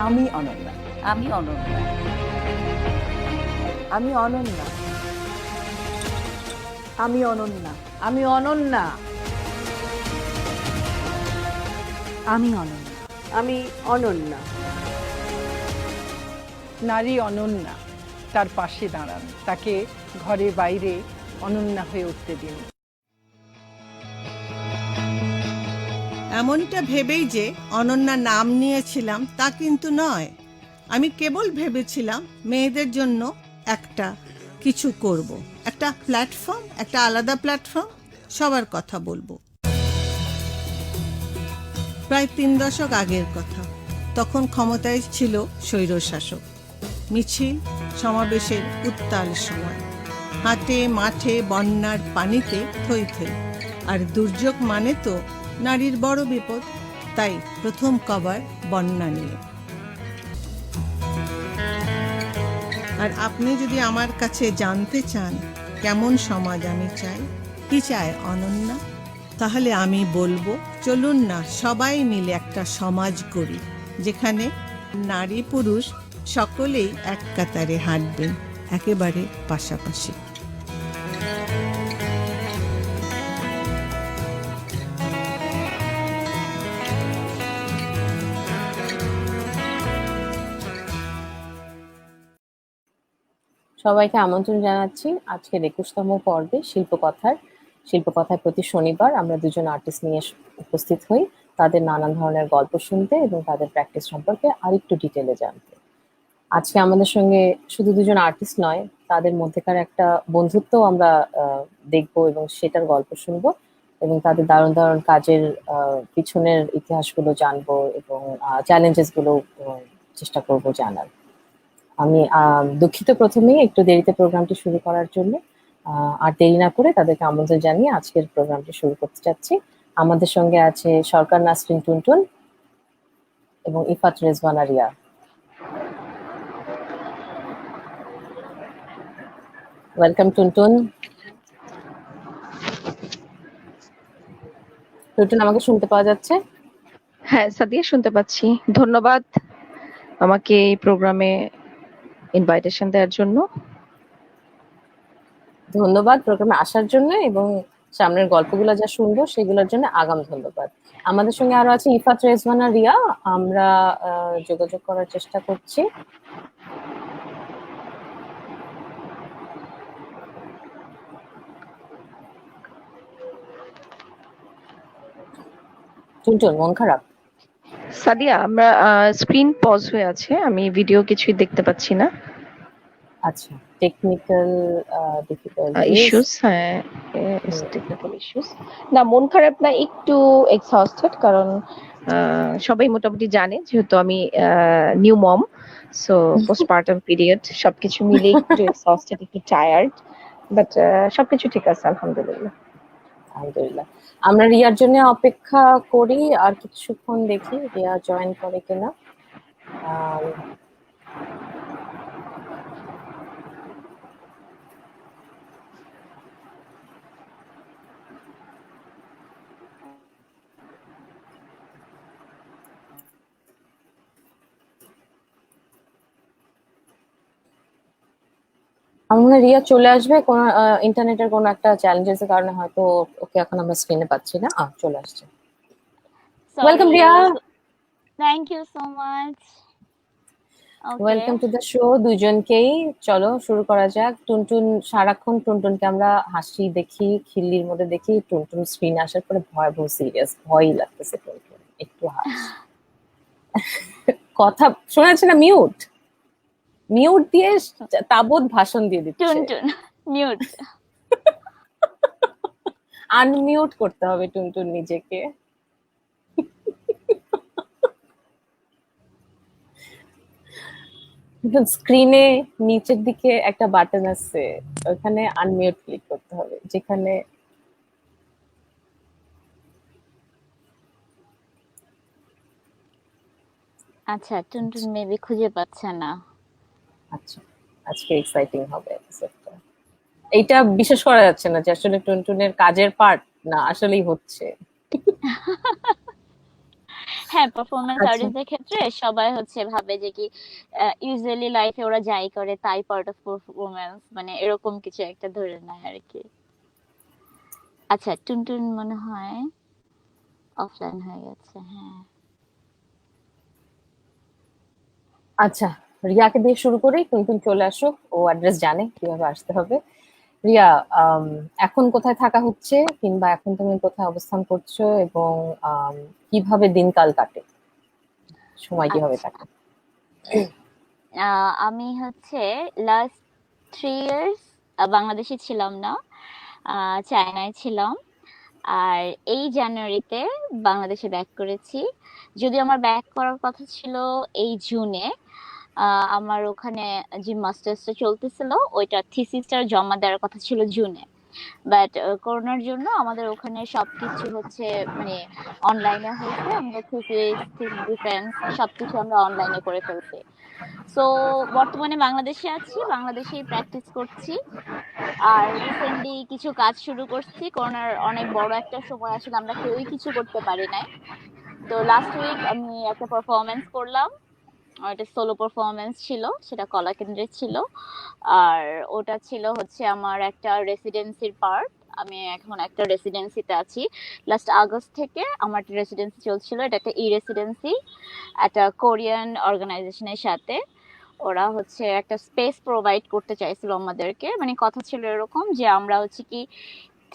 আমি অনন্যা। আমি অনন্যা। আমি অনন্যা। আমি অনন্যা। আমি অনন্যা। আমি অনন্যা। আমি অনন্যা। নারী অনন্যা, তার পাশে দাঁড়ান, তাকে ঘরে বাইরে অনন্যা হয়ে উঠতে দিন। এমনটা ভেবেই যে অনন্যা নাম নিয়েছিলাম তা কিন্তু নয়। আমি কেবল ভেবেছিলাম মেয়েদের জন্য একটা কিছু করব, একটা প্ল্যাটফর্ম, একটা আলাদা প্ল্যাটফর্ম, সবার কথা বলবো। প্রায় 3 দশক আগের কথা। তখন ক্ষমতায় ছিল স্বৈরশাসক। মিছিল সমাবেশের উত্তাল সময়, হাটে মাঠে বন্যার পানিতে থই থই। আর দুর্যোগ মানে তো নারীর বড় বিপদ। তাই প্রথম কভার বন্যা নিয়ে। আর আপনি যদি আমার কাছে জানতে চান কেমন সমাজ আমি চাই, কি চায় অনন্যা, তাহলে আমি বলবো, চলুন না সবাই মিলে একটা সমাজ গড়ি, যেখানে নারী পুরুষ সকলেই এক কাতারে হাঁটবেন, একেবারে পাশাপাশি। সবাইকে আমন্ত্রণ জানাচ্ছি আজকের 21তম পর্বে শিল্পকথায় প্রতি শনিবার আমরা দুজন আর্টিস্ট নিয়ে উপস্থিত হই, তাদের নানান ধরনের গল্প শুনতে এবং তাদের প্র্যাকটিস সম্পর্কে আরেকটু ডিটেলে জানতে। আজকে আমাদের সঙ্গে শুধু দুজন আর্টিস্ট নয়, তাদের মধ্যেকার একটা বন্ধুত্ব আমরা দেখবো এবং সেটার গল্প শুনবো এবং তাদের দারুণ দারুণ কাজের পিছনের ইতিহাসগুলো জানবো এবং চ্যালেঞ্জেস গুলো চেষ্টা করবো জানার। আমি দুঃখিত প্রথমেই একটু দেরিতে প্রোগ্রামটি শুরু করার জন্য। আর দেরি না করে তাদেরকে আমন্ত্রণ জানিয়ে আজকের প্রোগ্রামটি শুরু করতে চাচ্ছি। আমাদের সঙ্গে আছে সরকার নাসরিন টুনটুন এবং ইফাত রেজওয়ানা রিয়া। ওয়েলকাম টুনটুন। টুনটুন, আমাকে শুনতে পাওয়া যাচ্ছে? হ্যাঁ সাদিয়া, শুনতে পাচ্ছি। ধন্যবাদ আমাকে এই প্রোগ্রামে ইনভাইটেশন দেওয়ার জন্য। ধন্যবাদ প্রোগ্রামে আসার জন্য এবং সামনের গল্পগুলো যা শুনবো সেগুলোর জন্য আগাম ধন্যবাদ। আমাদের সঙ্গে আরো আছে ইফাত রেজওয়ানা রিয়া। আমরা যোগাযোগ করার চেষ্টা করছি। টুনটুন, মন খারাপ? সাদিয়া, আমরা স্ক্রিন পজ হয়ে আছে, আমি ভিডিও কিছুই দেখতে পাচ্ছি না। আচ্ছা, টেকনিক্যাল ইস্যুস। হ্যাঁ, টেকনিক্যাল ইস্যুস। না, মন খারাপ না, একটু এক্সহস্টেড, কারণ সবাই মোটামুটি জানে যেহেতু আমি new mom, so postpartum period, সবকিছু মিলে একটু এক্সহস্টেড, একটু টায়ার্ড, বাট সবকিছু ঠিক আছে আলহামদুলিল্লাহ। আলহামদুলিল্লাহ। আমরা রিয়ার জন্য অপেক্ষা করি আর কিছুক্ষণ, দেখি রিয়া জয়েন করে কিনা। আমরা রিয়া চলে আসবে, কোন ইন্টারনেটের কোনো একটা চ্যালেঞ্জেস এর কারণে হয়তো ওকে এখন আমরা স্ক্রিনে পাচ্ছি না। চলে আসছে। Welcome Riya. Thank you so much. Welcome to the show দুইজনকেই। চলো শুরু করা যাক। টুনটুন, সারাক্ষণ টুনটুনকে আমরা হাসি দেখি, খিল্লির মধ্যে দেখি। টুনটুন স্ক্রিনে আসার পরে ভয়াবহ সিরিয়াস, ভয়ই লাগতেছে টুনটুন। একটু হাস। কথা শোনা যাচ্ছে না, মিউট দিয়ে তাবৎ ভাষণ দিয়ে দিচ্ছে। টুনটুন মিউট। আনমিউট করতে হবে টুনটুন নিজেকে। স্ক্রিনে নিচের দিকে একটা বাটন আছে, ওখানে আনমিউট ক্লিক করতে হবে, যেখানে আচ্ছা, টুনটুন মেবি খুঁজে পাচ্ছে না। আচ্ছা, আজকে এক্সাইটিং হবে এপিসোডটা। এইটা বিশ্বাস করা যাচ্ছে না যে আসলে টুনটুনের কাজের পার্ট না, আসলেই হচ্ছে। হ্যাঁ, পারফরমেন্স আচ্ছা আর্টিস্টদের ক্ষেত্রে সবাই হচ্ছে ভাবে যে কি ইউজুয়ালি লাইফে ওরা যাই করে তাই পার্ট অফ পারফরমেন্স, মানে এরকম কিছু একটা ধরে নেয় আর কি। আচ্ছা, টুনটুন মনে হয় অফলাইন হয়ে গেছে। হ্যাঁ, আচ্ছা, রিয়াকে দিয়ে শুরু করি। টুনটুন চলে আসুক, ও অ্যাড্রেস জানে কিভাবে আসতে হবে। রিয়া, এখন কোথায় থাকা হচ্ছে, কিংবা এখন তুমি কোথায় অবস্থান করছো, এবং কিভাবে দিনকাল কাটে, সময় কিভাবে আচ্ছা। কাটে? আমি হচ্ছে লাস্ট 3 ইয়ার্স বাংলাদেশে ছিলাম না, চায়নায় ছিলাম। আর এই জানুয়ারিতে বাংলাদেশে ব্যাক করেছি। যদিও আমার ব্যাক করার কথা ছিল এই জুনে। আমার ওখানে যে মাস্টার্সটা চলতেছিল ওইটা থিসিসটা জমা দেওয়ার কথা ছিল জুনে, বাট করোনার জন্য আমাদের ওখানে সবকিছু হচ্ছে মানে অনলাইনে হয়েছে। আমরা থিসিস ডিফেন্স সবকিছু আমরা অনলাইনে করে ফেলছি। সো বর্তমানে বাংলাদেশে আছি, বাংলাদেশেই প্র্যাকটিস করছি। আর রিসেন্টলি কিছু কাজ শুরু করছি। করোনার অনেক বড় একটা সময় আসলে আমরা কেউই কিছু করতে পারি নাই। তো লাস্ট উইক আমি একটা পারফরমেন্স করলাম, এটা সোলো পারফরমেন্স ছিল, সেটা কলাকেন্দ্রে ছিল। আর ওটা ছিল হচ্ছে আমার একটা রেসিডেন্সির পার্ট। আমি এখন একটা রেসিডেন্সিতে আছি। লাস্ট আগস্ট থেকে আমার একটা রেসিডেন্সি চলছিল, এটা একটা রেসিডেন্সি একটা কোরিয়ান অর্গানাইজেশনের সাথে। ওরা হচ্ছে একটা স্পেস প্রোভাইড করতে চাইছিল আমাদেরকে, মানে কথা ছিল এরকম যে আমরা হচ্ছে কি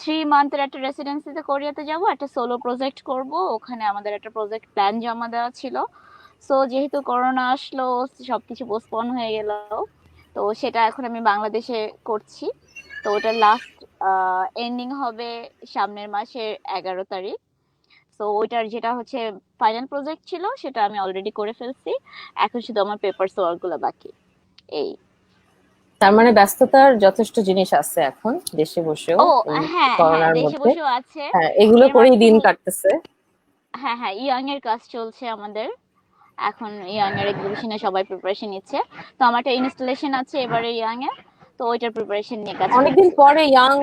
3 মান্থের একটা রেসিডেন্সিতে কোরিয়াতে যাব, একটা সোলো প্রজেক্ট করব। ওখানে আমাদের একটা প্রজেক্ট প্ল্যান জমা দেওয়া ছিল। সো যেহেতু করোনা আসলো, সবকিছু পোস্টপোন হয়ে গেল। তো সেটা এখন আমি বাংলাদেশে করছি। তো ওটা লাস্ট এন্ডিং হবে সামনের মাসের 11 তারিখ। তো ওইটার যেটা হচ্ছে ফাইনাল প্রজেক্ট ছিল সেটা আমি অলরেডি করে ফেলছি। এখন শুধু আমার পেপারস ওয়ার্ক গুলো বাকি। এই তার মানে ব্যস্ততার যথেষ্ট জিনিস আছে এখন দেশে বসেও, ও এই হ্যাঁ হ্যাঁ, করোনার দেশে মধ্যে। বসেও আছে। হ্যাঁ, এগুলো এর করেই মাঝে দিন কাটতেছে। হ্যাঁ হ্যাঁ, ইয়াং এর কাজ চলছে আমাদের। এখন ইয়াং এর এক্সিবিশনে সবাই প্রিপারেশন নিচ্ছে। তো আমার একটা ইনস্টলেশন আছে এবারে ইয়াং এ, তো ওইটার প্রিপারেশন নিয়ে কাজ অনেকদিন করছি। পরে ইয়াং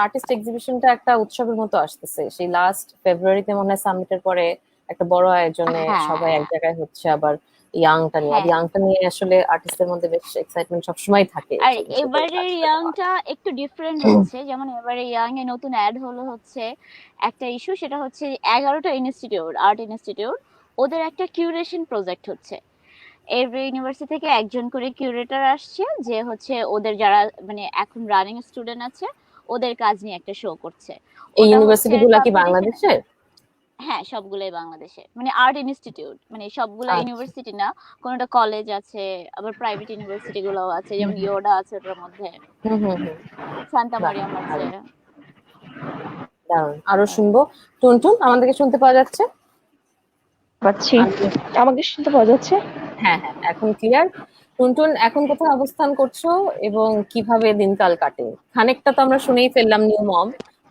আর্টিস্ট এক্সিবিশনটা একটা উৎসবের মতো আসতেছে। সেই লাস্ট ফেব্রুয়ারিতে মনে হয় সামিটের পরে একটা বড় আয়োজনে সবাই এক হ্যাঁ জায়গায় হচ্ছে। আবার ইয়াংটা নিয়ে, আর হ্যাঁ, ইয়াংটা নিয়ে আসলে আর্টিস্টদের মধ্যে বেশ এক্সাইটমেন্ট সবসময় থাকে, আর ছোট ছোট এবারের কাজ করা। ইয়াংটা একটু ডিফারেন্ট হচ্ছে। যেমন এবারে ইয়াং এ নতুন অ্যাড হলো হচ্ছে একটা ইস্যু, সেটা হচ্ছে 11টা ইনস্টিটিউট, আর্ট ইনস্টিটিউট, ওদের একটা কিউরেশন প্রজেক্ট হচ্ছে। এভরি ইউনিভার্সিটি থেকে একজন করে কিউরেটর আসছে, যে হচ্ছে ওদের যারা মানে এখন রানিং স্টুডেন্ট আছে ওদের কাজ নিয়ে একটা শো করছে। এই ওটা হচ্ছে ইউনিভার্সিটি গুলা কি সাবডিভিশন। বাংলাদেশের? হ্যাঁ, সবগুলোই বাংলাদেশে, মানে আর্ট ইনস্টিটিউট, মানে সবগুলা আচ্ছা। ইউনিভার্সিটি না, কোনটা কলেজ আছে, আবার প্রাইভেট ইউনিভার্সিটি গুলোও আছে, যেমন ইয়োডা আছে ওটার মধ্যে, হুম হুম হুম। সান্তা বাহ, মারিয়াম আছে। ভালো, দারুণ। আরো শুনবো। টুনটুন, আমাদেরকে শুনতে পাওয়া যাচ্ছে? পাচ্ছি। আমি- আমাকে শুনতে পাওয়া যাচ্ছে? হ্যাঁ হ্যাঁ, এখন ক্লিয়ার। টুনটুন, এখন কোথায় অবস্থান করছো এবং কিভাবে দিনকাল কাটে? খানিকটা তো আমরা শুনেই ফেললাম, নিউ মম,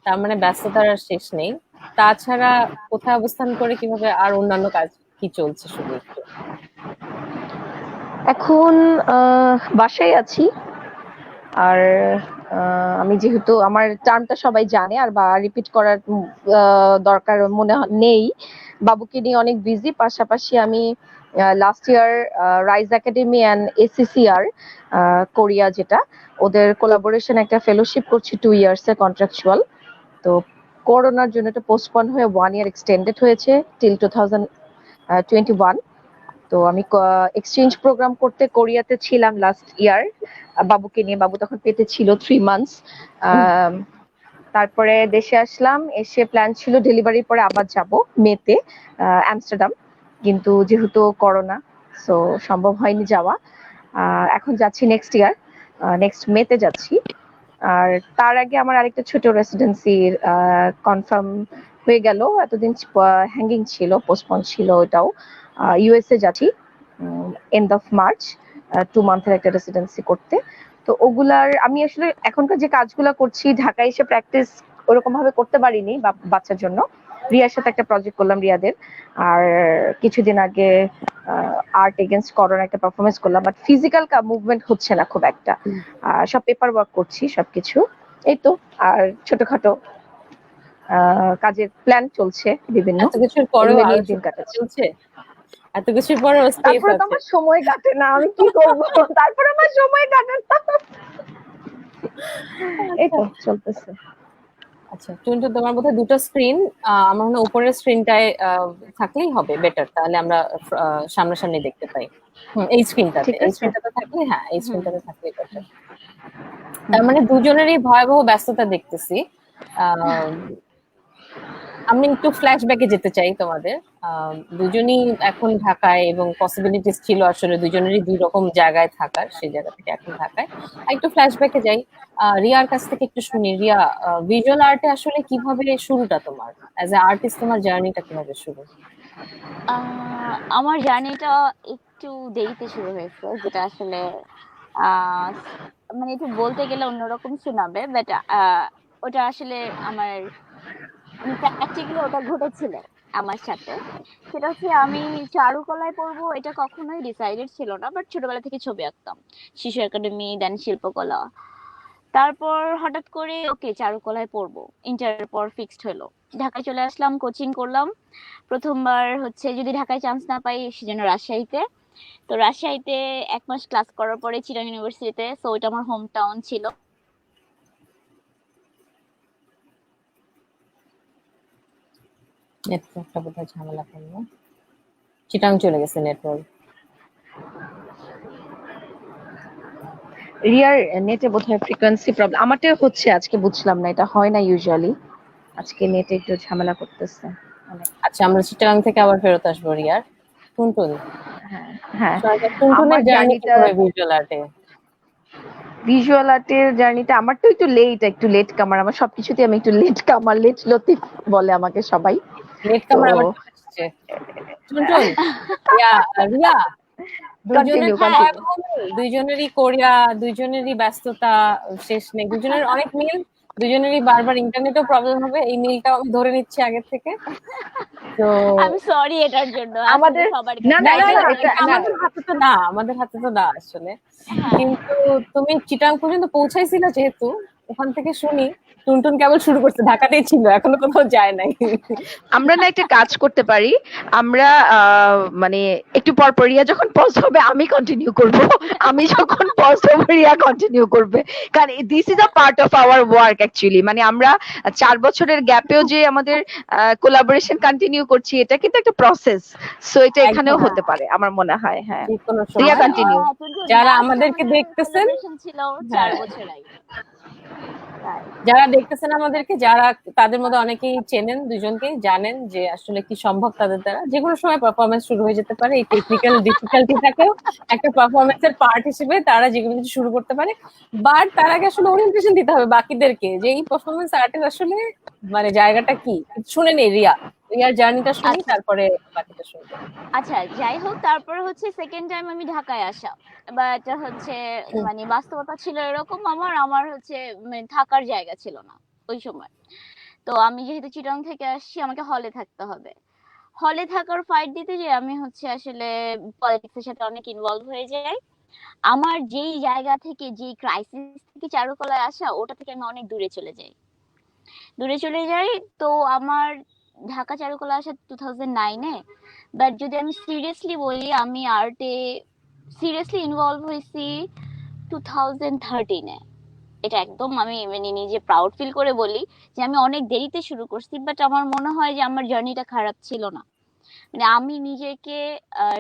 তার মানে ব্যস্ততার আর শেষ নেই। তাছাড়া কোথায় অবস্থান করে, কিভাবে, আর অন্যান্য কাজ কি চলছে, শুধু একটু। এখন বাসায় আছি। আর আমি যেহেতু আমার টার্মটা সবাই জানে আর বা রিপিট করার দরকার মনে নেই, বাবুকে নিয়ে অনেক বিজি। পাশাপাশি আমি last year Rise academy and ACCR Korea, যেটা ওদের কোলাবোরেশন একটা ফেলোশিপ করছি 2 ইয়ার্সের কন্ট্রাকচুয়াল। তো করোনার জন্য এটা পোস্টপন হয়ে 1 ইয়ার এক্সটেন্ডেড হয়েছে টিল 2021। তো আমি এক্সচেঞ্জ প্রোগ্রাম করতে কোরিয়াতে ছিলাম লাস্ট ইয়ার বাবুকে নিয়ে। বাবু তখন পেটে ছিল 3 মান্থস। তারপরে দেশে আসলাম, এসে প্ল্যান ছিল ডেলিভারির পরে আবার যাব মেতে আমস্টারডাম, কিন্তু যেহেতু করোনা সো সম্ভব হয়নি যাওয়া। এখন যাচ্ছি নেক্সট ইয়ার, নেক্সট মেতে যাচ্ছি। আর তার আগে আমার আরেকটা ছোট রেসিডেন্সির কনফার্ম হয়ে গেল, এতদিন হ্যাঙ্গিং ছিল, পোস্টপন ছিল, ওটাও ইউএসএ যাচ্ছি এন্ড অফ মার্চ 2 মান্থের একটা রেসিডেন্সি করতে। তো ওগুলার আমি আসলে এখনকার যে কাজগুলো করছি ঢাকায় এসে প্র্যাকটিস ওরকম ভাবে করতে পারিনি বাচ্চার জন্য। রিয়ার সাথে একটা প্রজেক্ট করলাম রিয়াদের, আর কিছুদিন আগে আর্ট এগেনস্ট করোনা একটা পারফরমেন্স করলাম, বাট ফিজিক্যাল মুভমেন্ট হচ্ছে না খুব একটা। সব পেপার ওয়ার্ক করছি সবকিছু, এই তো। আর ছোটখাটো কাজের প্ল্যান চলছে বিভিন্ন, এত কিছুর পরেও এগুলো নিয়ে আরো দিন কাটাচ্ছি। চলছে, এত কিছুর পরেও স্পেস তারপরে তো আছে। আমার সময় কাটে না, আমি কি করবো? তারপরে আমার সময় কাটে না, এই তো চলতেছে। আচ্ছা টুনটুন, তোমার বোধহয় দুটো স্ক্রিন, আমার মনে হয় উপরের স্ক্রিনটায় থাকলেই হবে বেটার, তাহলে আমরা সামনাসামনি দেখতে পাই। এই স্ক্রিনটাতে, ঠিক এই আছে। স্ক্রিনটাতে থাকলে, হ্যাঁ এই স্ক্রিনটাতে থাকলেই বেটার। তার মানে দুজনেরই ভয়াবহ ব্যস্ততা দেখতেছি। আহ, আমি একটু ফ্ল্যাশব্যাকে যেতে চাই তোমাদের। দুজনই এখন ঢাকায়, এবং পসিবিলিটিস ছিল আসলে দুজনেরই দুই রকম জায়গায় থাকার, সেই জায়গা থেকে এখন ঢাকায়। একটু ফ্ল্যাশব্যাকে যাই, রিয়ার কাছ থেকে একটু শুনি। রিয়া, ভিজুয়াল আর্টে আসলে কিভাবে শুরুটা তোমার, অ্যাজ এ আর্টিস্ট তোমার জার্নিটা কিভাবে শুরু? আমার জার্নিটা একটু দেরিতে শুরু হয়েছে, যেটা আসলে আহ, মানে একটু বলতে গেলে অন্যরকম শোনাবে, বাট ওটা আসলে আমার প্র্যাকটিক্যালি ওটা ঘটেছিল আমার সাথে। সেটা হচ্ছে আমি চারুকলায় পড়বো এটা কখনোই ডিসাইডেড ছিল না, বাট ছোটবেলা থেকে ছবি আঁকতাম, শিশু একাডেমি, দেন শিল্পকলা। তারপর হঠাৎ করে ওকে চারুকলায় পড়বো, ইন্টারের পর ফিক্সড হলো, ঢাকায় চলে আসলাম, কোচিং করলাম। প্রথমবার হচ্ছে যদি ঢাকায় চান্স না পাই সেজন্য রাজশাহীতে। তো রাজশাহীতে 1 মাস ক্লাস করার পরে চিটাং ইউনিভার্সিটিতে, সো ওইটা আমার হোম টাউন ছিল। নেটওয়ার্কটা বোধহয় ঝামেলা করলো, চিটাং চলে গেছে নেটওয়ার্ক। রিয়ার নেটে বোধহয় ফ্রিকোয়েন্সি প্রবলেম, আমারটাও হচ্ছে আজকে, বুঝলাম না, এটা হয় না ইউজুয়ালি, আজকে নেটে একটু ঝামেলা করতেছে অনেক। আচ্ছা, আমরা চিটাং থেকে আবার ফেরত আসবো। রিয়ার, টুনটুন, হ্যাঁ হ্যাঁ, টুনটুনের আমার জার্নি জার্নিটা, কিভাবে ভিজুয়াল আর্টে? ভিজুয়াল আর্টের জার্নিটা আমার তো একটু লেট কামার, আমার সবকিছুতে আমি একটু লেট কামার, লেট লতিফ বলে আমাকে সবাই। লেট তো কামার আবার চলে আসছে। টুনটুন, রিয়া, রিয়া, দুজনের কন্টিনিউ হ্যাঁ, কন্টিনিউ। ভয়াবহ মিল, দুইজনেরই কোরিয়া, দুইজনেরই ব্যস্ততা শেষ নেই, দুজনের অনেক মিল, দুজনেরই বারবার ইন্টারনেটও প্রবলেম হবে, এই মিলটাও আমি ধরে নিচ্ছি আগের থেকে। তো আমি সরি এটার জন্য, আসলে আমাদের সবার না কাছে না, না, না, এটা না, এটা এটা না, আমাদের হাতে তো না, আমাদের হাতে তো না আসলে। হ্যাঁ। কিন্তু তুমি চিটাং পর্যন্ত পৌঁছাইছিলে যেহেতু, ওখান থেকে শুনি টুনটুন কেবল শুরু করছে, ঢাকাতেই ছিল, এখনো কোথাও যায় নাই। আমরা না একটা কাজ করতে পারি, আমরা মানে একটু পর পর রিয়া যখন পজ হবে আমি কন্টিনিউ করব, আমি যখন পজ হবে রিয়া কন্টিনিউ করবে, কারণ this is a part of our work actually. মানে আমরা 4 বছরের গ্যাপেও যে আমাদের কোলাবোরেশন কন্টিনিউ করছি, এটা কিন্তু একটা প্রসেস, সো এটা এখানেও একদম, হতে পারে আমার মনে হয়। হ্যাঁ, যে কোনো রিয়া সময় কন্টিনিউ। যারা আমাদেরকে দেখতেছেন, ছিল হ্যাঁ, 4 বছর আগে। তাই। যারা দেখতেছেন আমাদেরকে, যারা তাদের মধ্যে অনেকেই চেনেন দুজনকে, জানেন যে আসলে কি সম্ভব তাদের দ্বারা, যে কোনো সময় পারফরমেন্স শুরু হয়ে যেতে পারে। এই টেকনিক্যাল ডিফিকাল্টিটাকেও একটা পারফরমেন্সের পার্ট হিসেবে তারা যেগুলো কিছু শুরু করতে পারে, বাট তার আগে আসলে ওরিয়েন্টেশন দিতে হবে বাকিদেরকে যে এই পারফরমেন্স আর্টের আসলে মানে জায়গাটা কি। শুনে নেই রিয়া, রিয়ার জার্নিটা শুনি, আচ্ছা তারপরে বাকিটা শুনবো। আচ্ছা, যাই হোক, তারপরে হচ্ছে সেকেন্ড টাইম আমি ঢাকায় আসা, বাট হচ্ছে মানে বাস্তবতা ছিল এরকম, আমার হচ্ছে মানে থাকার জায়গা ছিল না ওই সময়। তো আমি যেহেতু চিটাং থেকে আসছি, আমাকে হলে থাকতে হবে। হলে থাকার ফাইট দিতে যে আমি হচ্ছে আসলে পলিটিক্সের সাথে অনেক ইনভলভ হয়ে যাই। আমার যেই জায়গা থেকে, যেই ক্রাইসিস থেকে চারুকলায় আসা, ওটা থেকে আমি অনেক দূরে চলে যাই। তো আমার ঢাকা চারুকলা আসা 2009-এ, বাট যদি আমি সিরিয়াসলি বলি, আমি আর্টে সিরিয়াসলি ইনভলভ হয়েছি 2013-এ। এটা একদম আমি মানে নিজে প্রাউড ফিল করে বলি যে আমি অনেক দেরিতে শুরু করছি, বাট আমার মনে হয় যে আমার জার্নিটা খারাপ ছিল না। মানে আমি নিজেকে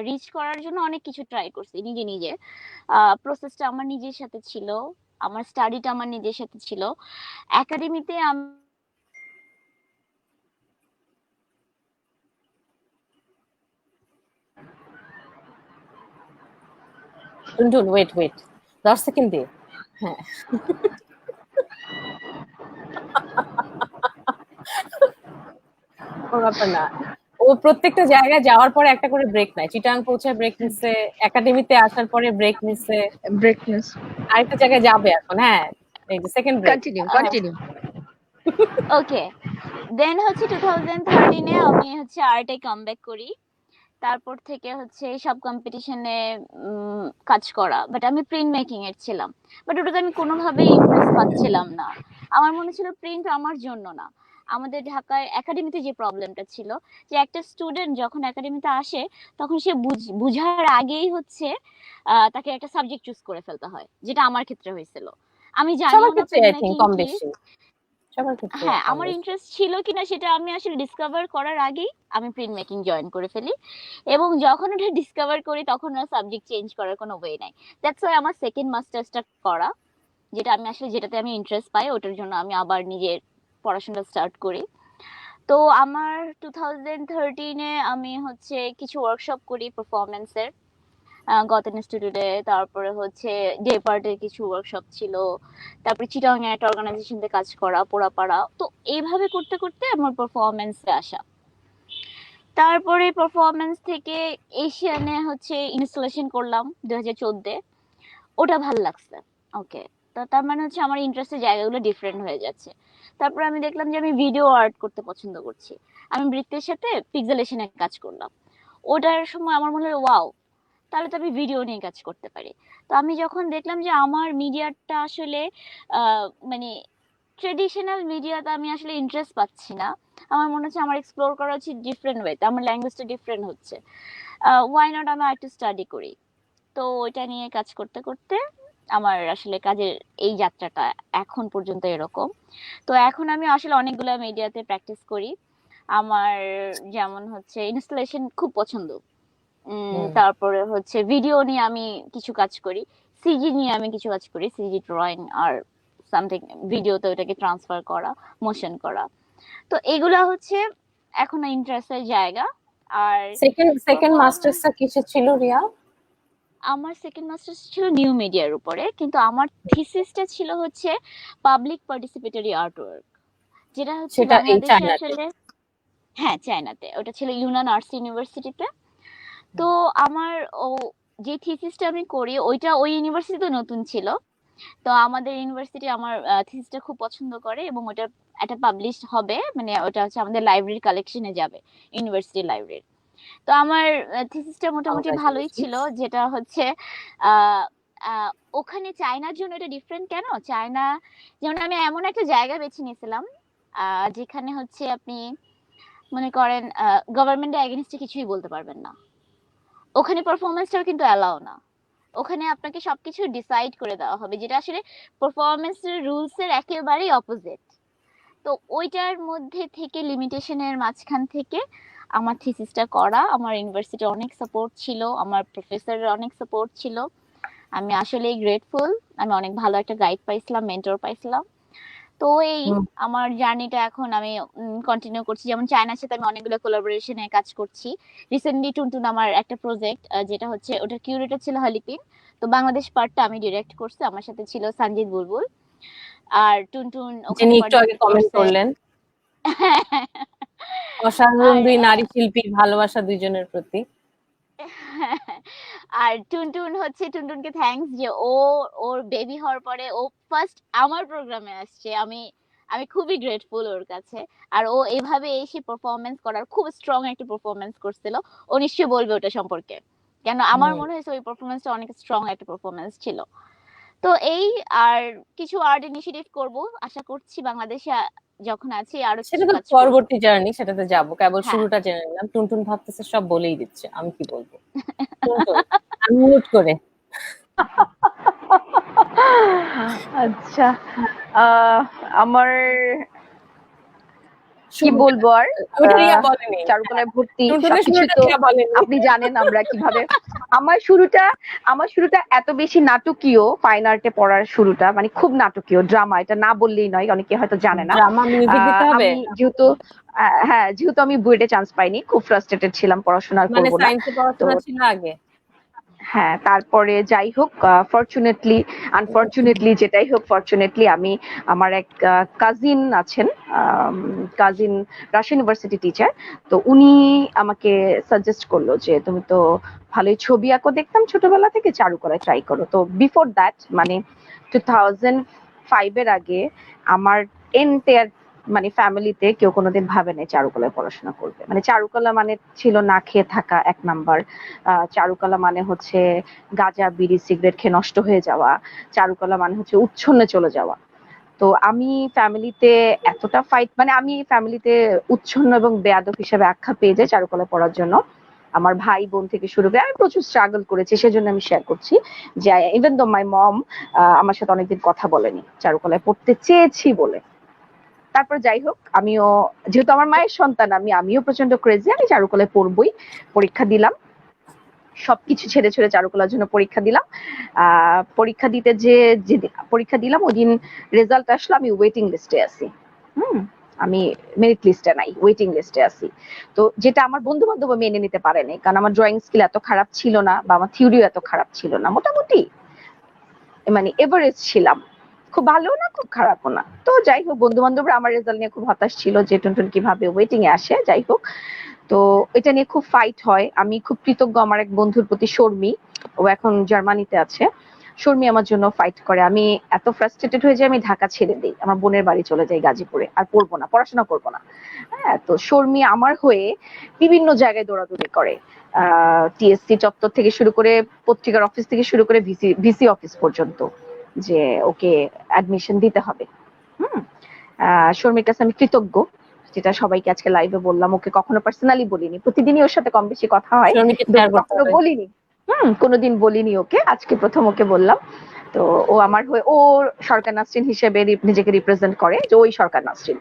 রিচ করার জন্য অনেক কিছু ট্রাই করছি নিজে। প্রসেসটা আমার নিজের সাথে ছিল, আমার স্টাডিটা আমার নিজের সাথে ছিল। একাডেমিতে আমি টুনটুন, ওয়েট ওয়েট, 10 সেকেন্ড দিয়ে। হ্যাঁ, কোনো ব্যাপার না, ও প্রত্যেকটা জায়গায় যাওয়ার পরে একটা করে ব্রেক নেয়, চিটাং পৌঁছায় ব্রেক নিচ্ছে, একাডেমিতে আসার পরে ব্রেক নিচ্ছে, ব্রেকনেস, আরেকটা জায়গায় যাবে এখন। হ্যাঁ, এই যে second break. Continue continue. Okay, then হচ্ছে 2013-এ আমি হচ্ছে আর্টে কামব্যাক করি। তারপর থেকে হচ্ছে সব কম্পিটিশনে কাজ করা, বাট আমি প্রিন্ট মেকিং এর ছিলাম। বাট ওটাতে আমি কোনোভাবেই ইমপ্রেস পাচ্ছিলাম না। আমার মনে ছিল প্রিন্ট আমার জন্য না। আমাদের ঢাকায় একাডেমিতে যে প্রবলেমটা ছিল, যে একটা স্টুডেন্ট যখন একাডেমিতে আসে তখন সে বুঝার আগেই হচ্ছে তাকে একটা সাবজেক্ট চুজ করে ফেলতে হয়, যেটা আমার ক্ষেত্রে হয়েছিল। আমি জানিও সবার না ক্ষেত্রে প্রিন্ট আই থিঙ্ক মেকিং কম কি। বেশি, সবার ক্ষেত্রে হ্যাঁ, কম আমার বেশি। ইন্টারেস্ট ছিল কিনা সেটা আমি আসলে ডিসকভার করার আগেই আমি প্রিন্ট মেকিং জয়েন করে ফেলি, এবং যখন ওটা ডিসকভার করি তখন আর সাবজেক্ট চেঞ্জ করার কোনো ওয়ে নাই। দ্যাটস ওয়াই আমার সেকেন্ড মাস্টার্সটা করা, যেটা আমি আসলে যেটাতে আমি ইন্টারেস্ট পাই ওটার জন্য আমি আবার নিজের পড়াশোনা স্টার্ট করি। তো আমার 2013-এ আমি হচ্ছে কিছু ওয়ার্কশপ করি পারফরমেন্সের, গতেন ইনস্টিটিউটে, তারপরে হচ্ছে ডে পার্টের কিছু ওয়ার্কশপ ছিল, তারপরে চিটাং এর একটা অর্গানাইজেশনে কাজ করা, পোড়াপাড়া। তো এইভাবে করতে করতে আমার পারফরমেন্সে আসা। তারপরে পারফরমেন্স থেকে এশিয়ানে হচ্ছে ইনস্টলেশন করলাম 2014-এ, ওটা ভালো লাগছে। ওকে, তো তার মানে হচ্ছে আমার ইন্টারেস্টের জায়গাগুলো ডিফারেন্ট হয়ে যাচ্ছে। তারপর আমি দেখলাম যে আমি ভিডিও আর্ট করতে পছন্দ করছি, আমি বৃত্তের সাথে পিক্সেলেশনে কাজ করলাম। ওটার সময় আমার মনে হলো ওয়াও, তাহলে তো আমি ভিডিও নিয়ে কাজ করতে পারি। তো আমি যখন দেখলাম যে আমার মিডিয়াটা আসলে মানে ট্রেডিশনাল মিডিয়াতে আমি আসলে ইন্টারেস্ট পাচ্ছি না, আমার মনে হচ্ছে আমার এক্সপ্লোর করা উচিত ডিফারেন্ট ওয়েতে, আমার ল্যাঙ্গুয়েজটা ডিফারেন্ট হচ্ছে, ওয়াই নট আমি একটু স্টাডি করি। তো ওইটা নিয়ে কাজ করতে করতে আমার আসলে কাজের এই যাত্রাটা এখন পর্যন্ত এরকম। তো এখন আমি আসলে অনেকগুলো মিডিয়াতে প্র্যাকটিস করি। আমার যেমন হচ্ছে ইনস্টলেশন খুব পছন্দ, তারপরে হচ্ছে ভিডিও নিয়ে আমি কিছু কাজ করি, সিজি নিয়ে আমি কিছু কাজ করি, সিজি ড্রয়িং আর সামথিং, ভিডিওতে ওটাকে ট্রান্সফার করা, মোশন করা। তো এগুলা হচ্ছে এখন ইন্টারেস্টের জায়গা। আর সেকেন্ড মাস্টার্সটা কিসে ছিল রিয়া? আমার সেকেন্ড মাস্টার্স ছিল নিউ মিডিয়ার উপরে, কিন্তু আমার থিসিসটা ছিল হচ্ছে পাবলিক পার্টিসিপেটরি আর্টওয়ার্ক, যেটা হচ্ছে সেটা এই বাংলাদেশে চায়নাতে? আসলে, হ্যাঁ চায়নাতে, ওটা ছিল ইউনান আর্টস ইউনিভার্সিটিতে। তো আমার ও যে থিসিসটা আমি করি ওইটা ওই ইউনিভার্সিটিতে নতুন ছিল, তো আমাদের ইউনিভার্সিটি আমার থিসিসটা খুব পছন্দ করে এবং ওটা একটা পাবলিশ হবে, মানে ওটা হচ্ছে আমাদের লাইব্রেরি কালেকশনে যাবে, ইউনিভার্সিটি লাইব্রেরি। তো আমার থিসিসটা মোটামুটি ভালোই ছিল, যেটা হচ্ছে আহ আহ, ওখানে চায়নার জন্য এটা ডিফারেন্ট কেন, চায়না যেমন আমি এমন একটা জায়গা বেছে নিয়েছিলাম যেখানে হচ্ছে আপনি মনে করেন গভর্নমেন্টের এগেইনস্টে কিছুই বলতে পারবেন না, ওখানে পারফরমেন্সটাও কিন্তু অ্যালাউ না, ওখানে আপনাকে সবকিছু ডিসাইড করে দেওয়া হবে, যেটা আসলে পারফরমেন্সের রুলস এর একেবারেই অপোজিট। তো ওইটার মধ্যে থেকে লিমিটেশনের মাঝখান থেকে আমার থিসিসটা করা, আমার ইউনিভার্সিটি অনেক সাপোর্ট ছিল, আমার প্রফেসরের অনেক সাপোর্ট ছিল, আমি আসলেই গ্রেটফুল, আমি অনেক ভালো একটা গাইড পাইছিলাম, মেন্টর পাইছিলাম। তো এই আমার জার্নিটা এখন আমি কন্টিনিউ করছি, যেমন চায়নার সাথে আমি অনেকগুলো কোলাবোরেশনে কাজ করছি। রিসেন্টলি টুনটুন আমার একটা প্রজেক্ট, যেটা হচ্ছে ওটার কিউরেটর ছিল হালিপিন, তো বাংলাদেশ পার্টটা আমি ডিরেক্ট করছি, আমার সাথে ছিল সঞ্জিত বুলবুল, আর টুনটুন ওখানে যিনি একটু আগে কমেন্ট করলেন। অসাধারণ দুই নারী শিল্পীর ভালোবাসা দুইজনের প্রতি। আর টুনটুন হচ্ছে, টুনটুনকে থ্যাঙ্কস যে ও ওর বেবি হওয়ার পরে ও ফার্স্ট আমার প্রোগ্রামে আসছে, আমি আমি খুবই গ্রেটফুল ওর কাছে। আর ও এভাবে এসে পারফরমেন্স করার, খুব স্ট্রং একটা পারফরমেন্স করছিল, ও নিশ্চয়ই বলবে ওটা সম্পর্কে, কেন আমার মনে হয়েছে ওই পারফরমেন্সটা অনেক স্ট্রং একটা পারফরমেন্স ছিল। তো এই, আর কিছু আর্ট ইনিশিয়েটিভ করব আশা করছি বাংলাদেশে যখন আছি, আরো সেটা তো পরবর্তী জার্নি, সেটাতে যাবো, কেবল শুরুটা জেনে নিলাম। টুনটুন ভাবতেছে সব বলেই দিচ্ছে, আমি কি বলবো? আমি মিউট করে। আচ্ছা, আমার কি বলবো আর, চারুকলায় ভর্তি সবকিছু তো আপনি জানেন আমরা কিভাবে। আমার শুরুটা এত বেশি নাটকীয়, ফাইন আর্টে পড়ার শুরুটা মানে খুব নাটকীয়, ড্রামা, এটা না বললেই নয়, অনেকে হয়তো জানে না। আমি যেহেতু আমি বুয়েটে চান্স পাইনি, খুব ফ্রাস্ট্রেটেড ছিলাম, পড়াশোনা করবো না। হ্যাঁ, তারপরে যাই হোক, আনফরচুনেটলি যেটাই হোক, ফরচুনেটলি আমি, আমার এক কাজিন আছেন, কাজিন রাজশাহী ইউনিভার্সিটি টিচার, তো উনি আমাকে সাজেস্ট করলো যে তুমি তো ভালোই ছবি আঁকো, দেখতাম ছোটবেলা থেকে, চারুকলায় ট্রাই করো। তো বিফোর দ্যাট মানে 2005-এর আগে আমার এন্টায়ার মানে ফ্যামিলিতে কেউ কোনোদিন ভাবে নাই চারুকলায় পড়াশোনা করবে। মানে চারুকলা মানে ছিল না খেয়ে থাকা, 1 নাম্বার। চারুকলা মানে হচ্ছে গাঁজা বিড়ি সিগারেট খেয়ে নষ্ট হয়ে যাওয়া, চারুকলা মানে হচ্ছে উচ্ছন্নে চলে যাওয়া। তো আমি ফ্যামিলিতে এতটা ফাইট, মানে আমি ফ্যামিলিতে উচ্ছন্ন এবং বেয়াদব হিসেবে আখ্যা পেয়ে যাই চারুকলায় পড়ার জন্য। আমার ভাই বোন থেকে শুরু করে আমি প্রচুর স্ট্রাগল করেছি, সেজন্য আমি শেয়ার করছি যে ইভেন দো মাই মম আমার সাথে অনেকদিন কথা বলেনি চারুকলায় পড়তে চেয়েছি বলে। তারপর যাই হোক, আমিও যেহেতু আমার মায়ের সন্তান, আমিও প্রচন্ড ক্রেজি, আমি চারুকলায় পড়বই। পরীক্ষা দিলাম, সবকিছু ছেড়ে ছেড়ে চারুকলার জন্য পরীক্ষা দিলাম। পরীক্ষা দিতে যে পরীক্ষা দিলাম ওই দিন রেজাল্ট আসলো, আমি ওয়েটিং লিস্টে আছি। আমি মেরিট লিস্টে নাই, ওয়েটিং লিস্টে আছি। তো যেটা আমার বন্ধু বান্ধব মেনে নিতে পারেনি, কারণ আমার ড্রয়িং স্কিল এত খারাপ ছিল না বা আমার থিওরিও এত খারাপ ছিল না, মোটামুটি মানে এভারেজ ছিলাম, খুব ভালো না খুব খারাপও না। তো যাই হোক, বন্ধু বান্ধবরা আমার রেজাল্ট নিয়ে খুব হতাশ ছিল যে টুনটুন কিভাবে ওয়েটিং এ আসে। যাই হোক, তো এটা নিয়ে খুব ফাইট হয়। আমি খুব কৃতজ্ঞ আমার এক বন্ধুর প্রতি, শর্মী, ও এখন জার্মানিতে আছে। শর্মী আমার জন্য ফাইট করে। আমি এত ফ্রাস্ট্রেটেড হয়ে যাই, আমি ঢাকা ছেড়ে দিই, আমার বোনের বাড়ি চলে যাই গাজীপুরে, আর পড়বো না, পড়াশোনা করবো না। হ্যাঁ, তো শর্মী আমার হয়ে বিভিন্ন জায়গায় দৌড়াদৌড়ি করে, টিএসসি চত্বর থেকে শুরু করে, পত্রিকার অফিস থেকে শুরু করে ভিসি অফিস পর্যন্ত, যে ওকে অ্যাডমিশন দিতে হবে। শর্মীর কাছে আমি কৃতজ্ঞ, যেটা সবাইকে আজকে লাইভে বললাম। ওকে কখনো পার্সোনালি বলিনি, প্রতিদিনই ওর সাথে কম বেশি কথা হয়, কখনো বলিনি, কোনোদিন বলিনি ওকে, আজকে প্রথম ওকে বললাম। তো ও আমার হয়ে, ও সরকার নাসরিন হিসেবে নিজেকে রিপ্রেজেন্ট করে, যে ওই সরকার নাসরিন।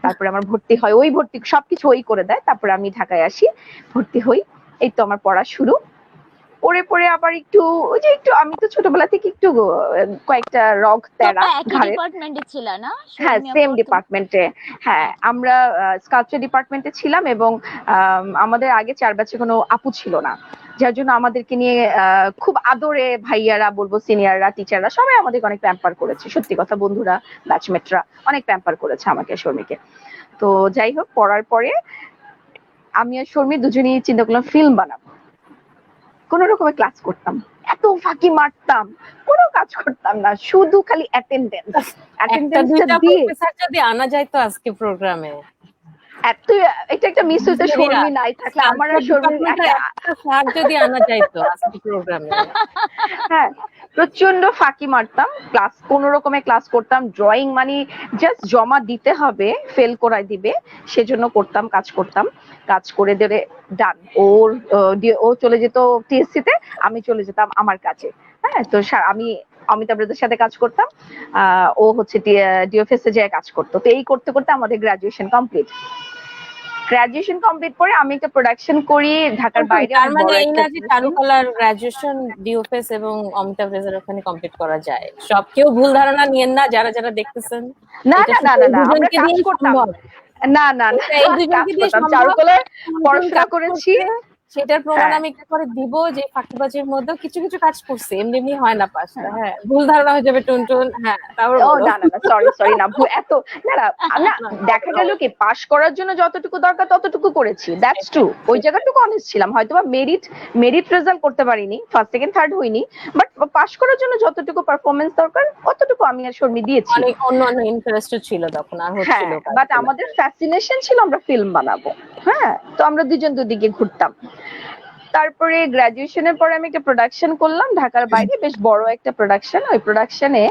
তারপরে আমার ভর্তি হয়, ওই ভর্তি সবকিছু ওই করে দেয়। তারপরে আমি ঢাকায় আসি, ভর্তি হই, এই তো আমার পড়া শুরু। পড়ে পড়ে আবার একটু ওই যে একটু, আমি তো ছোটবেলা থেকে একটু কয়েকটা রগ তেরা ঘাড়ে, ছিল না? হ্যাঁ সেম ডিপার্টমেন্টে, হ্যাঁ আমরা স্কাল্পচার ডিপার্টমেন্টে ছিলাম, এবং আমাদের আগে 4 ব্যাচে কোনো আপু ছিল না, যার জন্য আমাদেরকে নিয়ে খুব আদরে ভাইয়ারা বলবো, সিনিয়ররা, টিচাররা সবাই আমাদেরকে অনেক প্যাম্পার করেছে। সত্যি কথা, বন্ধুরা, ব্যাচমেটরা অনেক প্যাম্পার করেছে আমাকে, শর্মীকে। তো যাই হোক, পড়ার পরে আমি আর শর্মী দুজনেই চিন্তা করলাম ফিল্ম বানাবো। কোন রকমের ক্লাস করতাম, এত ফাঁকি মারতাম, কোনো কাজ করতাম না, শুধু খালি অ্যাটেন্ডেন্সটা দিয়ে। যদি আনা যায় তো আজকে প্রোগ্রামে, এটা একটা মিস হইতো, শর্মী নাই থাকলে আমার আর শর্মী যদি আনা যায় তো আজকে প্রোগ্রামে। হ্যাঁ, প্রচন্ড ফাঁকি মারতাম, ক্লাস কোন রকমে ক্লাস করতাম। ড্রয়িং মানে জাস্ট জমা দিতে হবে, ফেল করাই দিবে, সেজন্য করতাম, কাজ করতাম, কাজ করে দিলে ডান। ও চলে যেত টিএসসি তে, আমি চলে যেতাম আমার কাজে। হ্যাঁ, তো আমি অমিতাভ ব্রাদার সাথে কাজ করতাম, ও হচ্ছে ডিওএফএস এ যায় কাজ করতো। তো এই করতে করতে আমাদের গ্রাজুয়েশন কমপ্লিট করে আমি একটা প্রোডাকশন করি ঢাকার বাইরে। তার মানে এই না যে চারুকলার গ্রাজুয়েশন ডিওএফএস এবং অমিতাভ ব্রাদার ওখানে কমপ্লিট করা যায়? সব কেউ ভুল ধারণা নিয়েন না, যারা যারা দেখতেছেন। না না না না, আমরা কাজ করতাম, না না না, এই দুজনকে দিয়ে চারুকলার পড়াশোনা করেছি, সেটার প্রমাণ আমি একটু করে দিব, যে ফাঁকিবাজির মধ্যেও কিছু কিছু কাজ করছে, এমনি এমনি হয় না পাসটা। হ্যাঁ, ভুল ধারণা হয়ে যাবে টুনটুন। হ্যাঁ, না না না, সরি না, এত না, দেখা গেল কি পাস করার জন্য যতটুকু দরকার ততটুকু করেছি, দ্যাটস ট্রু। ওই জায়গাটুকু অনেস্ট ছিলাম, হয়তো বা মেরিট রেজাল্ট করতে পারিনি, ফার্স্ট সেকেন্ড থার্ড হইনি, বাট পাস করার জন্য যতটুকু পারফরমেন্স দরকার অতটুকু আমি আর শর্মী দিয়েছি। অনেক অন্য ইন্টারেস্ট ছিল তখন, আর হচ্ছিল, বাট আমাদের ফ্যাসিনেশন ছিল আমরা ফিল্ম বানাবো। হ্যাঁ, তো আমরা দুজন দুদিকে ঘুরতাম। তারপরে গ্রাজুয়েশনের পরে আমি একটা প্রোডাকশন করলাম ঢাকার বাইরে, বেশ বড় একটা প্রোডাকশন। ওই প্রোডাকশনে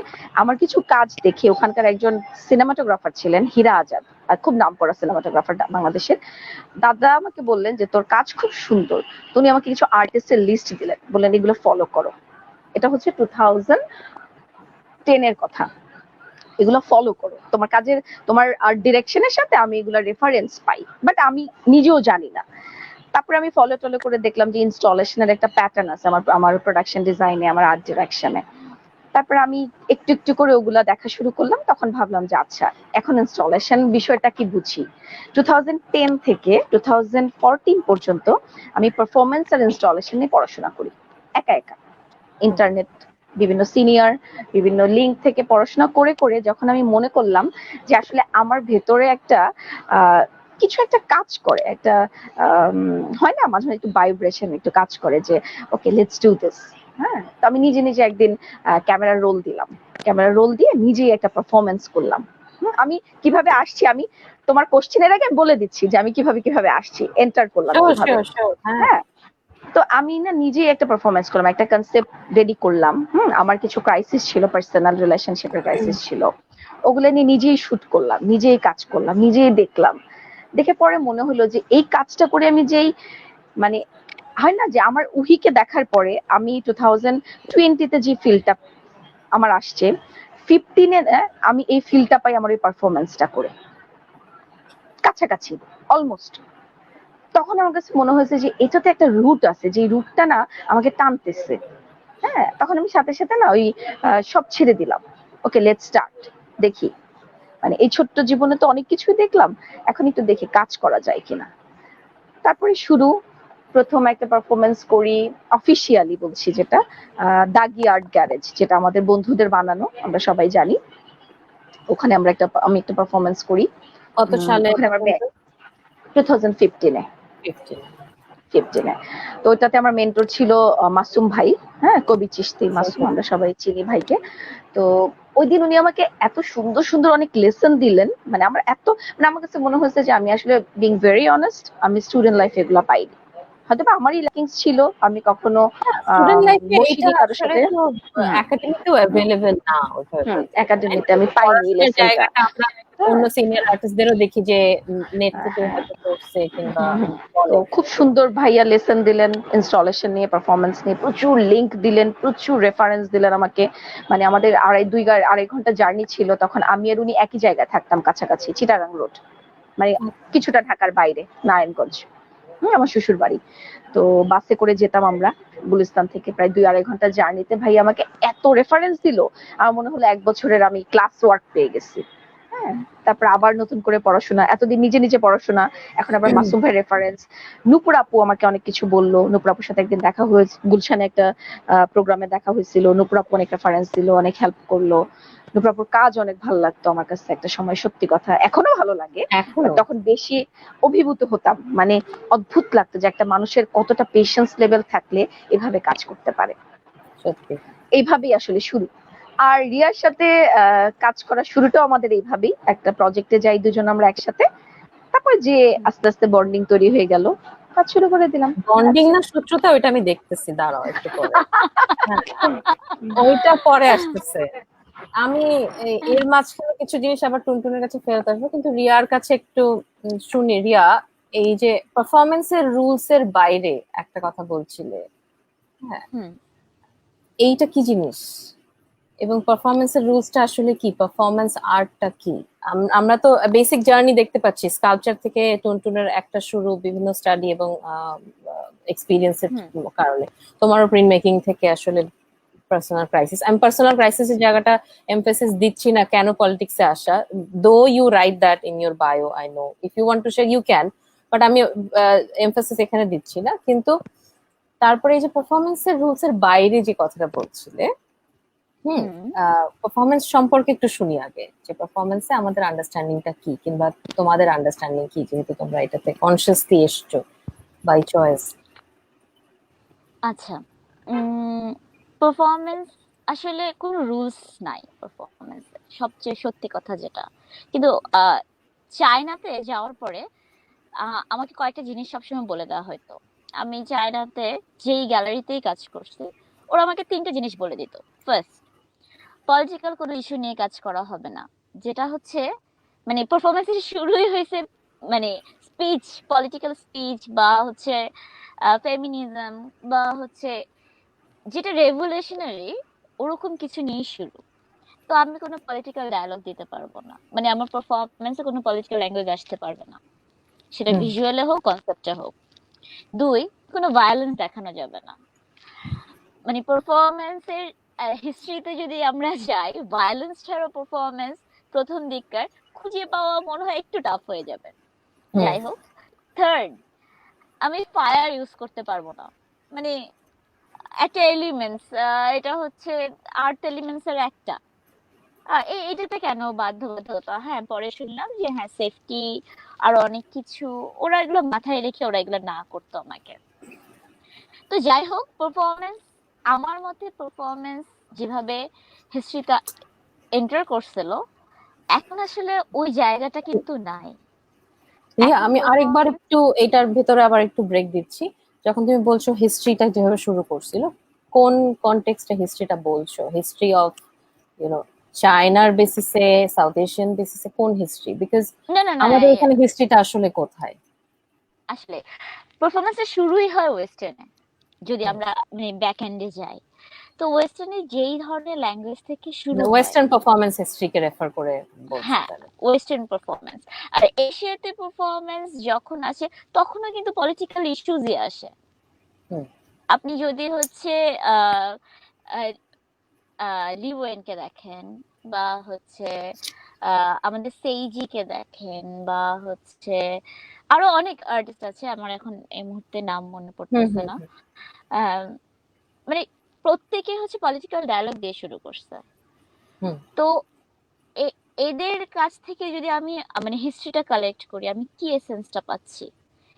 আমার কিছু কাজ দেখে ওখানকার একজন সিনেমাটোগ্রাফার ছিলেন, হীরা আজাদ, খুব নাম করা সিনেমাটোগ্রাফার বাংলাদেশের। দাদা আমাকে বললেন যে তোর কাজ খুব সুন্দর, তুমি আমাকে কিছু আর্টিস্টের লিস্ট দিলেন, বললেন এগুলো ফলো করো। এটা হচ্ছে 2010 এর কথা, এগুলো ফলো করো, তোমার কাজের, তোমার ডিরেকশনের সাথে আমি এগুলো রেফারেন্স পাই, বাট আমি নিজেও জানি না। তারপরে আমি ফলো টলো করে দেখলাম যে ইনস্টলেশনের একটা প্যাটার্ন আছে আমার প্রোডাকশন ডিজাইনে, আমার আর্ট ডিরেকশনে। তারপরে আমি একটু একটু করে ওগুলা দেখা শুরু করলাম। তখন ভাবলাম যে আচ্ছা, এখন ইনস্টলেশন বিষয়টা কি বুঝি। 2010 থেকে 2014 পর্যন্ত আমি পারফরমেন্স আর ইনস্টলেশন নিয়ে পড়াশোনা করি একা একা, ইন্টারনেট, বিভিন্ন সিনিয়র, বিভিন্ন লিঙ্ক থেকে পড়াশোনা করে করে যখন আমি মনে করলাম যে আসলে আমার ভেতরে একটা কিছু একটা কাজ করে, একটা হয় না মাঝে মাঝে একটু ভাইব্রেশন একটু কাজ করে, যে ওকে লেটস ডু দিস। হ্যাঁ, তো আমি নিজে নিজে একদিন ক্যামেরা রোল দিলাম, ক্যামেরা রোল দিয়ে নিজেই একটা পারফরমেন্স করলাম। আমি কিভাবে আসছি, আমি তোমার কোশ্চেনের আগে বলে দিচ্ছি যে আমি কিভাবে আসছি, এন্টার করলাম। হ্যাঁ, তো আমি না নিজেই একটা পারফরমেন্স করলাম, একটা কনসেপ্ট রেডি করলাম। আমার কিছু ক্রাইসিস ছিল, পার্সোনাল রিলেশনশিপের ক্রাইসিস ছিল, ওগুলো নিয়ে নিজেই শুট করলাম, নিজেই কাজ করলাম, নিজেই দেখলাম। দেখে পরে মনে হলো যে এই কাজটা করে আমি যেই মানে হয় না যে আমার উহিকে দেখার পরে আমি 2020-তে যে ফিলটা আমার আসছে, 15-এ আমি এই ফিলটা পাই আমার ওই পারফরমেন্সটা করে, কাছাকাছি অলমোস্ট। তখন আমার কাছে মনে হয়েছে যে এটাতে একটা রুট আছে, যে রুটটা না আমাকে টানতেছে। হ্যাঁ, তখন আমি সাথে সাথে না ওই সব ছেড়ে দিলাম। ওকে, লেটস স্টার্ট, দেখি মানে এই ছোট্ট জীবনে তো অনেক কিছুই দেখলাম, এখন একটু দেখি কাজ করা যায় কিনা। তারপরে শুরু, প্রথম একটা পারফরমেন্স করি অফিসিয়ালি বলছি, যেটা দাগি আর্ট গ্যারেজ, যেটা আমাদের বন্ধুদের বানানো, আমরা সবাই জানি। ওখানে আমি একটা পারফরমেন্স করি। কত সালে? 2015-এ। 15-এ। তো ওটাতে আমার মেন্টর ছিল মাসুম ভাই, হ্যাঁ, কবি চিশতি মাসুম, আমরা সবাই চিনি ভাইকে। তো ওই দিন উনি আমাকে এত সুন্দর সুন্দর অনেক লেসন দিলেন, মানে আমার আমার কাছে মনে হয়েছে যে আমি আসলে বিং ভেরি অনেস্ট, আমি স্টুডেন্ট লাইফে এগুলো পাইনি। হয়তো বা আমারই ল্যাকিংস ছিল, আমি কখনো স্টুডেন্ট লাইফে বসিনি এটা কারোর আসলে সাথে। তো একাডেমিতেও अवेलेबल না ওইভাবে। একাডেমিতে আমি পাইনি এই পড়াশোনার লেসনটা। জায়গাটা আমরা অন্য সিনিয়র আর্টিস্টদেরও দেখি যে নেট থেকে হয়তো পড়ছে কিংবা তো খুব সুন্দর ভাইয়া লেসন দিলেন, ইনস্টলেশন নিয়ে, পারফরমেন্স নিয়ে, প্রচুর লিংক দিলেন, প্রচুর রেফারেন্স দিলেন আমাকে। মানে আমাদের আড়াই ঘন্টা জার্নি ছিল, তখন আমি আর উনি একই জায়গায় থাকতাম, কাছাকাছি, চিটাগাং রোড, মানে কিছুটা ঢাকার বাইরে, নারায়ণগঞ্জ, আমার শ্বশুর বাড়ি। তো বাসে করে যেতাম আমরা গুলিস্তান থেকে, প্রায় 2-2.5 ঘন্টা জার্নিতে। ভাই আমাকে এত রেফারেন্স দিল, আমার মনে হলো 1 বছরের আমি ক্লাস ওয়ার্ক পেয়ে গেছি। হ্যাঁ, তারপর আবার নতুন করে পড়াশোনা, এতদিন নিজে নিজে পড়াশোনা, এখন আবার মাসুম ভাই রেফারেন্স। নুপুর আপু আমাকে অনেক কিছু বললো, নুপুর আপুর সাথে একদিন দেখা হয়েছে, গুলশানে একটা প্রোগ্রামে দেখা হয়েছিল। নুপুর আপু অনেক রেফারেন্স দিল, অনেক হেল্প করলো। নুপুর আপুর কাজ অনেক ভালো লাগতো আমার কাছে একটা সময়, সত্যি কথা, এখনো ভালো লাগে। তখন বেশি অভিভূত হতাম, মানে অদ্ভুত লাগতো যে একটা মানুষের কতটা পেশেন্স লেভেল থাকলে এভাবে কাজ করতে পারে। সত্যি এইভাবেই আসলে শুরু। আর রিয়ার সাথে কাজ করা শুরুটাও আমাদের এইভাবেই, একটা প্রজেক্টে যাই দুজন আমরা একসাথে, তারপর যে আস্তে আস্তে বন্ডিং তৈরি হয়ে গেল, কাজ শুরু করে দিলাম। বন্ডিং না শত্রুতা, ওইটা আমি দেখতেছি, দাঁড়াও একটু পরে। ওইটা পরে আসতেছে। আমি এর মাঝখানে কিছু জিনিস আবার টুনটুনের কাছে ফেরত আসবো, কিন্তু রিয়ার কাছে একটু শুনি। রিয়া, এই যে পারফরমেন্সের রুলস এর বাইরে একটা কথা বলছিলে, হ্যাঁ, এইটা কি জিনিস এবং পারফরমেন্সের রুলসটা আসলে কি, পারফরমেন্স আর্টটা কি? আমরা তো বেসিক জার্নি দেখতে পাচ্ছি, স্কাল্পচার থেকে টুনটুনের একটা শুরু, বিভিন্ন স্টাডি এবং এক্সপিরিয়েন্সের কারণে। তোমারও প্রিন্ট মেকিং থেকে আসলে পার্সোনাল ক্রাইসিস। আমি পার্সোনাল ক্রাইসিসের জায়গাটা এমফেসিস দিচ্ছি না, কেন পলিটিক্সে আসা, though you write that in your bio, I know, if you want to share you can, but আমি এমফেসিস এখানে দিচ্ছি না। কিন্তু তারপরে এই যে পারফরমেন্সের রুলস এর বাইরে যে কথাটা বলছিলে, পারফরমেন্স সম্পর্কে একটু শুনি আগে, যে পারফরমেন্সে আমাদের আন্ডারস্ট্যান্ডিংটা কি, কিংবা তোমাদের আন্ডারস্ট্যান্ডিং কি, যেহেতু তোমরা এটাতে কনসিয়াসলি এসছো বাই চয়েস। আচ্ছা, পারফরমেন্স আসলে কোনো রুলস নাই পারফরমেন্স, সবচেয়ে সত্যি কথা যেটা। কিন্তু চায়নাতে যাওয়ার পরে আমাকে কয়েকটা জিনিস সবসময় বলে দেওয়া হয়তো। আমি চায়নাতে যেই গ্যালারিতেই কাজ করছি, ওরা আমাকে 3টে জিনিস বলে দিত। ফার্স্ট, পলিটিক্যাল কোনো ইস্যু নিয়ে কাজ করা হবে না, যেটা হচ্ছে মানে পারফরমেন্সের শুরুই হয়েছে মানে স্পিচ, পলিটিক্যাল স্পিচ বা হচ্ছে ফেমিনিজম বা হচ্ছে যেটা রেভলিউশনারি, ওরকম কিছু নিয়ে শুরু। তো আমি কোনো পলিটিক্যাল ডায়লগ দিতে পারবো না, মানে আমার পারফরমেন্সে কোনো পলিটিক্যাল ল্যাঙ্গুয়েজ আসতে পারবে না, সেটা ভিজুয়ালে হোক, কনসেপ্টে হোক। 2, কোনো ভায়োলেন্স দেখানো যাবে না। মানে পারফরমেন্সের হিস্ট্রিতে যদি আমরা যাই, ভায়োলেন্স ছাড়া পারফরমেন্স প্রথম দিককার খুঁজে পাওয়া মনে হয় একটু টাফ হয়ে যাবে। যাই হোক। 3rd, আমি ফায়ার ইউজ করতে পারবো না, মানে একটা এলিমেন্টস, এটা হচ্ছে আর্থ এলিমেন্টস এর একটা। এটাতে কেন বাধ্যবাধকতা? হ্যাঁ, পরে শুনলাম যে হ্যাঁ সেফটি আর অনেক কিছু, ওরা এগুলো মাথায় রেখে ওরা এগুলো না করতো আমাকে। তো যাই হোক, পারফরমেন্স আমার মতে, পারফরমেন্স যেভাবে হিস্ট্রিটা এন্টার করছিল, এখন আসলে ওই জায়গাটা কিন্তু নাই। আমি আরেকবার একটু এটার ভেতরে আবার একটু ব্রেক দিচ্ছি। যখন তুমি বলছো হিস্ট্রিটা যেভাবে শুরু করছিল, কোন কনটেক্সটে হিস্ট্রিটা বলছো? হিস্ট্রি অফ ইউনো চায়নার বেসিসে, সাউথ এশিয়ান বেসিসে, কোন হিস্ট্রি? বিকজ না না না, আমাদের এখানে হিস্ট্রিটা আসলে কোথায়? আসলে পারফরমেন্সের শুরুই হয় ওয়েস্টার্নে। যদি আমরা ব্যাক এন্ডে যাই, তো ওয়েস্টার্নে যেই ধরনের ল্যাঙ্গুয়েজ থেকে শুরু হয়, ওয়েস্টার্ন পারফরমেন্স হিস্ট্রিকে রেফার করে বলছো হ্যাঁ তাহলে? Western performance. আর এশিয়াতে পারফরমেন্স যখন আসে তখনও কিন্তু পলিটিক্যাল ইস্যুজই আসে। হুম। আপনি যদি হচ্ছে আহ আহ, লি ওয়েনকে দেখেন, বা হচ্ছে আমাদের সেইজি কে দেখেন, বা হচ্ছে আরো অনেক আর্টিস্ট আছে, আমার এখন এই মুহূর্তে নাম মনে হুম পড়তেছে হুম না। হুম। আহ, মানে প্রত্যেকে হচ্ছে পলিটিক্যাল ডায়ালগ দিয়ে শুরু করছে। হুম। তো এদের কাছ থেকে যদি আমি হিস্ট্রিটা কালেক্ট করি, আমি কি এসেন্সটা পাচ্ছি?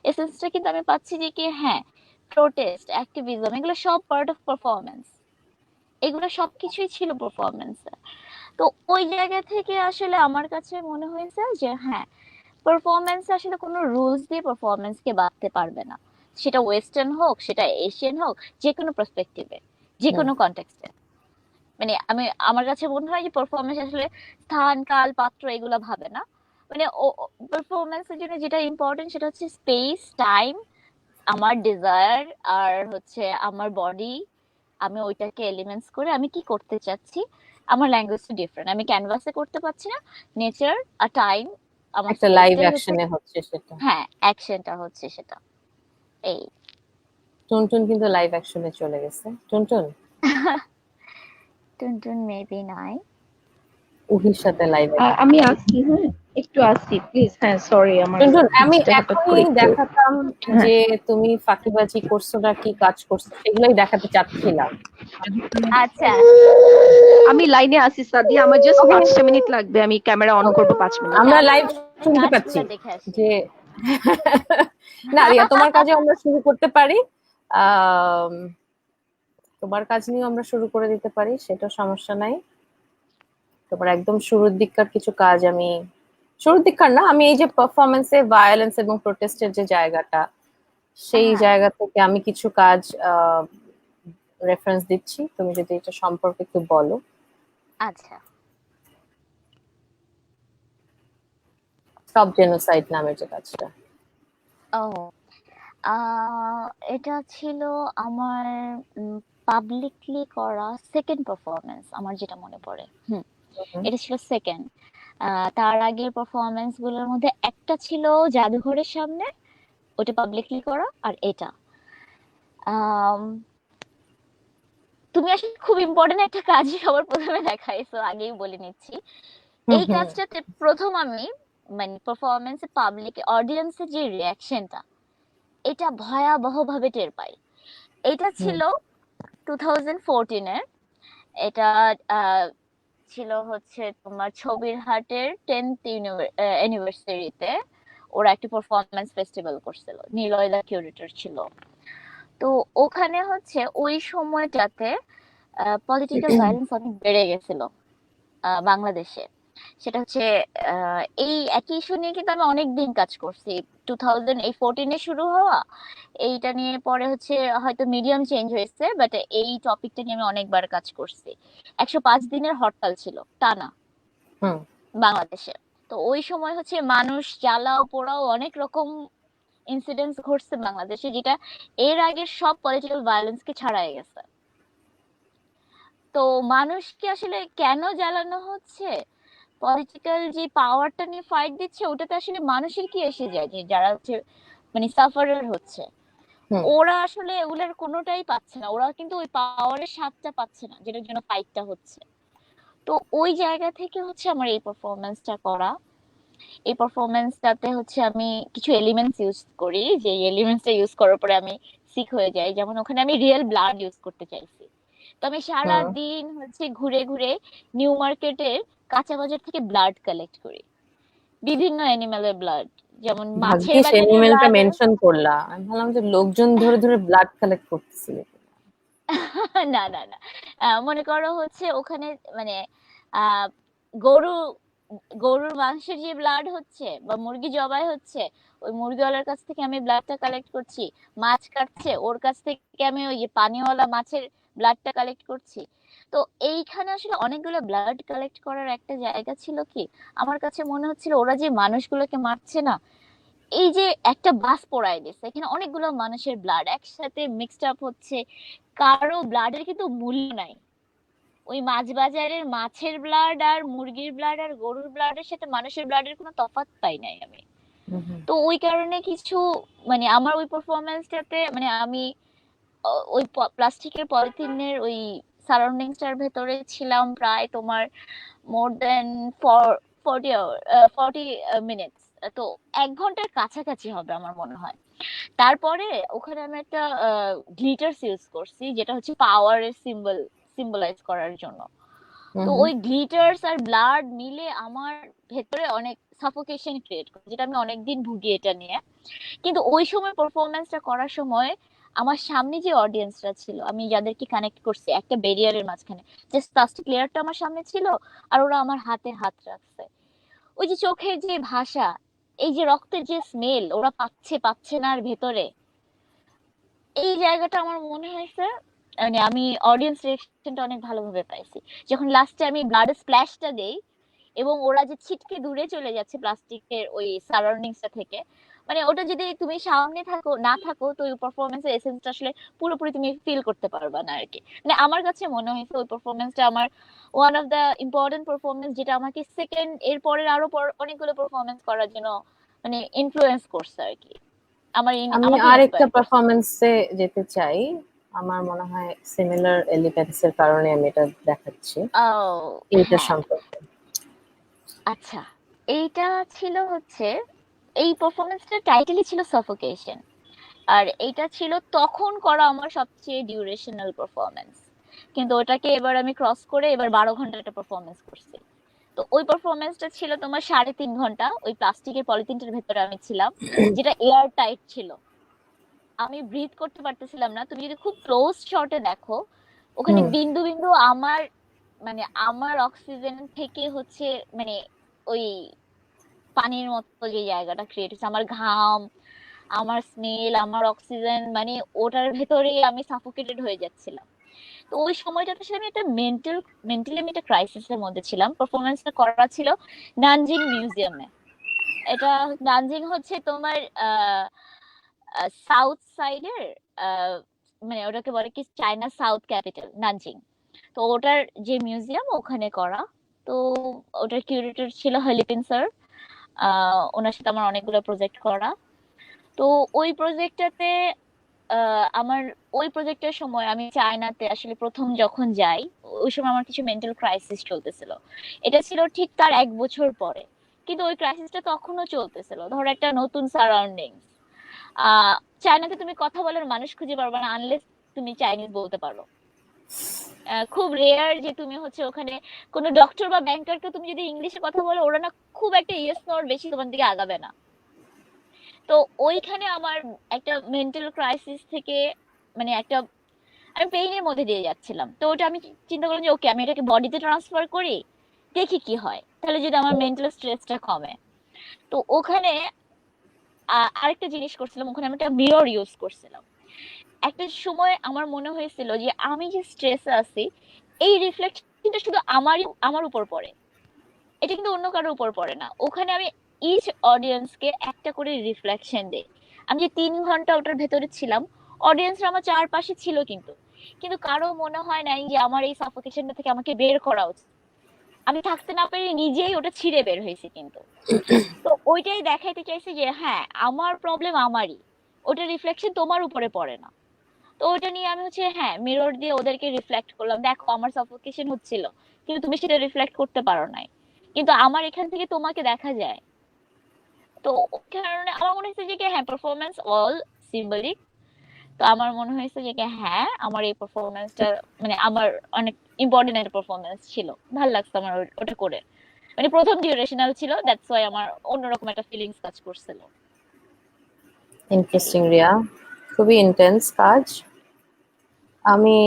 এসেন্সটা কিন্তু আমি পাচ্ছি যে কি, হ্যাঁ, প্রোটেস্ট, অ্যাক্টিভিজম, এগুলো সব পার্ট অফ পারফরমেন্স, এগুলো সবকিছুই ছিল পারফরমেন্স। তো ওই জায়গা থেকে আসলে আমার কাছে মনে হয়েছে যে হ্যাঁ, পারফরমেন্স আসলে কোনো রুলস দিয়ে পারফরমেন্সকে বাঁধতে পারবে না। সেটা ওয়েস্টার্ন হোক, সেটা এশিয়ান হোক, যে কোনো পার্সপেক্টিভে, যে কোনো কনটেক্সটে। আমার কাছে মনে হয় যে পারফরমেন্স আসলে স্থান, কাল, পাত্র এগুলো ভাবে না। পারফরমেন্সের জন্য যেটা ইম্পর্টেন্ট সেটা হচ্ছে স্পেস, টাইম, আমার ডিজায়ার, আর হচ্ছে আমার বডি, আমি ওইটাকে এলিমেন্টস করে আমি কি করতে চাচ্ছি। আমার ল্যাঙ্গুয়েজটা ডিফারেন্ট, আমি ক্যানভাসে করতে পারছি না, নেচার আর টাইম, আমার একটা লাইভ স্পেসটাই হচ্ছে, অ্যাকশনে হচ্ছে সেটা। হ্যাঁ অ্যাকশনটা হচ্ছে সেটা। এই টুনটুন কিন্তু লাইভ অ্যাকশনে চলে গেছে। টুনটুন, টুনটুন মেবি নাই। উহির সাথে লাইভ আমি আসছি, হ্যাঁ একটু আসছি প্লিজ। হ্যাঁ সরি, আমার টুনটুন, আমি হচ্ছে হঠাৎ করে এখনই একটু। দেখাতাম হ্যাঁ। যে তুমি ফাঁকিবাজি করছো না কি কাজ করছো, সেগুলোই দেখাতে চাচ্ছিলাম। আচ্ছা, আমি লাইনে আসি সাদি, আমার জাস্ট 5 মিনিট লাগবে, আমি ক্যামেরা অন করবো 5 মিনিট। আমরা আমি লাইভ তাহলে শুনতে পাচ্ছি কাজগুলো দেখে আসি। যে না রিয়া, তোমার কাজে আমরা শুরু করতে পারি, আম, তোমার কাজ নিয়েও আমরা শুরু করে দিতে পারি, সেটা সমস্যা নাই। তোমার একদম শুরুর দিককার কিছু কাজ আমি, শুরুর দিককার না, আমি এই যে পারফরমেন্সে ভায়োলেন্স এবং প্রোটেস্টের যে জায়গাটা, সেই হ্যাঁ। জায়গা থেকে আমি কিছু কাজ রেফারেন্স দিচ্ছি, তুমি যদি এটা সম্পর্কে একটু বলো। আচ্ছা, সব জেনোসাইড নামের যে কাজটা। ও এটা ছিল আমার পাবলিকলি করা সেকেন্ড পারফরমেন্স, আমার যেটা মনে পড়ে। এটা ছিল সেকেন্ড। তার আগের পারফরমেন্স গুলোর মধ্যে একটা ছিল জাদুঘরের সামনে, ওটা পাবলিকলি করা। আর এটা আম, তুমি আসলে খুব ইম্পর্টেন্ট একটা কাজ সবার প্রথমে দেখাইছো, আগেই বলে নিচ্ছি। এই কাজটাতে প্রথম আমি পারফরমেন্সে পাবলিক অডিয়েন্সের যে রিয়াকশনটা, এটা ভয়াবহ ভাবে টের পাই। এটা ছিল 2014-এর। এটা ছিল হচ্ছে তোমার ছবির হাটের 10th অ্যানিভার্সারিতে ওরা একটা পারফরমেন্স ফেস্টিভ্যাল করছিল, নিলয়দা কিউরেটর ছিল। তো ওখানে হচ্ছে ওই সময়টাতে পলিটিক্যাল ভায়োলেন্স অনেক বেড়ে গেছিল বাংলাদেশে। সেটা হচ্ছে এই একই ইস্যু নিয়ে কিন্তু আমি অনেক দিন কাজ করছি। 2014-এ শুরু হওয়া এইটা নিয়ে, পরে হচ্ছে হয়তো মিডিয়াম চেঞ্জ হয়েছে, বাট এই টপিকটা নিয়ে আমি অনেকবার কাজ করছি। 105 দিনের হরতাল ছিল টানা বাংলাদেশে। তো ওই সময় হচ্ছে মানুষ জ্বালাও পোড়াও অনেক রকম ইনসিডেন্টস ঘটছে বাংলাদেশে, যেটা এর আগের সব পলিটিক্যাল ভায়োলেন্সকে ছাড়াই গেছে। তো মানুষকে আসলে কেন জ্বালানো হচ্ছে, পলিটিক্যাল যে পাওয়ারটা নিয়ে ফাইট দিচ্ছে, ওটাতে আসলে মানুষের কি এসে যায়, যে যারা হচ্ছে সাফারার হচ্ছে, ওরা আসলে ওগুলোর কোনোটাই পাচ্ছে না। ওরা কিন্তু ওই পাওয়ারের স্বাদটা পাচ্ছে না যেটার জন্য ফাইটটা হচ্ছে। তো ওই জায়গা থেকে হচ্ছে আমার এই পারফরমেন্সটা করা। এই পারফরমেন্সটাতে হচ্ছে আমি কিছু এলিমেন্টস ইউজ করি, যে এলিমেন্টসটা ইউজ করার পরে আমি সিক হয়ে যাই। যেমন ওখানে আমি রিয়েল ব্লাড ইউজ করতে চাইছি, তো আমি সারা দিন হচ্ছে ঘুরে ঘুরে নিউ মার্কেটের কাঁচা বাজার থেকে ব্লাড কালেক্ট করি, বিভিন্ন অ্যানিমালের ব্লাড, যেমন মাছের ভাগ্যিস বাগিনের অ্যানিমেলটা ব্লাড। মেনশন করলা, আমি ভাবলাম যে লোকজন ধরে ধরে ব্লাড কালেক্ট করতেছিল। না না না, মনে করো হচ্ছে ওখানে মানে আহ গরু গরুর মাংসের যে ব্লাড হচ্ছে বা মুরগি জবাই হচ্ছে, ওই মুরগিওয়ালার কাছ থেকে আমি ব্লাডটা কালেক্ট করছি। মাছ কাটছে, ওর কাছ থেকে আমি ওই যে পানিওয়ালা মাছের ব্লাডটা কালেক্ট করছি। তো এইখানে আসলে অনেকগুলো ব্লাড কালেক্ট করার একটা জায়গা ছিল কি, আমার কাছে মনে হচ্ছিল ওরা যে মানুষগুলোকে মারছে না, এই যে একটা বাস পোড়ায় দিচ্ছে, এখানে অনেকগুলো মানুষের ব্লাড একসাথে মিক্সড আপ হচ্ছে, কারো ব্লাডের কিন্তু মূল্য নাই। ওই মাছ বাজারের মাছের ব্লাড আর মুরগির ব্লাড আর গরুর ব্লাডের সাথে মানুষের ব্লাডের কোনো তফাৎ পাই নাই আমি। তো ওই কারণে কিছু মানে আমার ওই পারফরমেন্সটাতে মানে আমি ওই প্লাস্টিকের পলিথিনের ওই সারাউন্ডিংসটার ভেতরে ছিলাম প্রায় তোমার মোর দেন 40 মিনিটস। তো 1 ঘন্টার কাছাকাছি হবে আমার মনে হয়। তারপরে ওখানে আমি একটা গ্লিটার্স ইউজ করছি, যেটা হচ্ছে পাওয়ারের সিম্বলাইজ করার জন্য। তো ওই গ্লিটার্স আর ব্লাড মিলে আমার ভেতরে অনেক সাফোকেশন ক্রিয়েট করে, যেটা আমি অনেকদিন ভুগি এটা নিয়ে। কিন্তু ওই সময় পারফরমেন্সটা করার সময় আমার সামনে যে অডিয়েন্সরা ছিল, আমি যাদেরকে কানেক্ট করছি একটা ব্যারিয়ারের মাঝখানে, জাস্ট প্লাস্টিক লেয়ারটা আমার সামনে ছিল আর ওরা আমার হাতে হাত রাখছে। ওই যে চোখের যে ভাষা, এই যে রক্তের যে স্মেল ওরা পাচ্ছে পাচ্ছে না আর ভেতরে, এই জায়গাটা আমার মনে হয়েছে মানে আমি অডিয়েন্স রিঅ্যাকশনটা অনেক ভালোভাবে পাইছি। যখন লাস্টে আমি ব্লাড স্প্ল্যাশটা দেই এবং ওরা যে ছিটকে দূরে চলে যাচ্ছে প্লাস্টিকের ওই সারাউন্ডিংসটা থেকে, মানে ওটা যদি তুমি সামনে থাকো না থাকো তো ওই পারফরমেন্সের এসেন্সটা আসলে পুরোপুরি তুমি ফিল করতে পারবা না আর কি। মানে আমার কাছে মনে হয়েছে ওই পারফরমেন্সটা আমার one of the important performance, যেটা আমাকে সেকেন্ড এর পরের আরো অনেকগুলো পারফরমেন্স করার জন্য মানে ইনফ্লুয়েন্স করছে আর কি। আমি আমাকে আরেকটা inspire করছে। পারফরমেন্সে যেতে চাই। আমার মনে হয় সিমিলার এলিমেন্টস এর কারণে আমি এটা দেখাচ্ছি। এটা হ্যাঁ, সম্পর্কে আচ্ছা, এইটা ছিল হচ্ছে এই পারফরমেন্সটার টাইটেলই ছিল সাফোকেশন, আর এইটা ছিল তখন করা আমার সবচেয়ে ডিউরেশনাল পারফরমেন্স। কিন্তু ওটাকে এবার আমি ক্রস করে এবার 12 ঘন্টা একটা পারফরমেন্স করছি। তো ওই পারফরমেন্সটা ছিল তোমার 3.5 ঘন্টা, ওই প্লাস্টিকের পলিথিনটার ভেতরে আমি ছিলাম, যেটা এয়ার টাইট ছিল। আমি ব্রিথ করতে পারতেছিলাম না। তুমি যদি খুব ক্লোজ শটে দেখো, ওখানে বিন্দু বিন্দু আমার মানে আমার অক্সিজেন থেকে হচ্ছে মানে ওই পানির মতো যে জায়গাটা ক্রিয়েট হচ্ছে, আমার ঘাম, আমার স্মেল, আমার অক্সিজেন, মানে ওটার ভেতরেই আমি সাফোকেটেড হয়ে যাচ্ছিলাম। তো ওই সময়টাতে আসলে আমি একটা মেন্টালি আমি একটা ক্রাইসিসের মধ্যে ছিলাম। পারফরমেন্সটা করা ছিল নানজিং মিউজিয়ামে। এটা নানজিং হচ্ছে তোমার সাউথ সাইডের মানে ওটাকে বলে কি চায়না সাউথ ক্যাপিটাল নানজিং। তো ওটার যে মিউজিয়াম ওখানে করা। তো ওটার কিউরেটর ছিল হলিপিন স্যার। ওনার সাথে আমার অনেকগুলো প্রজেক্ট করা। তো ওই প্রজেক্টটাতে আমার ওই প্রজেক্টের সময় আমি চায়নাতে আসলে প্রথম যখন যাই, ওই সময় আমার কিছু মেন্টাল ক্রাইসিস চলতেছিল। এটা ছিল ঠিক তার 1 বছর পরে, কিন্তু ওই ক্রাইসিসটা তখনও চলতেছিল। ধরো একটা নতুন সারাউন্ডিংস, আহ চায়নাতে তুমি কথা বলার মানুষ খুঁজে পারবে না আনলেস তুমি চাইনিজ বলতে পারো। খুব রেয়ার যে তুমি হচ্ছে ওখানে কোনো ডক্টর বা ব্যাংকারকে তুমি যদি ইংলিশে কথা বলো, ওরা না খুব একটা ইয়েস নর বেশি তোমার দিকে আগাবে না। তো ওইখানে আমার একটা মেন্টাল ক্রাইসিস থেকে মানে একটা আমি পেইনের মধ্যে দিয়ে যাচ্ছিলাম। তো ওটা আমি চিন্তা করলাম যে ওকে আমি এটাকে বডিতে ট্রান্সফার করি, দেখি কি হয়, তাহলে যদি আমার মেন্টাল স্ট্রেসটা কমে। তো ওখানে আরেকটা জিনিস করছিলাম, ওখানে আমি একটা মিরর ইউজ করছিলাম। একটা সময় আমার মনে হয়েছিল যে আমি যে স্ট্রেসে আছি, এই রিফ্লেকশনটা শুধু আমার উপর পড়ে, এটা কিন্তু অন্য কারোর উপর পড়ে না। ওখানে আমি ইচ অডিয়েন্সকে একটা করে রিফ্লেকশন দেই। আমি যে 3 ঘন্টা ওটার ভেতরে ছিলাম, অডিয়েন্সরা আমার চারপাশে ছিল, কিন্তু কিন্তু কারো মনে হয় নাই যে আমার এই সাফোকেশনটা থেকে আমাকে বের করা উচিত। আমি থাকতে না পেরে নিজেই ওটা ছিঁড়ে বের হয়েছি। কিন্তু তো ওইটাই দেখাইতে চাইছি যে হ্যাঁ আমার প্রবলেম আমারই, ওটা রিফ্লেকশন তোমার উপরে পড়ে না। তো ওটা নিয়ে আমি হচ্ছে হ্যাঁ মিরর দিয়ে ওদেরকে রিফ্লেক্ট করলাম, দেখো আমার সাফোকেশন হচ্ছিল কিন্তু তুমি সেটা রিফ্লেক্ট করতে পারো নাই, কিন্তু আমার এখান থেকে তোমাকে দেখা যায়। তো ওই কারণে আমার মনে হয়েছে যে কি হ্যাঁ পারফরমেন্স অল সিম্বলিক। তো আমার মনে হয়েছে যে কি হ্যাঁ আমার এই পারফরমেন্সটা মানে আমার অনেক ইম্পর্টেন্ট একটা পারফরমেন্স ছিল, ভালো লাগছে আমার ওটা করে। মানে প্রথম ডিউরেশনাল ছিল, দ্যাটস ওয়াই আমার অন্যরকম একটা ফিলিংস কাজ করছিল। ইন্টারেস্টিং রিয়া, খুবই ইন্টেন্স কাজ। আমি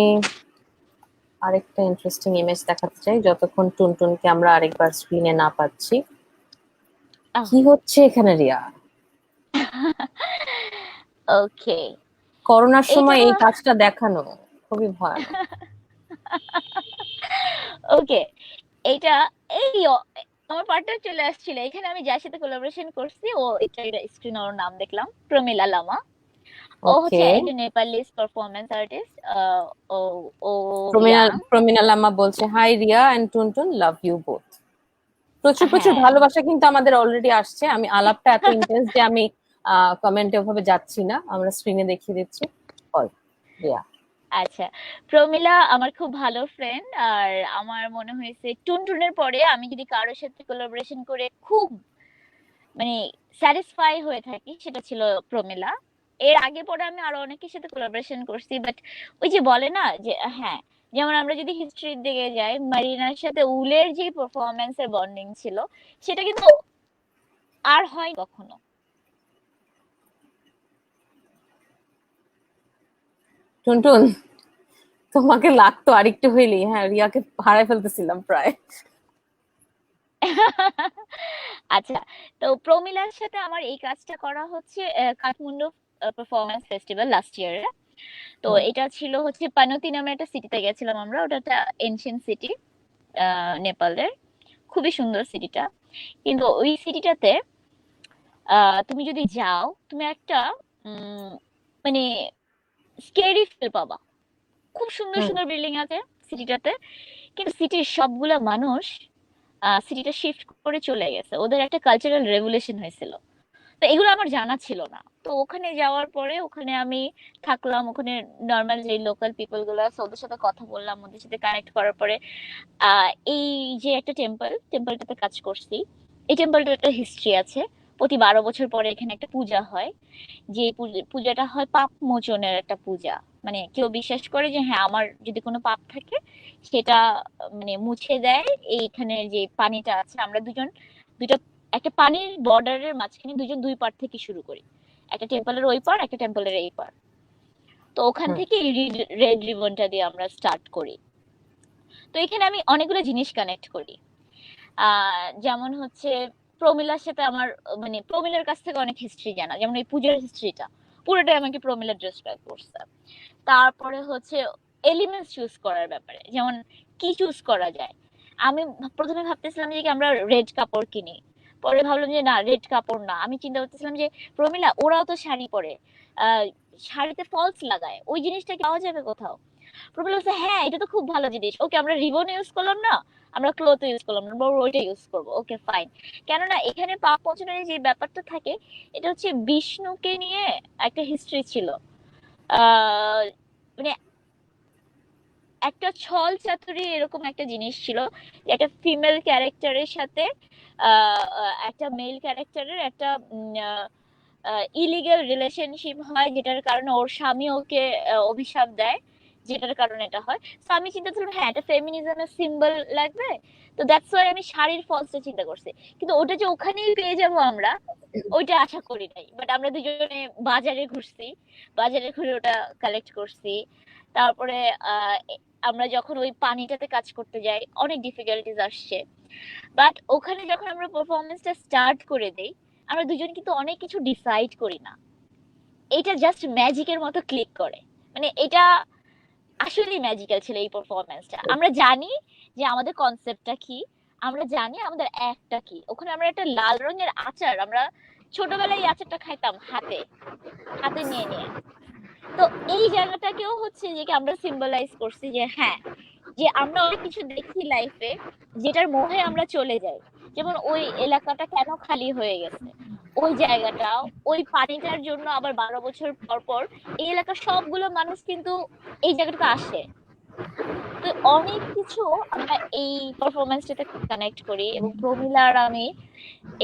আরেকটা ইন্টারেস্টিং ইমেজ দেখাতে চাই যতক্ষণ টুনটুনকে আমরা আরেকবার স্ক্রিনে না পাচ্ছি। কি হচ্ছে এখানে রিয়া? ওকে, করোনার সময় এই এটা- কাজটা দেখানো খুবই ভয়ানক। ওকে, এটা আমার পার্টনার চলে আসছিল এখানে, আমি যার সাথে কোলাবোরেশন করছি ও এটা স্ক্রিন, ওর নাম দেখলাম প্রমিলা লামা। ও হচ্ছে ওকে, একজন নেপালিস পারফরমেন্স আর্টিস্ট। ও ও প্রমিনা লামা বলছে hi Riya and Tuntun, love you both. প্রচুর প্রচুর হ্যাঁ। ভালোবাসা কিন্তু আমাদের অলরেডি আসছে। আমি আলাপটা এত ইন্টেন্স যে আমি কমেন্টে ওভাবে যাচ্ছি না, আমরা স্ক্রিনে দেখিয়ে দিচ্ছি। রিয়া, আচ্ছা, প্রমিলা আমার খুব ভালো ফ্রেন্ড, আর আমার মনে হয়েছে টুনটুনের পরে আমি যদি কারোর সাথে কোলাবোরেশন করে খুব মানে স্যাটিসফাই হয়ে থাকি সেটা ছিল প্রমিলা। এর আগে পরে আমি আরো অনেকের সাথে কোলাবোরেশন করছি, বাট ওই যে বলে না যে হ্যাঁ, যেমন আমরা যদি হিস্ট্রির দিকে যাই, মারিনার সাথে উলের যে পারফরমেন্সের বন্ডিং ছিল সেটা কিন্তু আর হয় কখনো। টুনটুন তোমাকে লাগতো আরেকটু হইলেই, হ্যাঁ রিয়াকে হারাই ফেলতেছিলাম প্রায়। আচ্ছা, তো প্রমিলার সাথে আমার এই কাজটা করা হচ্ছে কাঠমান্ডু পারফরমেন্স ফেস্টিভ্যাল লাস্ট ইয়ারে। তো এটা ছিল হচ্ছে পানতি নামে একটা সিটিতে গেছিলাম আমরা, ওটা একটা এনশিয়েন্ট সিটি নেপালের, খুবই সুন্দর সিটিটা। কিন্তু ওই সিটিটাতে তুমি যদি যাও তুমি একটা মানে স্কেরি ফিল পাবা। খুব সুন্দর সুন্দর বিল্ডিং আছে সিটিটাতে, কিন্তু সিটির সবগুলা মানুষ সিটিটা শিফট করে চলে গেছে, ওদের একটা কালচারাল রেভলিউশন হয়েছিল। তো এগুলো আমার জানা ছিল না। তো ওখানে যাওয়ার পরে ওখানে আমি থাকলাম, ওখানে নর্মাল যে লোকাল পিপল গুলো আছে ওদের সাথে কথা বললাম, ওদের সাথে কানেক্ট করার পরে এই যে একটা টেম্পলটাতে কাজ করছি। এই টেম্পলটার একটা হিস্ট্রি আছে। প্রতি 12 বছর পরে এখানে একটা পূজা হয়, যে পূজাটা হয় পাপ মোচনের একটা পূজা। মানে কেউ বিশ্বাস করে যে হ্যাঁ, আমার যদি কোনো পাপ থাকে সেটা মানে মুছে দেয় এইখানে যে পানিটা আছে। আমরা দুইটা একটা পানির বর্ডারের মাঝখানে দুজন দুই পার থেকে শুরু করি, একটা টেম্পলের ওই পার একটা টেম্পলের এই পার। তো ওখান থেকে রেড রিবনটা দিয়ে আমরা স্টার্ট করি। তো এখানে আমি অনেকগুলো জিনিস কানেক্ট করি। যেমন হচ্ছে প্রমিলার সাথে আমার মানে প্রমিলার কাছ থেকে অনেক হিস্ট্রি জানা, যেমন এই পূজার হিস্ট্রিটা পুরোটাই আমাকে প্রমিলা ডেসক্রাইব করছে। তারপরে হচ্ছে এলিমেন্টস চুজ করার ব্যাপারে, যেমন কি চুজ করা যায়। আমি প্রথমে ভাবতেছিলাম যে কি আমরা রেড কাপড় কিনি, পরে ভাবলাম যে না, রেড কাপড় না। আমি চিন্তা করতেছিলাম যে প্রমিলা ওরাও তো শাড়ি পরে, শাড়িতে ফলস লাগায়, ওই জিনিসটা কি পাওয়া যাবে কোথাও? প্রমিলা বলছে হ্যাঁ, এটা তো খুব ভালো জিনিস। ওকে, আমরা রিবন ইউজ করলাম না, আমরা ক্লথ ইউজ করলাম না, আমরা ওইটা ইউজ করবো। Okay fine. কেননা এখানে পাপ মোচনের যে ব্যাপারটা থাকে, এটা হচ্ছে বিষ্ণুকে নিয়ে একটা হিস্ট্রি ছিল। মানে একটা ছল চাতুরি এরকম একটা জিনিস ছিল, যে একটা ফিমেল ক্যারেক্টারের সাথে একটা মেল ক্যারেক্টারের একটা ইলিগাল রিলেশনশিপ হয়, যেটার কারণে ওর স্বামী ওকে অভিশাপ দেয়, যেটার কারণে এটা হয়। তো আমি চিন্তা করলাম হ্যাঁ, এটা ফেমিনিজমের সিম্বল লাগবে। তো দ্যাটস ওয়াই আমি শাড়ির ফলসটা চিন্তা করছি। কিন্তু ওটা যে ওখানেই পেয়ে যাবো আমরা, ওইটা আশা করি নাই। বাট আমরা দুজনে বাজারে ঘুরছি, বাজারে ঘুরে ওটা কালেক্ট করছি। তারপরে আমরা যখন ওই পানিটাতে কাজ করতে যাই অনেক ডিফিকাল্টিজ আসছে, বাট ওখানে যখন আমরা পারফরমেন্সটা স্টার্ট করে দেই, আমরা দুজন কিন্তু অনেক কিছু ডিসাইড করি না, এটা জাস্ট ম্যাজিকের মতো ক্লিক করে। মানে এটা আসলেই ম্যাজিক্যাল ছিল এই পারফরমেন্সটা। আমরা জানি যে আমাদের কনসেপ্টটা কি, আমরা জানি আমাদের একটা কি। ওখানে আমরা একটা লাল রঙের আচার, আমরা ছোটবেলায় এই আচারটা খাইতাম হাতে হাতে নিয়ে নিয়ে। তো এই জায়গাটাকেও হচ্ছে যে আমরা সিম্বলাইজ করছি যে হ্যাঁ, যে আমরা অনেক কিছু দেখি লাইফে যেটার মোহে আমরা চলে যাই। যেমন ওই এলাকাটা কেন খালি হয়ে গেছে, ওই জায়গাটা, ওই পানিটার জন্য আবার 12 বছর পর পর এই এলাকার সবগুলো মানুষ কিন্তু এই জায়গাটাতে আসে। তো অনেক কিছু আমরা এই পারফরমেন্সটাতে কানেক্ট করি। এবং প্রমিলার আমি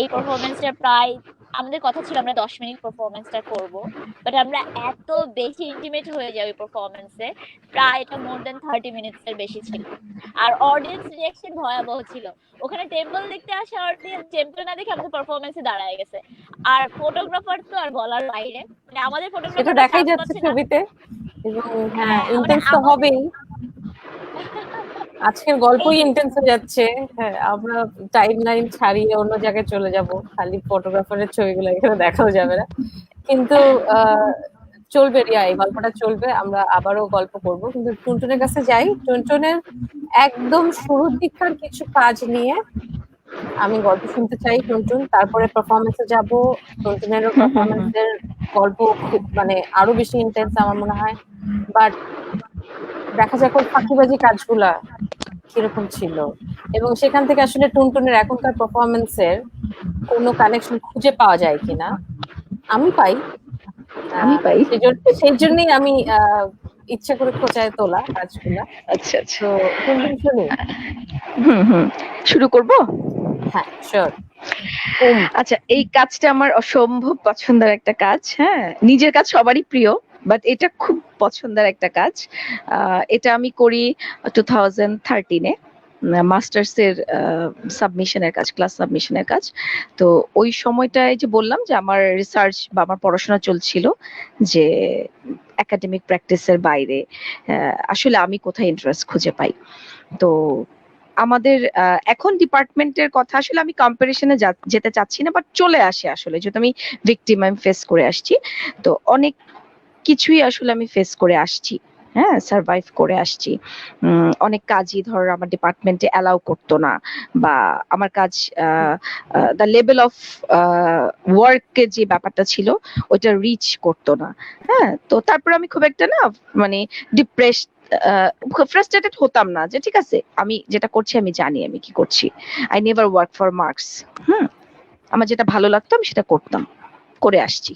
এই পারফরমেন্সটা প্রায়, আমাদের কথা ছিল আমরা 10 মিনিট পারফরমেন্সটা করব, বাট আমরা এত বেশি ইন্টিমেট হয়ে যাই ওই পারফরমেন্সে, প্রায় এটা মোর দেন 30 মিনিটস এর বেশি ছিল। আর অডিয়েন্স রিঅ্যাকশন ভয়াবহ ছিল। ওখানে টেম্পল দেখতে আসে অডিয়েন্স, টেম্পল না দেখে আমাদের পারফরমেন্সে দাঁড়ায় গেছে। আর ফটোগ্রাফার তো আর বলার বাইরে, মানে আমাদের এটা ফটোগ্রাফার দেখাই যাচ্ছে ছবিতে, এবং হ্যাঁ ইন্টেন্স তো হবেই। আজকের গল্পই ইন্টেন্স হয়ে যাচ্ছে। হ্যাঁ, আমরা টাইম লাইন ছাড়িয়ে অন্য জায়গায় চলে যাব, খালি ফটোগ্রাফারের ছবিগুলো এখানে দেখাও যাবে না, কিন্তু চলবে রিয়া, এই গল্পটা চলবে, আমরা আবারও গল্প করব। কিন্তু টুনটুনের কাছে যাই, টুনটুনের একদম শুরুর দিককার কিছু কাজ নিয়ে আমি গল্প শুনতে চাই টুনটুন, তারপরে পারফরমেন্সে যাব। টুনটুনেরও পারফরমেন্সের গল্প খুব মানে আরো বেশি ইন্টেন্স আমার মনে হয়, বাট দেখা যাক ওর ফাঁকিবাজি কাজগুলা কিরকম ছিল, এবং সেখান থেকে আসলে টুনটুনের এখনকার পারফরমেন্সের কোনো কানেকশন খুঁজে পাওয়া যায় কিনা। আমি পাই। সেই জন্যই আমি ইচ্ছা করে খোঁচায় তোলা কাজগুলা। আচ্ছা আচ্ছা, তো টুনটুন শুনি। শুরু করব? হ্যাঁ, শিওর। আচ্ছা, এই কাজটা আমার অসম্ভব পছন্দের একটা কাজ। হ্যাঁ, নিজের কাজ সবারই প্রিয়, বাট এটা খুব পছন্দের একটা কাজ। এটা আমি করি 2013-এ মাস্টার্স এর সাবমিশনের কাজ, ক্লাস সাবমিশনের কাজ। তো ওই সময়টায় যে বললাম যে আমার রিসার্চ বা আমার পড়াশোনা চলছিল, যে একাডেমিক প্র্যাকটিসের বাইরে আসলে আমি কোথায় ইন্টারেস্ট খুঁজে পাই। তো আমাদের এখন ডিপার্টমেন্টের কথা আসলে আমি কম্পারিশনে যেতে চাচ্ছি না, বাট চলে আসে আসলে, যেহেতু আমি ভিকটিম, আমি ফেস করে আসছি। তো অনেক কিছুই আসলে আমি ফেস করে আসছি, হ্যাঁ, সার্ভাইভ করে আসছি। অনেক কাজই ধর আমার ডিপার্টমেন্টে অ্যালাউ করতো না, বা আমার কাজ দ্য লেভেল অফ ওয়ার্কের যে ব্যাপারটা ছিল ওইটা রিচ করতো না। হ্যাঁ, তো তারপর আমি খুব একটা না মানে ডিপ্রেসড, ফ্রাস্ট্রেটেড হতাম না, যে ঠিক আছে আমি যেটা করছি আমি জানি আমি কি করছি। I never work for marks. আমার যেটা ভালো লাগতো আমি সেটা করতাম, করে আসছি।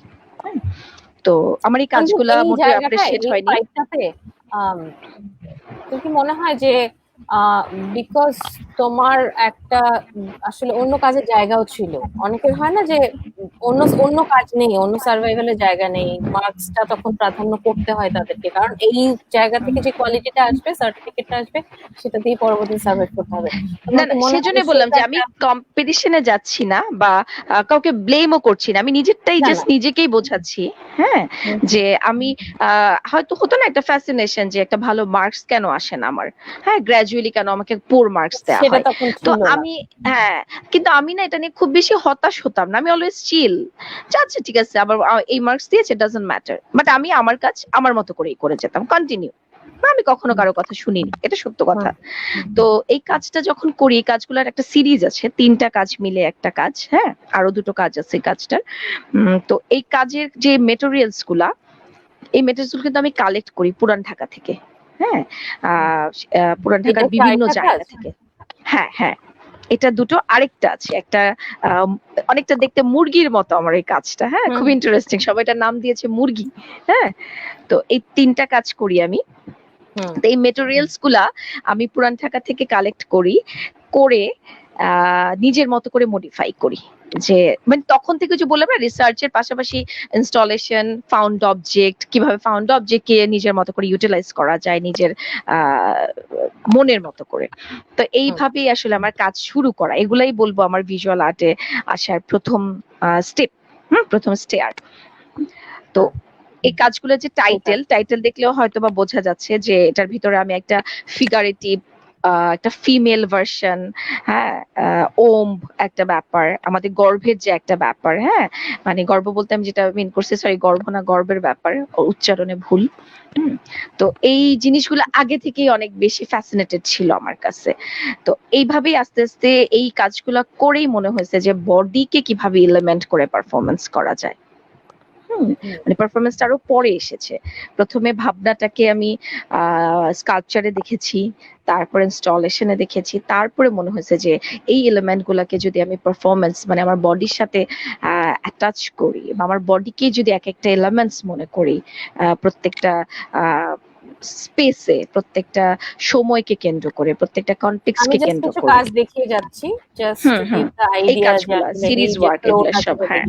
তো আমার এই কাজগুলা মোটেও অ্যাপ্রিশিয়েট হয়নি। তোর কি মনে হয় যে বিকজ তোমার একটা আসলে অন্য কাজের জায়গাও ছিল, অনেকের হয় না যে অন্য অন্য কাজ নেই, অন্য সার্ভাইভালের জায়গা নেই, মার্কসটা তখন প্রাধান্য করতে হয় তাদেরকে, কারণ এই জায়গা থেকে যে কোয়ালিটিটা আসবে, সার্টিফিকেটটা আসবে, সেটা দিয়ে পরবর্তী সার্ভাইভ করতে হবে। না না, সেজন্য বললাম যে আমি কম্পিটিশনে যাচ্ছি না বা কাউকে ব্লেমও করছি না, আমি নিজেরটাই জাস্ট নিজেকেই বোঝাচ্ছি। হ্যাঁ, যে আমি হয়তো হতো না একটা ফ্যাসিনেশন যে একটা ভালো মার্কস কেন আসে না আমার, হ্যাঁ, গ্র্যাজুয়ালি কেন আমাকে পুর মার্কস দেওয়া হয়। তো আমি কিন্তু আমি না এটা নিয়ে খুব বেশি হতাশ হতাম না, আমি অলওয়েজ চিল, আচ্ছা ঠিক আছে আবার এই মার্কস দিয়েছে, ডাজন্ট ম্যাটার, বাট আমি আমার কাজ আমার মতো করেই করে যেতাম, কন্টিনিউ। আমি কখনো কারো কথা শুনিনি, এটা সত্য কথা। তো এই কাজটা যখন করি, এই কাজগুলোর একটা সিরিজ আছে, 3টা কাজ মিলে একটা কাজ, হ্যাঁ, আরো 2টো কাজ আছে কাজটার। তো এই কাজের যে মেটেরিয়ালস গুলা, এই মেটেরিয়ালস গুলো কিন্তু আমি কালেক্ট করি পুরান ঢাকা থেকে। হ্যাঁ, পুরান ঢাকার বিভিন্ন জায়গা থেকে। হ্যাঁ হ্যাঁ, এটা দুটো। আরেকটা আছে, একটা অনেকটা দেখতে মুরগির মতো আমার এই কাজটা। হ্যাঁ, খুব ইন্টারেস্টিং, সবাই এটার নাম দিয়েছে মুরগি। হ্যাঁ, তো এই 3টা কাজ করি আমি। এই মেটেরিয়ালস গুলা আমি পুরান ঢাকা থেকে কালেক্ট করি, করে নিজের মতো করে মডিফাই করি। যে মানে তখন থেকে যে বললাম না, রিসার্চের পাশাপাশি ইনস্টলেশন, ফাউন্ড অবজেক্ট, কিভাবে ফাউন্ড অবজেক্টকে নিজের মতো করে ইউটিলাইজ করা যায় নিজের মনের মতো করে। তো এইভাবেই আসলে আমার কাজ শুরু করা। এগুলাই বলবো আমার ভিজুয়াল আর্টে আসার প্রথম স্টেপ, প্রথম স্টেয়ার। তো এই কাজগুলো যে টাইটেল দেখলেও হয়তো বা বোঝা যাচ্ছে যে এটার ভিতরে আমি একটা ফিগারেটিভ, একটা ফিমেল ভার্সন, হ্যাঁ, ওম একটা ব্যাপার, আমাদের গর্ভের যে একটা ব্যাপার, হ্যাঁ, মানে গর্ভ বলতে আমি যেটা মিন করছি, সরি, গর্ভ না, গর্ভের ব্যাপার, উচ্চারণে ভুল। তো এই জিনিসগুলো আগে থেকেই অনেক বেশি ফ্যাসিনেটেড ছিল আমার কাছে। তো এইভাবেই আস্তে আস্তে এই কাজগুলো করেই মনে হয়েছে যে বডিকে কিভাবে এলিমেন্ট করে পারফরমেন্স করা যায়। মানে পারফরমেন্সটা আরো পরে এসেছে। প্রথমে ভাবনাটাকে আমি স্কাল্পচারে দেখেছি, তারপর ইনস্টলেশনে দেখেছি, তারপরে মনে হয়েছে যে এই এলিমেন্ট গুলাকে যদি আমি পারফরমেন্স মানে আমার বডির সাথে অ্যাটাচ করি, বা আমার বডিকে যদি এক একটা এলিমেন্টস মনে করি, প্রত্যেকটা স্পেসে, প্রত্যেকটা সময়কে কেন্দ্র করে, প্রত্যেকটা কনটেক্সটকে কেন্দ্র করে কাজ দেখিয়ে যাচ্ছি, জাস্ট এই কাজগুলো সিরিজ ওয়ার্ক, এগুলো সব। হ্যাঁ,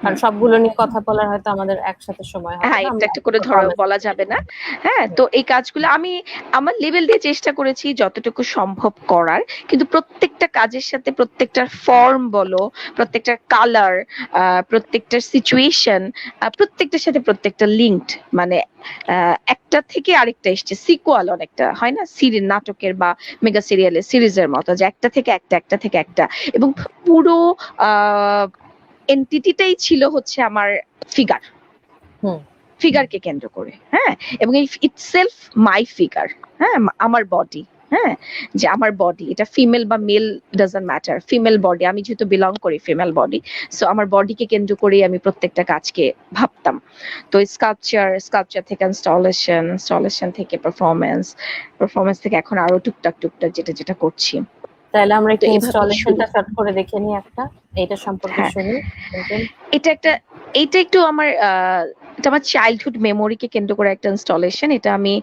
কারণ সবগুলো নিয়ে কথা বলার হয়তো আমাদের একসাথে সময় হবে হ্যাঁ, না, একটা আমরা একটা করে বলা যাবে না। হ্যাঁ, তো এই কাজগুলো আমি আমার লেভেল দিয়ে চেষ্টা করেছি যতটুকু সম্ভব করার, কিন্তু প্রত্যেকটা কাজের সাথে প্রত্যেকটার ফর্ম বলো, প্রত্যেকটার কালার, প্রত্যেকটার সিচুয়েশন, প্রত্যেকটার সাথে প্রত্যেকটা লিঙ্কড, মানে একটা থেকে আরেকটা এসছে, সিকুয়াল অনেকটা হয় না নাটকের বা মেগা সিরিয়ালের সিরিজের মতো, যে একটা থেকে একটা, এবং পুরো এন্টিটিটাই ছিল হচ্ছে আমার ফিগার, ফিগারকে কেন্দ্র করে। হ্যাঁ, এবং এই ইটসেলফ মাই ফিগার, হ্যাঁ, আমার বডি, হ্যাঁ, যে আমার বডি এটা ফিমেল বা male doesn't matter, female body, আমি যেহেতু বিলং করি ফিমেল বডি, সো আমার বডিকে কেন্দ্র করেই আমি প্রত্যেকটা কাজকে ভাবতাম। তো স্কাল্পচার থেকে ইনস্টলেশন থেকে পারফরমেন্স থেকে এখন আরো টুকটাক যেটা করছি। তাহলে আমরা একটু তো এইভাবে ইনস্টলেশনটা শর্ট করে দেখে নিই, এটা সম্পর্কে হ্যাঁ। শুনি। এটা একটু আমার এটা আমার চাইল্ডহুড মেমোরিকে কেন্দ্র করে একটা ইনস্টলেশন। এটা আমি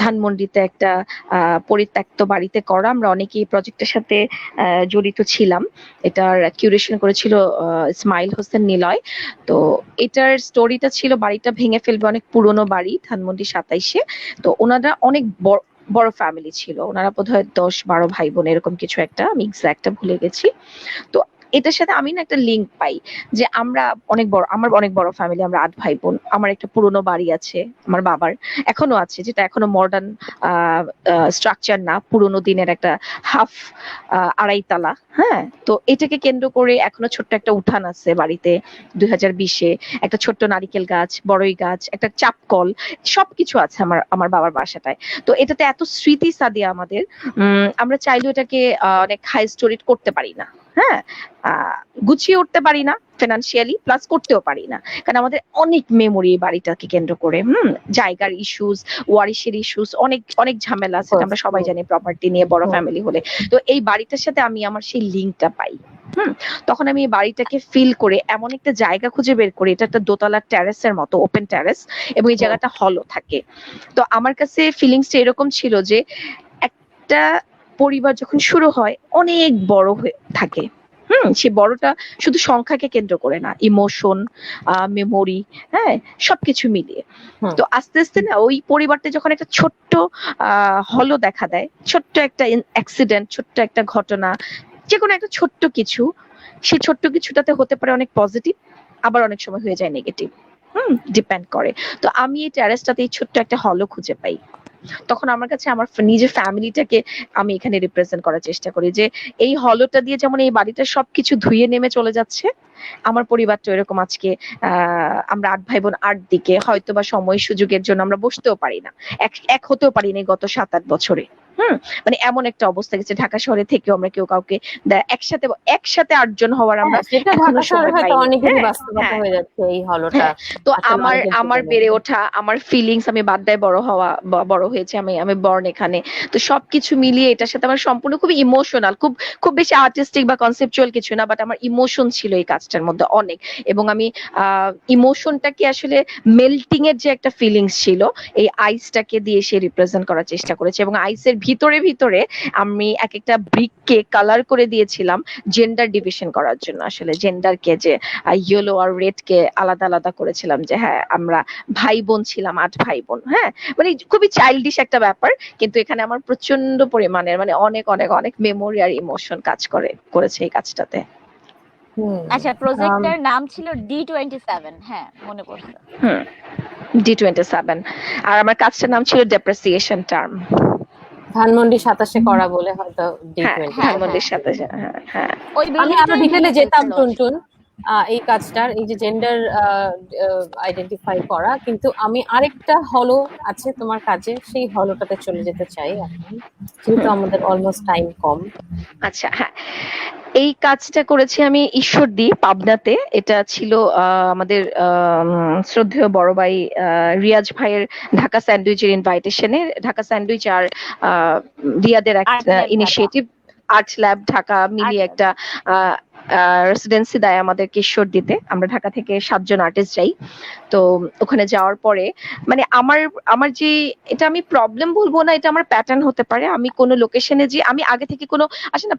ধানমন্ডিতে একটা পরিত্যক্ত বাড়িতে করা। আমরা অনেকেই প্রজেক্টের সাথে জড়িত ছিলাম। এটার কিউরেশন করেছিল ইসমাইল হোসেন নিলয়। তো এটার স্টোরিটা ছিল, বাড়িটা ভেঙে ফেলবে, অনেক পুরনো বাড়ি, ধানমন্ডি 27-এ। তো ওনারা অনেক বড় ফ্যামিলি ছিল, ওনারা বোধহয় 10-12 ভাই বোন এরকম কিছু একটা, আমি এক্সাক্টটা ভুলে গেছি। তো এটার সাথে আমি না একটা লিঙ্ক পাই যে আমার অনেক বড় ফ্যামিলি, আমরা 8 ভাই বোন, আমার একটা পুরনো বাড়ি আছে আমার বাবার, এখনো আছে, যেটা এখনো মডার্ন স্ট্রাকচার না, পুরনো দিনের একটা হাফ আড়াইতলা। হ্যাঁ, তো এটাকে কেন্দ্র করে এখনো ছোট্ট একটা উঠান আছে বাড়িতে, 2020-এ একটা ছোট্ট নারিকেল গাছ, বড়ই গাছ, একটা চাপকল, সবকিছু আছে আমার বাবার বাসাটায়। তো এটাতে এত স্মৃতি সাদিয়া আমাদের, আমরা চাইলেও এটাকে অনেক হাই স্টোরিড করতে পারি না। হ্যাঁ, গুছিয়ে উঠতে পারি না ফিনান্সিয়ালি, প্লাস করতেও পারি না, কারণ আমাদের অনেক মেমোরি বাড়িটাকে কেন্দ্র করে, জায়গার ইস্যুস, ওয়ারিশের ইস্যুস, অনেক ঝামেলা আছে, আমরা সবাই জানি প্রপার্টি নিয়ে বড় ফ্যামিলি হলে। তো এই বাড়িটার সাথে আমি আমার সেই লিঙ্কটা পাই। তখন আমি এই বাড়িটাকে ফিল করে এমন একটা জায়গা খুঁজে বের করি, এটা একটা দোতলা টেরেসের মতো, ওপেন টেরেস, এবং এই জায়গাটা হলও থাকে। তো আমার কাছে ফিলিংসটা এরকম ছিল যে একটা পরিবার যখন শুরু হয় অনেক বড় হয়ে থাকে, সে বড়টা শুধু সংখ্যাকে কেন্দ্র করে না, ইমোশন, মেমোরি, হ্যাঁ, সবকিছু মিলিয়ে। তো আস্তে আস্তে না ওই পরিবারটা যখন একটা ছোট্ট হলো দেখা দেয়, ছোট্ট একটা অ্যাক্সিডেন্ট, ছোট্ট একটা ঘটনা, যে কোনো একটা ছোট্ট কিছু, সেই ছোট্ট কিছুটাতে হতে পারে অনেক পজিটিভ, আবার অনেক সময় হয়ে যায় নেগেটিভ, ডিপেন্ড করে। তো আমি এই টেরেসটাতে এই ছোট্ট একটা হলো খুঁজে পাই। তখন আমার কাছে আমার নিজের ফ্যামিলিটাকে আমি এখানে রিপ্রেজেন্ট করার চেষ্টা করি, যে এই হলোটা দিয়ে যেমন এই বাড়িটা সবকিছু ধুয়ে নেমে চলে যাচ্ছে, আমার পরিবারটা এরকম আজকে আমরা 8 ভাই বোন 8 দিকে, হয়তো বা সময় সুযোগের জন্য আমরা বসতেও পারি না, এক হতেও পারি না গত 7-8 বছরে। মানে এমন একটা অবস্থা গেছে, ঢাকা শহরে থেকেও আমরা কেউ কাউকে একসাথে 8 জন হওয়ার আমরা সেটা ঢাকা শহরে হয়তো অনেকেরই বাস্তবতা হয়ে যাচ্ছে এই হলোটা। তো আমার বেড়ে ওঠা, আমার ফিলিংস, আমি বাড্ডায় বড় হয়েছে, আমি বর্ন এখানে, তো সবকিছু মিলিয়ে এটার সাথে আমার সম্পূর্ণ খুব ইমোশনাল, খুব বেশি আর্টিস্টিক বা কনসেপচুয়াল কিছু না, বাট আমার ইমোশন ছিল এই কাজটার মধ্যে অনেক, এবং আমি ইমোশনটাকে আসলে মেল্টিং এর যে একটা ফিলিংস ছিল, এই আইসটাকে দিয়ে সে রিপ্রেজেন্ট করার চেষ্টা করেছে, এবং আইসের ভিতরে আমি এক একটা ব্রিককে কালার করে দিয়েছিলাম জেন্ডার ডিভিশন করার জন্য, আসলে জেন্ডারকে যে ইয়েলো আর রেড কে আলাদা আলাদা করেছিলাম, যে হ্যাঁ আমরা ভাই বোন ছিলাম, 8 ভাই বোন। হ্যাঁ, মানে খুবই চাইল্ডিশ একটা ব্যাপার, কিন্তু এখানে আমার প্রচন্ড পরিমাণের মানে অনেক মেমোরি আর ইমোশন কাজ করেছে এই কাজটাতে। আচ্ছা, প্রজেক্টের নাম ছিল D27, হ্যাঁ মনে পড়ছে। D27, আর আমার কাজটার নাম ছিল ডেপ্রিসিয়েশন টার্ম। ধানমন্ডি 27-এ করা বলে হয়তো ধানমন্ডি 27, হ্যাঁ। আমি আরো ডিটেইলে যেতাম টুনটুন এই কাজটার, এই যে জেন্ডার আইডেন্টিফাই করা, কিন্তু আমি আরেকটা হলো আছে তোমার কাজে, সেই হলোটাতে চলে যেতে চাই এখন, যেহেতু আমাদের অলমোস্ট টাইম কম। আচ্ছা, হ্যাঁ, এই কাজটা করেছি আমি ঈশ্বরদী, পাবনাতে। এটা ছিল আমাদের শ্রদ্ধেয় বড় ভাই রিয়াজ ভাইয়ের ঢাকা স্যান্ডউইচের ইনভাইটেশনে, ঢাকা স্যান্ডউইচ আর রিয়াদের একটা ইনিশিয়েটিভ, আর্ট ল্যাব ঢাকা মিলিয়ে একটা রেসিডেন্সি দেয় আমাদের ঈশ্বরদীতে। আমরা ঢাকা থেকে 7 জন আর্টিস্ট যাই। তো ওখানে যাওয়ার পরে মানে আমার যে এটা আমি প্রবলেম বলবো না, এটা আমার প্যাটার্ন হতে পারে। আমি কোনো লোকেশনে যে আমি আগে থেকে কোনো আসে না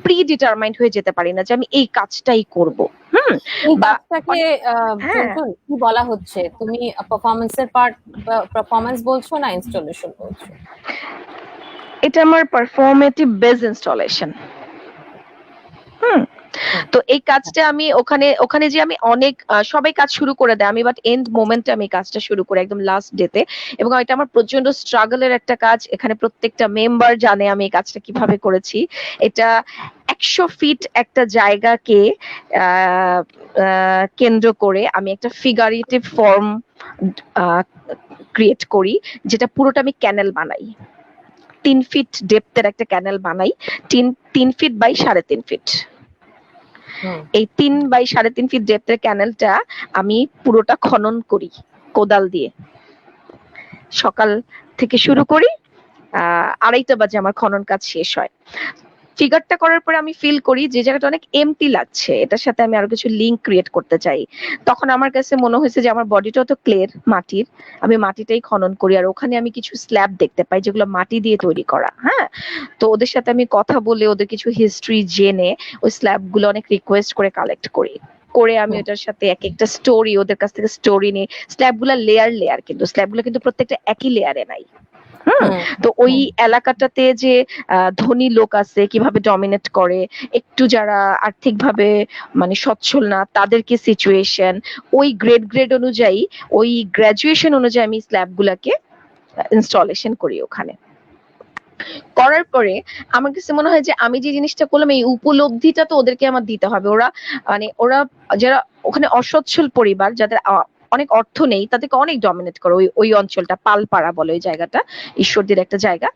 প্রি ডিটারমাইন্ড হয়ে যেতে পারি না যে আমি এই কাজটাই করব। এই বা কাজটাকে হ্যাঁ। টুনটুন কি বলা হচ্ছে? তুমি পারফরম্যান্সের পার্ট, পারফরম্যান্স বলছো না ইনস্টলেশন বলছো? এটা আমার পারফরমেটিভ বেস ইনস্টলেশন। তো এই কাজটা আমি ওখানে যে আমি অনেক সবাই কাজ শুরু করে দেয়, আমি বাট এন্ড মোমেন্টে আমি কাজটা শুরু করি একদম লাস্ট ডেতে, এবং এটা আমার প্রচন্ড স্ট্রাগলের একটা কাজ। এখানে প্রত্যেকটা মেম্বার জানে আমি এই কাজটা কিভাবে করেছি। এটা 100 ফিট একটা জায়গাকে কেন্দ্র করে আমি একটা ফিগারেটিভ ফর্ম ক্রিয়েট করি, যেটা পুরোটা আমি ক্যানেল বানাই। 3 ফিট ডেপথের একটা ক্যানেল বানাই, 3 ফিট বাই 3.5 ফিট। এই 3 বাই 3.5 ফিট ডেপথের ক্যানেলটা আমি পুরোটা খনন করি কোদাল দিয়ে। সকাল থেকে শুরু করি, 2:30 বাজে আমার খনন কাজ শেষ হয়। ফিগারটা করার পরে আমি ফিল করি যে জায়গাটা অনেক এমটি লাগছে, এটার সাথে আমি আরো কিছু লিঙ্ক ক্রিয়েট করতে চাই। তখন আমার কাছে মনে হয়েছে যে আমার বডিটাও তো ক্লের, মাটির, আমি মাটিটাই খনন করি। আর ওখানে আমি কিছু স্ল্যাব দেখতে পাই যেগুলো মাটি দিয়ে তৈরি করা। হ্যাঁ, তো ওদের সাথে আমি কথা বলে ওদের কিছু হিস্ট্রি জেনে ওই স্ল্যাব গুলো অনেক রিকোয়েস্ট করে কালেক্ট করি, করে আমি ওটার সাথে এক একটা স্টোরি, ওদের কাছ থেকে স্টোরি নিয়ে, স্ল্যাব গুলা লেয়ার কিন্তু স্ল্যাব গুলো কিন্তু প্রত্যেকটা একই লেয়ারে নাই। তো ওই এলাকাটাতে যে ধনী লোক আছে কিভাবে ডমিনেট করে, একটু যারা আর্থিকভাবে মানে সচ্ছল না তাদের কি সিচুয়েশন, ওই গ্রেড অনুযায়ী, ওই গ্রাজুয়েশন অনুযায়ী আমি স্ল্যাব গুলাকে ইনস্টলেশন করি ওখানে। করার পরে আমার কাছে মনে হয় যে আমি যে জিনিসটা করলাম এই উপলব্ধিটা তো ওদেরকে আমার দিতে হবে। ওরা যারা ওখানে অসচ্ছল পরিবার, যাদের অনেক অর্থ নেই, তাদেরকে অনেক ডমিনেট করে ওই অঞ্চলটা, পালপাড়া বলে ওই জায়গাটা, ঈশ্বরদীর একটা জায়গা।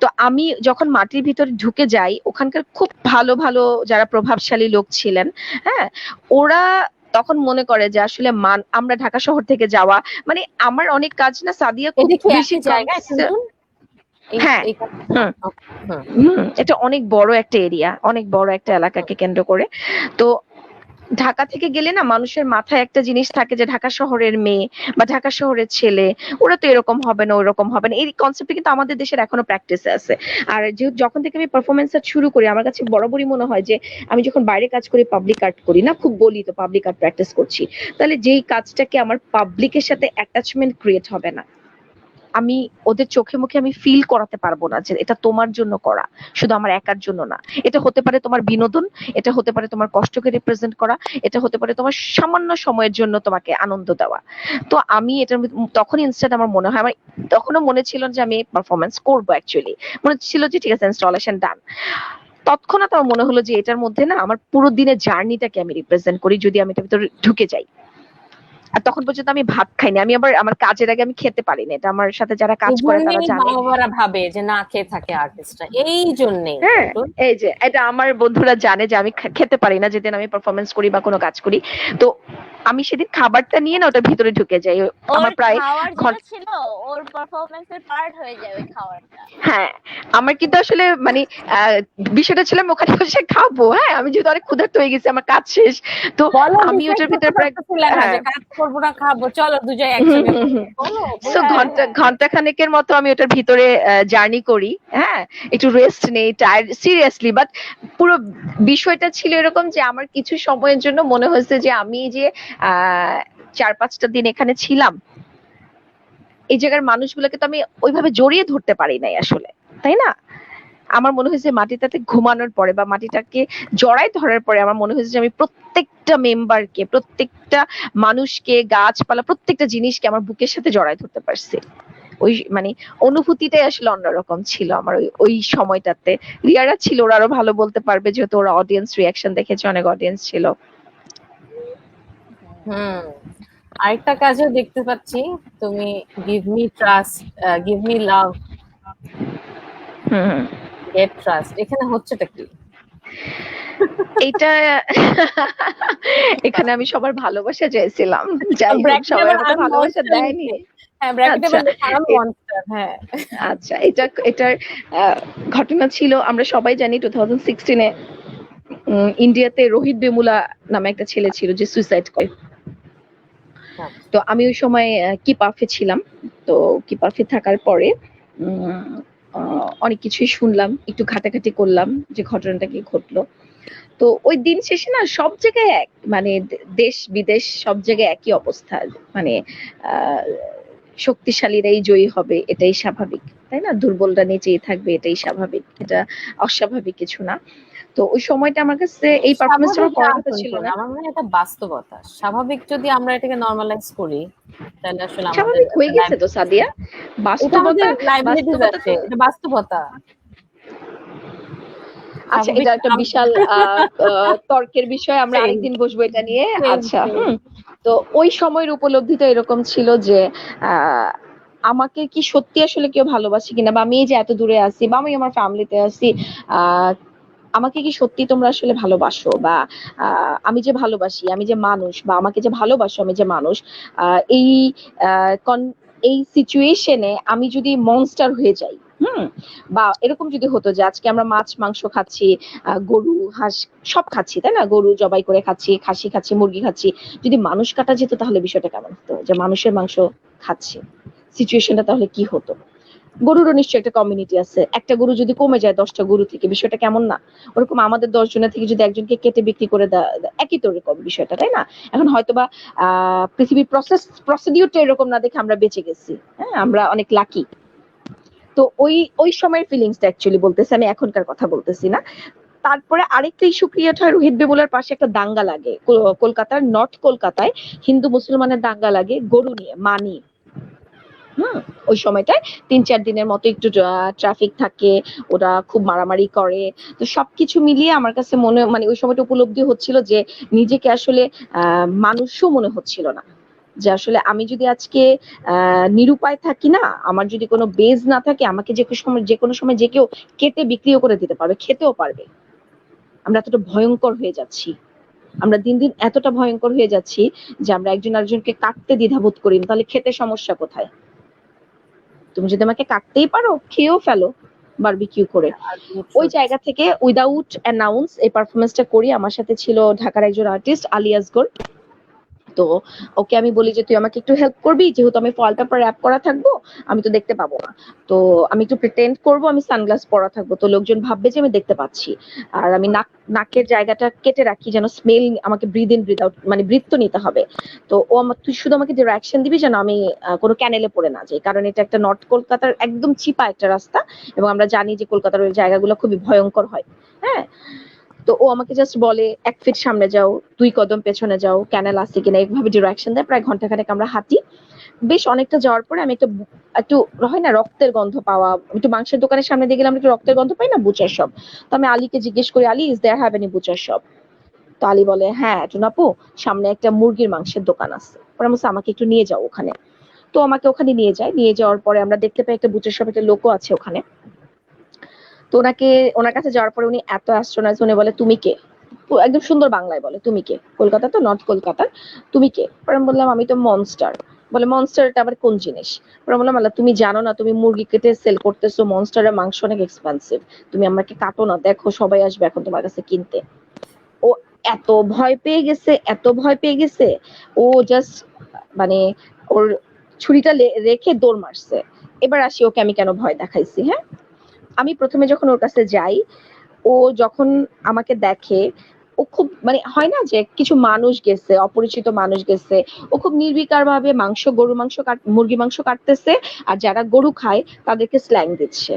তো আমি যখন মাটির ভিতরে ঢুকে যাই, ওখানকার খুব ভালো ভালো যারা প্রভাবশালী লোক ছিলেন, হ্যাঁ, ওরা তখন মনে করে যে আসলে আমরা ঢাকা শহর থেকে যাওয়া, মানে আমার অনেক কাজ না সাদিয়া খুব বেশি জায়গায়। হ্যাঁ, এটা অনেক বড় একটা এরিয়া, অনেক বড় একটা এলাকাকে কেন্দ্র করে। তো ঢাকা থেকে গেলে না মানুষের মাথায় একটা জিনিস থাকে যে ঢাকা শহরের মেয়ে বা ঢাকা শহরের ছেলে, ওরা তো এরকম হবে না ওইরকম হবে না। এই কনসেপ্টে কিন্তু আমাদের দেশের এখনো প্র্যাকটিসে আছে। আর যখন থেকে আমি পারফরমেন্স শুরু করি, আমার কাছে বরাবরই মনে হয় যে আমি যখন বাইরে কাজ করি, পাবলিক আর্ট করি না, খুব বলি তো পাবলিক আর্ট প্র্যাকটিস করছি, তাহলে যেই কাজটাকে আমার পাবলিকের সাথে অ্যাটাচমেন্ট ক্রিয়েট হবে না, আমি ওদের চোখে মুখে আমি ফিল করাতে পারবো না যে এটা তোমার জন্য করা, শুধু আমার একার জন্য না। এটা হতে পারে তোমার বিনোদন, এটা হতে পারে তোমার কষ্টকে রিপ্রেজেন্ট করা, এটা হতে পারে তোমার সামান্য সময়ের জন্য তোমাকে আনন্দ দেওয়া। তো আমি এটার তখন ইনস্ট্যান্ট আমার মনে হয়, আমার তখনও মনে ছিল যে আমি পারফরমেন্স করবো, অ্যাকচুয়ালি মনে ছিল যে ঠিক আছে ইনস্টলেশন ডান। তৎক্ষণাৎ আমার মনে হলো যে এটার মধ্যে না আমার পুরো দিনের জার্নিটাকে আমি রিপ্রেজেন্ট করি যদি আমি এটার ভিতরে ঢুকে যাই। আর তখন পর্যন্ত আমি ভাত খাইনি, আমি আবার আমার কাজের আগে আমি খেতে পারিনি, এটা আমার সাথে যারা কাজ করে তারা জানে। বাবারা ভাবে যে না খেয়ে থাকে আর্টিস্টরা, এই জন্যে। হ্যাঁ, এই যে এটা আমার বন্ধুরা জানে যে আমি খেতে পারি না যেদিন আমি পারফরমেন্স করি বা কোনো কাজ করি। তো আমি সেদিন খাবারটা নিয়ে না ওটার ভিতরে ঢুকে যাই। আমার প্রায় ছিল ওর পারফরম্যান্সের পার্ট হয়ে যাবে খাবারটা। হ্যাঁ, আমার কিন্তু আসলে মানে বিষয়টা ছিল আমি ওখানে বসে খাবো। হ্যাঁ, আমি যেহেতু অনেক ক্ষুধার্ত হয়ে গেছি, আমার কাজ শেষ, তো আমি ওটার ভিতরে প্রায় কাজ করবো না, খাবো, চলো দুজন একসাথে। সো ঘন্টা খানেকের মতো আমি ওটার ভিতরে জার্নি করি। হ্যাঁ, একটু রেস্ট নেই, টায়ার্ড সিরিয়াসলি, বাট পুরো বিষয়টা ছিল এরকম যে আমার কিছু সময়ের জন্য মনে হয়েছে যে আমি যে 4-5টা দিন এখানে ছিলাম, এই জায়গার মানুষগুলোকে তো আমি ওইভাবে জড়িয়ে ধরতে পারি নাই আসলে, তাই না? আমার মনে হয়েছে মাটিটাতে ঘুমানোর পরে বা মাটিটাকে জড়াই ধরার পরে আমার মনে হয়েছে যে আমি প্রত্যেকটা মেম্বারকে, প্রত্যেকটা মানুষকে, গাছপালা, প্রত্যেকটা জিনিসকে আমার বুকের সাথে জড়াই ধরতে পারছি। ওই মানে অনুভূতিটাই আসলে অন্যরকম ছিল আমার ওই সময়টাতে। রিয়ারা ছিল, ওরা আরো ভালো বলতে পারবে যেহেতু ওরা অডিয়েন্স রিয়াকশন দেখেছে, অনেক অডিয়েন্স ছিল। আরেকটা কাজও দেখতে পাচ্ছি তুমি, give me trust, give me love, get trust, এখানে হচ্ছেটা কি? এটা এখানে আমি সবার ভালোবাসা চাইছিলাম, যাই হোক সবাই আমাকে ভালোবাসা দেয়নি। আচ্ছা, এটার ঘটনা ছিল, আমরা সবাই জানি 2016-এ ইন্ডিয়াতে রোহিত বেমুলা নামে একটা ছেলে ছিল যে সুইসাইড করে। তো আমি ওই সময় কিপাফে ছিলাম। তো কিপাফে থাকার পরে অনেক কিছুই শুনলাম, একটু ঘাটাঘাটি করলাম যে ঘটনাটা কি ঘটলো। তো ওই দিন শেষে না সব জায়গায় এক, মানে দেশ বিদেশ সব জায়গায় একই অবস্থা। মানে আহ শক্তিশালীরাই জয়ী হবে, এটাই স্বাভাবিক, তাই না? দুর্বলরা নিচেই থাকবে, এটাই স্বাভাবিক, এটা অস্বাভাবিক কিছু না। তো ওই সময়টা আমার কাছে এই পারফরমেন্সটা স্বাভাবিক করার না কথা ছিল টুনটুন, না। আমার মনে হয় এটা বাস্তবতা। স্বাভাবিক যদি আমরা এটাকে নর্মালাইজ করি তাহলে আসলে আমাদের স্বাভাবিক হয়ে গেছে তো সাদিয়া, এটা আমাদের বাস্তবতা। লাইবিলিটিস বাস্তবতা আছে, তো এটা বাস্তবতা। আচ্ছা, স্বাভাবিক এটা একটা বিশাল তর্কের বিষয়, আমরা Same, আরেকদিন বসবো এটা নিয়ে। same, আচ্ছা, same. তো ওই সময়ের উপলব্ধিটা এরকম ছিল যে আহ আমাকে কি সত্যি আসলে কেউ ভালোবাসে কিনা, বা আমি এই যে এত দূরে আছি, বা আমি আমার ফ্যামিলিতে আছি, আহ আমাকে কি সত্যি তোমরা আসলে ভালোবাসো, বা আমি যে ভালোবাসি, আমি যে মানুষ, বা আমাকে যে ভালোবাসো, আমি যে মানুষ, এই এই সিচুয়েশনে আমি যদি মনস্টার হয়ে যাই, বা এরকম যদি হতো যে আজকে আমরা মাছ মাংস খাচ্ছি, গরু হাঁস সব খাচ্ছি, তাই না? গরু জবাই করে খাচ্ছি, খাসি খাচ্ছি, মুরগি খাচ্ছি, যদি মানুষ কাটা যেত তাহলে বিষয়টা কেমন হতো? যে মানুষের মাংস খাচ্ছি, সিচুয়েশনটা তাহলে কি হতো? গরুরও নিশ্চয়ই একটা কমিউনিটি আছে, একটা গরু যদি কমে যায় 10টা গরু থেকে, বিষয়টা কেমন না? ওরকম আমাদের 10 জনের থেকে যদি একজনকে কেটে বিক্রি করে একই তো এরকম বিষয়টা, তাই না? এখন হয়তোবা পৃথিবীর প্রসিডিউরটা এরকম না দেখে আমরা বেঁচে গেছি, হ্যাঁ, আমরা অনেক লাকি। তো ওই সময়ের ফিলিংসটা অ্যাকচুয়ালি বলতেছি, আমি এখনকার কথা বলতেছি না। তারপরে আরেকটা ইস্যু ক্রিয়েট হয়, রোহিত বেমুলার পাশে একটা দাঙ্গা লাগে কলকাতার নর্থ কলকাতায়, হিন্দু মুসলমানের দাঙ্গা লাগে গরু নিয়ে, মা নিয়ে। ওই সময়টায় 3-4 দিনের মতো একটু ট্রাফিক থাকে, ওরা খুব মারামারি করে। তো সবকিছু মিলিয়ে আমার কাছে মানে ওই সময়টা উপলব্ধি হচ্ছিল যে নিজেকে আসলে মানুষও মনে হচ্ছিল না। যে আসলে আমি যদি আজকে নিরুপায় থাকি না, আমার যদি কোনো বেজ না থাকে, আমাকে যে কোনো সময় যে কেউ কেটে বিক্রিও করে দিতে পারবে, খেতেও পারবে। আমরা এতটা ভয়ঙ্কর হয়ে যাচ্ছি, আমরা দিন দিন এতটা ভয়ঙ্কর হয়ে যাচ্ছি যে আমরা একজন আরেকজনকে কাটতে দ্বিধাবোধ করি না, তাহলে খেতে সমস্যা কোথায়? তুমি যদি আমাকে কাটতেই পারো, খেয়েও ফেলো বারবিকিউ করে। ওই জায়গা থেকে উইদাউট অ্যানাউন্স এই পারফরমেন্সটা করি। আমার সাথে ছিল ঢাকার একজন আর্টিস্ট আলী আসগর। তো ওকে আমি বলি যে তুই আমাকে একটু হেল্প করবি, যেহেতু আমি ফল পেপার র‍্যাপ করা থাকবো, আমি তো দেখতে পাবো না, তো আমি একটু প্রিটেন্ড করব আমি সানগ্লাস পরা থাকবো, তো লোকজন ভাববে যে আমি দেখতে পাচ্ছি। আর আমি নাকের জায়গাটা কেটে রাখি যেন স্মেল, আমাকে ব্রিথ ইন ব্রিথ আউট, মানে ব্রিথ তো নিতে হবে। তো তুই শুধু আমাকে ডিরেকশন দিবি যেন আমি কোনো ক্যানেলে পড়ে না যাই, কারণ এটা একটা নর্থ কলকাতার একদম চিপা একটা রাস্তা, এবং আমরা জানি যে কলকাতার ওই জায়গাগুলো খুবই ভয়ঙ্কর হয়। হ্যাঁ, তো ও আমাকে জাস্ট বলে 1 ফিট সামনে যাও, 2 কদম পেছনে যাও, ক্যানেল আছে কিনা, এইভাবে ডিরেকশন দেয়। প্রায় ঘন্টাখানেক আমরা হাঁটি। বেশ অনেকটা যাওয়ার পরে আমি একটু হয় না রক্তের গন্ধ পাওয়া, একটু মাংসের দোকানের সামনে দিয়ে গেলে আমরা একটু রক্তের গন্ধ পাই না, বুচার শপ। তো আমি আলীকে জিজ্ঞেস করি, Ali is there have any butcher shop? তো আলী বলে, হ্যাঁ টুনাপু, সামনে একটা মুরগির মাংসের দোকান আছে। পরে আমি বলছি, আমাকে একটু নিয়ে যাও ওখানে। তো আমাকে ওখানে নিয়ে যায়, নিয়ে যাওয়ার পরে আমরা দেখতে পাই একটা বুচার শপ, একটা লোকও আছে ওখানে। তো ওনার কাছে যাওয়ার পরে উনি এত অ্যাস্ট্রোনাইজ, উনি বলে তুমি কে? একদম সুন্দর বাংলায় বলে, তুমি কে? কলকাতা তো, নর্থ কলকাতার, তুমি কে? পরে আমি বললাম, আমি তো মনস্টার। বলে, মনস্টারটা আবার কোন জিনিস? পরে বললাম, আল্লাহ তুমি জানো না, তুমি মুরগি কেটে সেল করতেছো, মনস্টারের মাংস অনেক এক্সপেন্সিভ, তুমি আমাকে কাটো না, দেখো সবাই আসবে এখন তোমার কাছে কিনতে। ও এত ভয় পেয়ে গেছে, এত ভয় পেয়ে গেছে, ও জাস্ট মানে ওর ছুরিটা রেখে দৌড় মারছে। এবার আসি ওকে আমি কেন ভয় দেখাইছি। হ্যাঁ, আমি প্রথমে যখন ওর কাছে যাই, ও যখন আমাকে দেখে, ও খুব মানে হয় না যে কিছু মানুষ গেছে, অপরিচিত মানুষ গেছে, ও খুব নির্বিকার ভাবে গরু মাংস মুরগি মাংস কাটতেছে, আর যারা গরু খায় তাদেরকে স্ল্যাং দিচ্ছে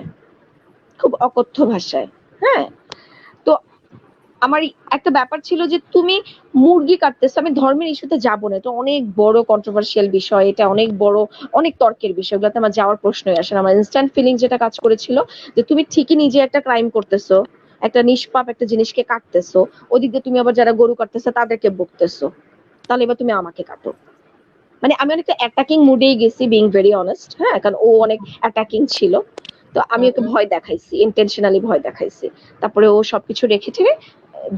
খুব অকথ্য ভাষায়। হ্যাঁ, তো আমার একটা ব্যাপার ছিল যে তুমি মুরগি কাটতেছো, আমি ধর্মের ইস্যুতে যাবো না, এটা অনেক বড় কন্ট্রোভার্সিয়াল বিষয়, এটা অনেক বড়, অনেক তর্কের বিষয়, এগুলোতে আমার যাওয়ার প্রশ্নই আসে না। আমার ইনস্ট্যান্ট ফিলিং যেটা কাজ করেছিল যে তুমি ঠিকই নিজে একটা ক্রাইম করতেছো, একটা নিষ্পাপ একটা জিনিসকে কাটতেছো, ওদিক দিয়ে তুমি আবার যারা গরু কাটতেছো তাদেরকে বকতেছো, তাহলে এবার তুমি আমাকে কাটো। মানে আমি অনেকটা অ্যাটাকিং মুডেই গেছি, বিং ভেরি অনেস্ট। হ্যাঁ, কারণ ও অনেক অ্যাটাকিং ছিল, তো আমি ওকে ভয় দেখাইছি, ইন্টেনশনালি ভয় দেখাইছি। তারপরে ও সবকিছু রেখে ঠেলে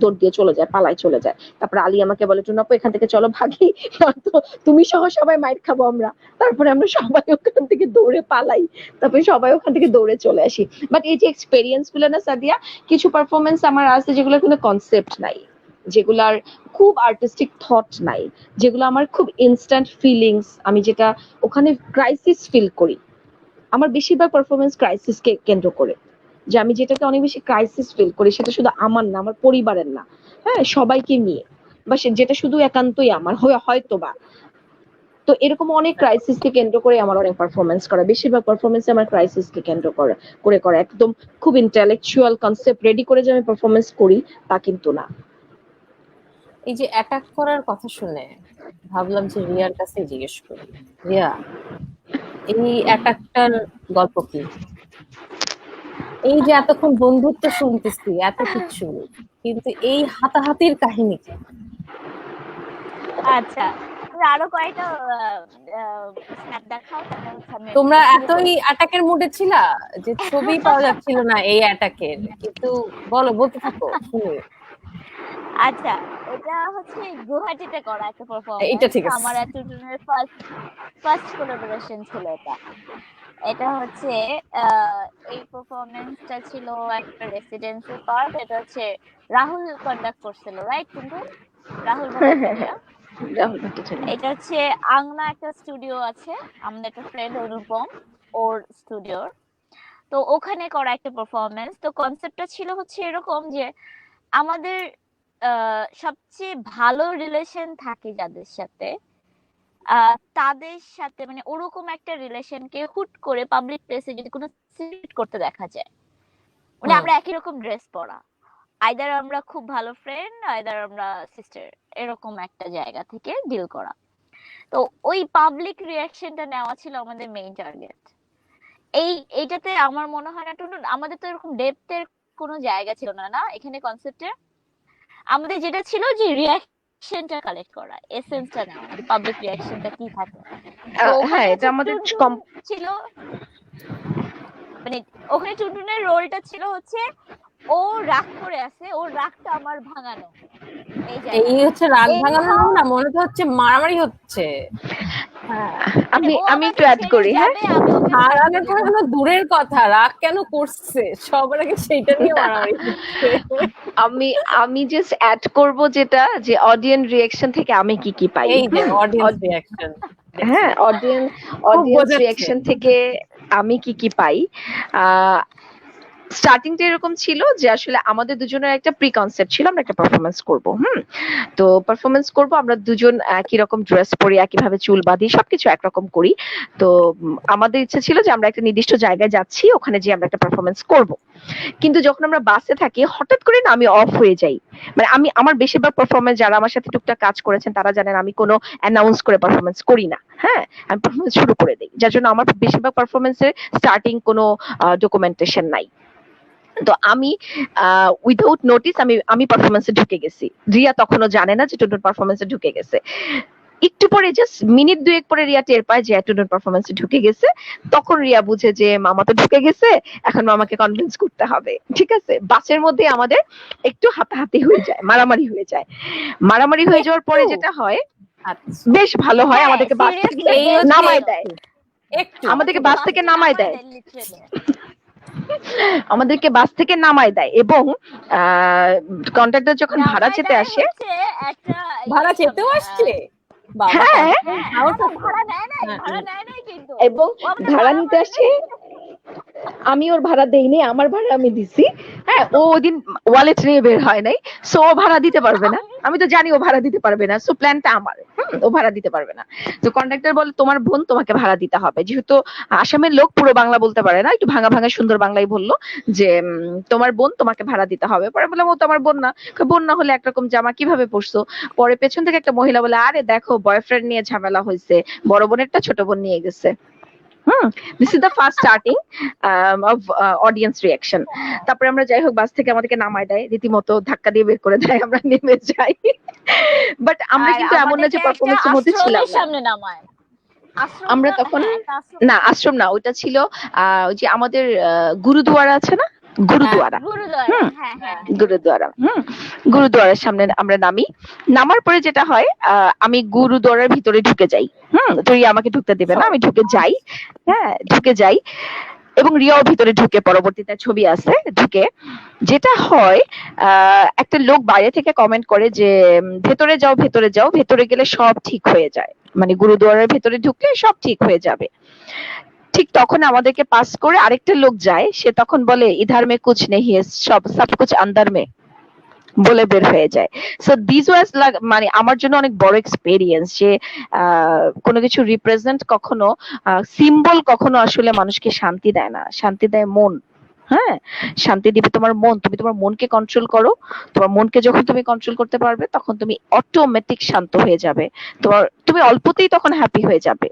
দৌড় দিয়ে চলে যায়, পালায় চলে যায়। তারপরে আলী আমাকে বলে, টুনাপু এখান থেকে চলো ভাগি, নয়তো তুমি সহ সবাই মাইর খাবো আমরা। তারপরে আমরা সবাই ওখান থেকে দৌড়ে পালাই, তারপরে সবাই ওখান থেকে দৌড়ে চলে আসি। বাট এই যে এক্সপেরিয়েন্স গুলো না সাদিয়া, কিছু পারফরমেন্স আমার আছে যেগুলো কোনো কনসেপ্ট নাই, যেগুলার খুব আর্টিস্টিক থট নাই, যেগুলো আমার খুব ইনস্ট্যান্ট ফিলিংস, আমি যেটা ওখানে ক্রাইসিস ফিল করি, আমার বেশিরভাগ পারফরমেন্স ক্রাইসিসকে কেন্দ্র করে, যে আমি যেটাকে অনেক বেশি ক্রাইসিস ফিল করি সেটা শুধু আমার না, আমার পরিবারের না, হ্যাঁ সবাইকে নিয়ে, বা যেটা শুধু একান্তই আমার হয়তো বা। তো এরকম অনেক ক্রাইসিসকে কেন্দ্র করে আমার অনেক পারফরমেন্স করা, বেশিরভাগ পারফরমেন্স আমার ক্রাইসিসকে কেন্দ্র করে করা, একদম খুব ইন্টেলেকচুয়াল কনসেপ্ট রেডি করে যে আমি পারফরমেন্স করি তা কিন্তু না। এই যে অ্যাটাক করার কথা শুনে ভাবলাম যে রিয়ার কাছে জিজ্ঞেস করি, রিয়া এই অ্যাটাকটার গল্প কি? এই যে এতক্ষণ বন্ধুত্ব শুনতেছি এত কিছু, কিন্তু এই হাতাহাতির কাহিনী কি? আচ্ছা, তুমি আরো কয়েকটা স্ন্যাপ দেখাও, তাহলে হচ্ছে আমি তোমরা শুরু এতই করি। অ্যাটাকের মুডে ছিলা যে ছবি পাওয়া যাচ্ছিল না এই অ্যাটাকের, কিন্তু বলতে থাকো শুনি। আচ্ছা, এটা হচ্ছে গুয়াহাটিতে করা একটা এটা পারফরমেন্স। ঠিক আছে। আমার এতদিনের ফার্স্ট কোলাবোরেশন ছিল এটা। এটা হচ্ছে এই পারফরমেন্সটা ছিল একটা রেসিডেন্সি পার্ট। এটা হচ্ছে রাহুল কন্ডাক্ট করছিল, রাইট? কিন্তু রাহুল ভট্টাচার্য। রাহুল ভট্টাচার্য। এটা হচ্ছে আংনা একটা স্টুডিও আছে, আমাদের একটা ফ্রেন্ড অনুপম, ওর স্টুডিওর। তো ওখানে করা একটা পারফরমেন্স। তো কনসেপ্টটা ছিল হচ্ছে এরকম যে আমাদের সবচেয়ে ভালো রিলেশন থাকে যাদের সাথে, তাদের সাথে মানে ওরকম একটা রিলেশনকে হুট করে পাবলিক প্লেসে যদি কোনো সিট করতে দেখা যায়, মানে আমরা একই রকম ড্রেস পরা, আইদার আমরা খুব ভালো ফ্রেন্ড, আইদার আমরা সিস্টার, এরকম একটা জায়গা থেকে ডিল করা। তো ওই পাবলিক রিয়াকশনটা নেওয়া ছিল আমাদের মেইন টার্গেট। এইটাতে আমার মনে হয় না টুনটুন, আমাদের তো এরকম ডেপথের কোনো জায়গা ছিল না এখানে কনসেপ্টে। আমাদের যেটা ছিল যে রিয়াকশনটা কালেক্ট করা, এসেন্সটা নেওয়া, পাবলিক রিয়াকশনটা কি থাকে। হ্যাঁ, এটা আমাদের ছিল, মানে ওখানে টুনটুনের রোলটা ছিল হচ্ছে ও রাগ করে আছে, ওর রাগটা আমার ভাঙানো। এই হচ্ছে রাগ ভাঙানো না, মনে তো হচ্ছে মারামারি হচ্ছে। আমি একটু অ্যাড করি। হ্যাঁ, হারানো ভাঙানো দূরের কথা, রাগ কেন করছে সবার আগে সেইটা নিয়ে মারামারি হচ্ছে। আমি জাস্ট অ্যাড করব যেটা, যে অডিয়েন্স রিঅ্যাকশন থেকে আমি কি পাই। এই যে অডিয়েন্স রিঅ্যাকশন, হ্যাঁ অডিয়েন্স রিঅ্যাকশন থেকে আমি কি পাই। স্টার্টিংটা এরকম ছিল যে আসলে আমাদের দুজনের একটা প্রি কনসেপ্ট ছিল আমরা একটা পারফরমেন্স করব। তো পারফরমেন্স করব, আমরা দুজন একই রকম ড্রেস পরি, একইভাবে চুল বাঁধি, সবকিছু একরকম করি। তো আমাদের ইচ্ছা ছিল যে আমরা একটা নির্দিষ্ট জায়গায় যাচ্ছি, ওখানে যে আমরা একটা পারফরমেন্স করব। কিন্তু যখন আমরা বাসে থাকি হঠাৎ করে না আমি অফ হয়ে যাই। মানে আমার বেশিরভাগ পারফরমেন্স, যারা আমার সাথে টুকটাক কাজ করেছেন তারা জানেন আমি কোনো অ্যানাউন্স করে পারফরমেন্স করি না। হ্যাঁ, আমি পারফরমেন্স শুরু করে দিই, যার জন্য আমার বেশিরভাগ পারফরমেন্সের স্টার্টিং কোনো ডকুমেন্টেশন নাই। তো আমি উইদাউট নোটিস আমি পারফরমেন্সে ঢুকে গেছি। রিয়া তখনও জানে না যে টুনটুন পারফরমেন্সে ঢুকে গেছে। একটু পরে জাস্ট মিনিট দুয়েক পরে রিয়া টের পায় যে টুনটুন পারফরমেন্সে ঢুকে গেছে। তখন রিয়া বুঝে যে মামা তো ঢুকে গেছে, এখন মামাকে কনভিন্স করতে হবে। ঠিক আছে, বাসের মধ্যে আমাদের একটু হাতাহাতি হয়ে যায়, মারামারি হয়ে যায়। মারামারি হয়ে যাওয়ার পরে যেটা হয় বেশ ভালো হয়, আমাদেরকে বাস থেকে নামায় দেয়, আমাদেরকে বাস থেকে নামায় দেয়, আমাদেরকে বাস থেকে নামায় দেয়। এবং কন্ট্রাক্টর যখন ভাড়া চেতে আসে, ভাড়া চেতেও আসছে, হ্যাঁ এবং ভাড়া নিতে আসে, আমি ওর ভাড়া দেইনি, আমার ভাড়া আমি দিছি। হ্যাঁ, ও ওদিন ওয়ালেট নিয়ে বের হয় নাই, সো ও ভাড়া দিতে পারবে না। আমি তো জানি ও ভাড়া দিতে পারবে না, সো প্ল্যানটা আমার, ও ভাড়া দিতে পারবে না। তো কন্ট্রাক্টর বলে তোমার বোন তোমাকে ভাড়া দিতে হবে। যেহেতু আসামের লোক পুরো বাংলা বলতে পারে না, একটু ভাঙা ভাঙা সুন্দর বাংলায় বললো যে তোমার বোন তোমাকে ভাড়া দিতে হবে। পরে বললাম ও তো আমার বোন না। বোন না হলে একরকম জামা কিভাবে পরছো? পরে পেছন থেকে একটা মহিলা বলে আরে দেখো বয়ফ্রেন্ড নিয়ে ঝামেলা হয়েছে, বড় বোনেরটা ছোট বোন নিয়ে গেছে। This is the first starting of audience reaction. তারপরে আমরা যাই হোক বাস থেকে আমাদেরকে নামায় দেয়, রীতিমতো ধাক্কা দিয়ে বের করে দেয়, আমরা নেমে যাই। বাট আমরা কিন্তু এমন না যে পারফরমেন্সের মধ্যে ছিলাম না। আমরা তখন না, আশ্রম না, ওইটা ছিল ওই যে আমাদের গুরুদুয়ারা আছে না, গুরুদুয়ারা, গুরুদুয়ারা, গুরুদুয়ারার সামনে আমরা নামি। নামার পরে যেটা হয়, আমি গুরুদুয়ারার ভিতরে ঢুকে যাই। তো রিয়া আমাকে ঢুকতে দেবে না, আমি ঢুকে যাই। হ্যাঁ, ঢুকে যাই এবং রিয়াও ভিতরে ঢুকে, পরবর্তীতে ছবি আছে ঢুকে। যেটা হয়, একটা লোক বাইরে থেকে কমেন্ট করে যে ভেতরে যাও, ভেতরে যাও, ভেতরে গেলে সব ঠিক হয়ে যায়, মানে গুরুদুয়ারার ভেতরে ঢুকলে সব ঠিক হয়ে যাবে। ঠিক তখন আমাদেরকে পাস করে আরেকটা লোক যায়, সে তখন বলে ইধার মে কুছ নেহি হ্যায়, সব কুছ আন্দার মে, বলে বের হয়ে যায়। সো দিস ওয়াজ লাইক, মানে আমার জন্য অনেক বড় এক্সপেরিয়েন্স যে কোনো কিছু রিপ্রেজেন্ট কখনো, সিম্বল কখনো আসলে মানুষকে শান্তি দেয় না, শান্তি দেয় মন। হ্যাঁ, শান্তি দিবে তোমার মন। তুমি তোমার মনকে কন্ট্রোল করো, তোমার মনকে যখন তুমি কন্ট্রোল করতে পারবে তখন তুমি অটোমেটিক শান্ত হয়ে যাবে, তুমি অল্পতেই তখন হ্যাপি হয়ে যাবে।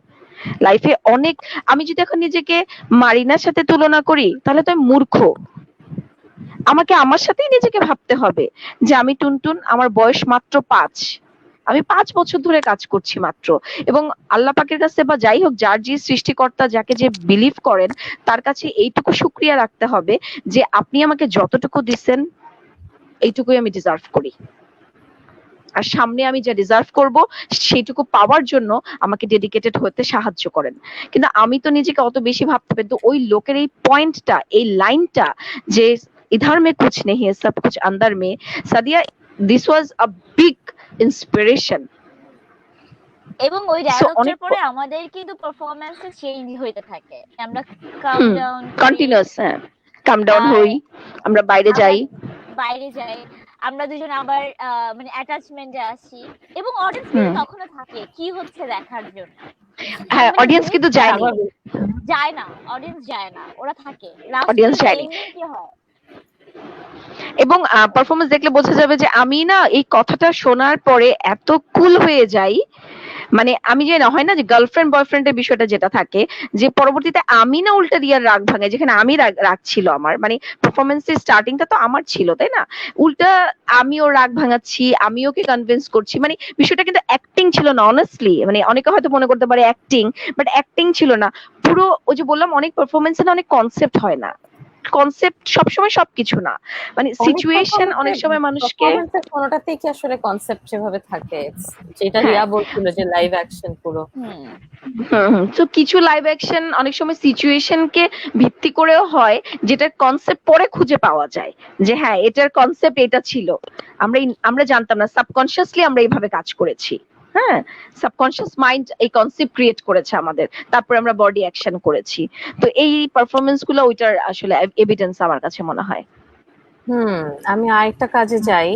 লাইফে অনেক, আমি যদি এখন নিজেকে মারিনার সাথে তুলনা করি তাহলে তো আমি মূর্খ। আমাকে আমার সাথেই নিজেকে ভাবতে হবে যে আমি টুনটুন, আমার বয়স মাত্র 5, আমি 5 বছর ধরে কাজ করছি মাত্র, এবং আল্লাহ পাকের কাছে বা যাই হোক, যার যে সৃষ্টিকর্তা, যাকে যে বিলিভ করেন, তার কাছে এইটুকু শুকরিয়া রাখতে হবে যে আপনি আমাকে যতটুকু দিচ্ছেন এইটুকুই আমি ডিজার্ভ করি, আর সামনে আমি যা ডিজার্ভ করব সেইটুকু পাওয়ার জন্য আমাকে ডেডিকেটেড হতে সাহায্য করেন। কিন্তু আমি তো নিজেকে অত বেশি ভাবতে পারি, তো ওই লোকের এই পয়েন্টটা, এই লাইনটা যে इधर में कुछ नहीं है सब कुछ अंदर में, Sadia, this was a big inspiration. এবং ওই ডায়লগটার পরে আমাদের কিন্তু পারফরম্যান্সে চেঞ্জ হইতে থাকে, আমরা কাম ডাউন কন্টিনিউয়াস, হ্যাঁ, কাম ডাউন হই, আমরা বাইরে যাই, আমরা দুজন আবার মানে অ্যাটাচমেন্টে আসি, এবং অডিয়েন্স কিন্তু তখনও থাকে কি হচ্ছে দেখার জন্য। হ্যাঁ, অডিয়েন্স কিন্তু যায় না, অডিয়েন্স যায় না, ওরা থাকে, অডিয়েন্স যায় না। কি হয়, এবং পারফরমেন্স দেখলে বোঝা যাবে যে আমি না এই কথাটা শোনার পরে এত কুল হয়ে যাই, মানে আমি যে না, হয় না যে গার্লফ্রেন্ড বয়ফ্রেন্ডের বিষয়টা যেটা থাকে, যে পরবর্তীতে আমি না উল্টা রিয়ার রাগ ভাঙে, যেখানে আমি রাগ ছিল আমার, মানে পারফরমেন্সের স্টার্টিংটা তো আমার ছিল, তাই না, উল্টা আমিও রাগ ভাঙাচ্ছি, আমি ওকে কনভিন্স করছি, মানে বিষয়টা কিন্তু অ্যাক্টিং ছিল না অনেস্টলি, মানে অনেকে হয়তো মনে করতে পারে অ্যাক্টিং, বাট অ্যাক্টিং ছিল না পুরো। ওই যে বললাম, অনেক পারফরমেন্সে না অনেক কনসেপ্ট হয় না, কনসেপ্ট সবসময় সবকিছু না, মানে সিচুয়েশন অনেক সময় মানুষকে, কোনোটাতেই কি আসলে কনসেপ্ট যেভাবে থাকে, যেটা রিয়া বলছিল যে লাইভ অ্যাকশন পুরো, তো কিছু লাইভ অ্যাকশন অনেক সময় সিচুয়েশনকে ভিত্তি করেও হয়, যেটার কনসেপ্ট পরে খুঁজে পাওয়া যায় যে হ্যাঁ এটার কনসেপ্ট এটা ছিল, আমরা জানতাম না, সাবকনশিয়াসলি আমরা এইভাবে কাজ করেছি। হ্যাঁ, সাবকনশিয়াস মাইন্ড এই কনসেপ্ট ক্রিয়েট করেছে আমাদের, তারপর আমরা বডি অ্যাকশন করেছি। তো এই পারফরমেন্স গুলো ওইটার আসলে এভিডেন্স আমার কাছে মনে হয়। আমি আরেকটা কাজে যাই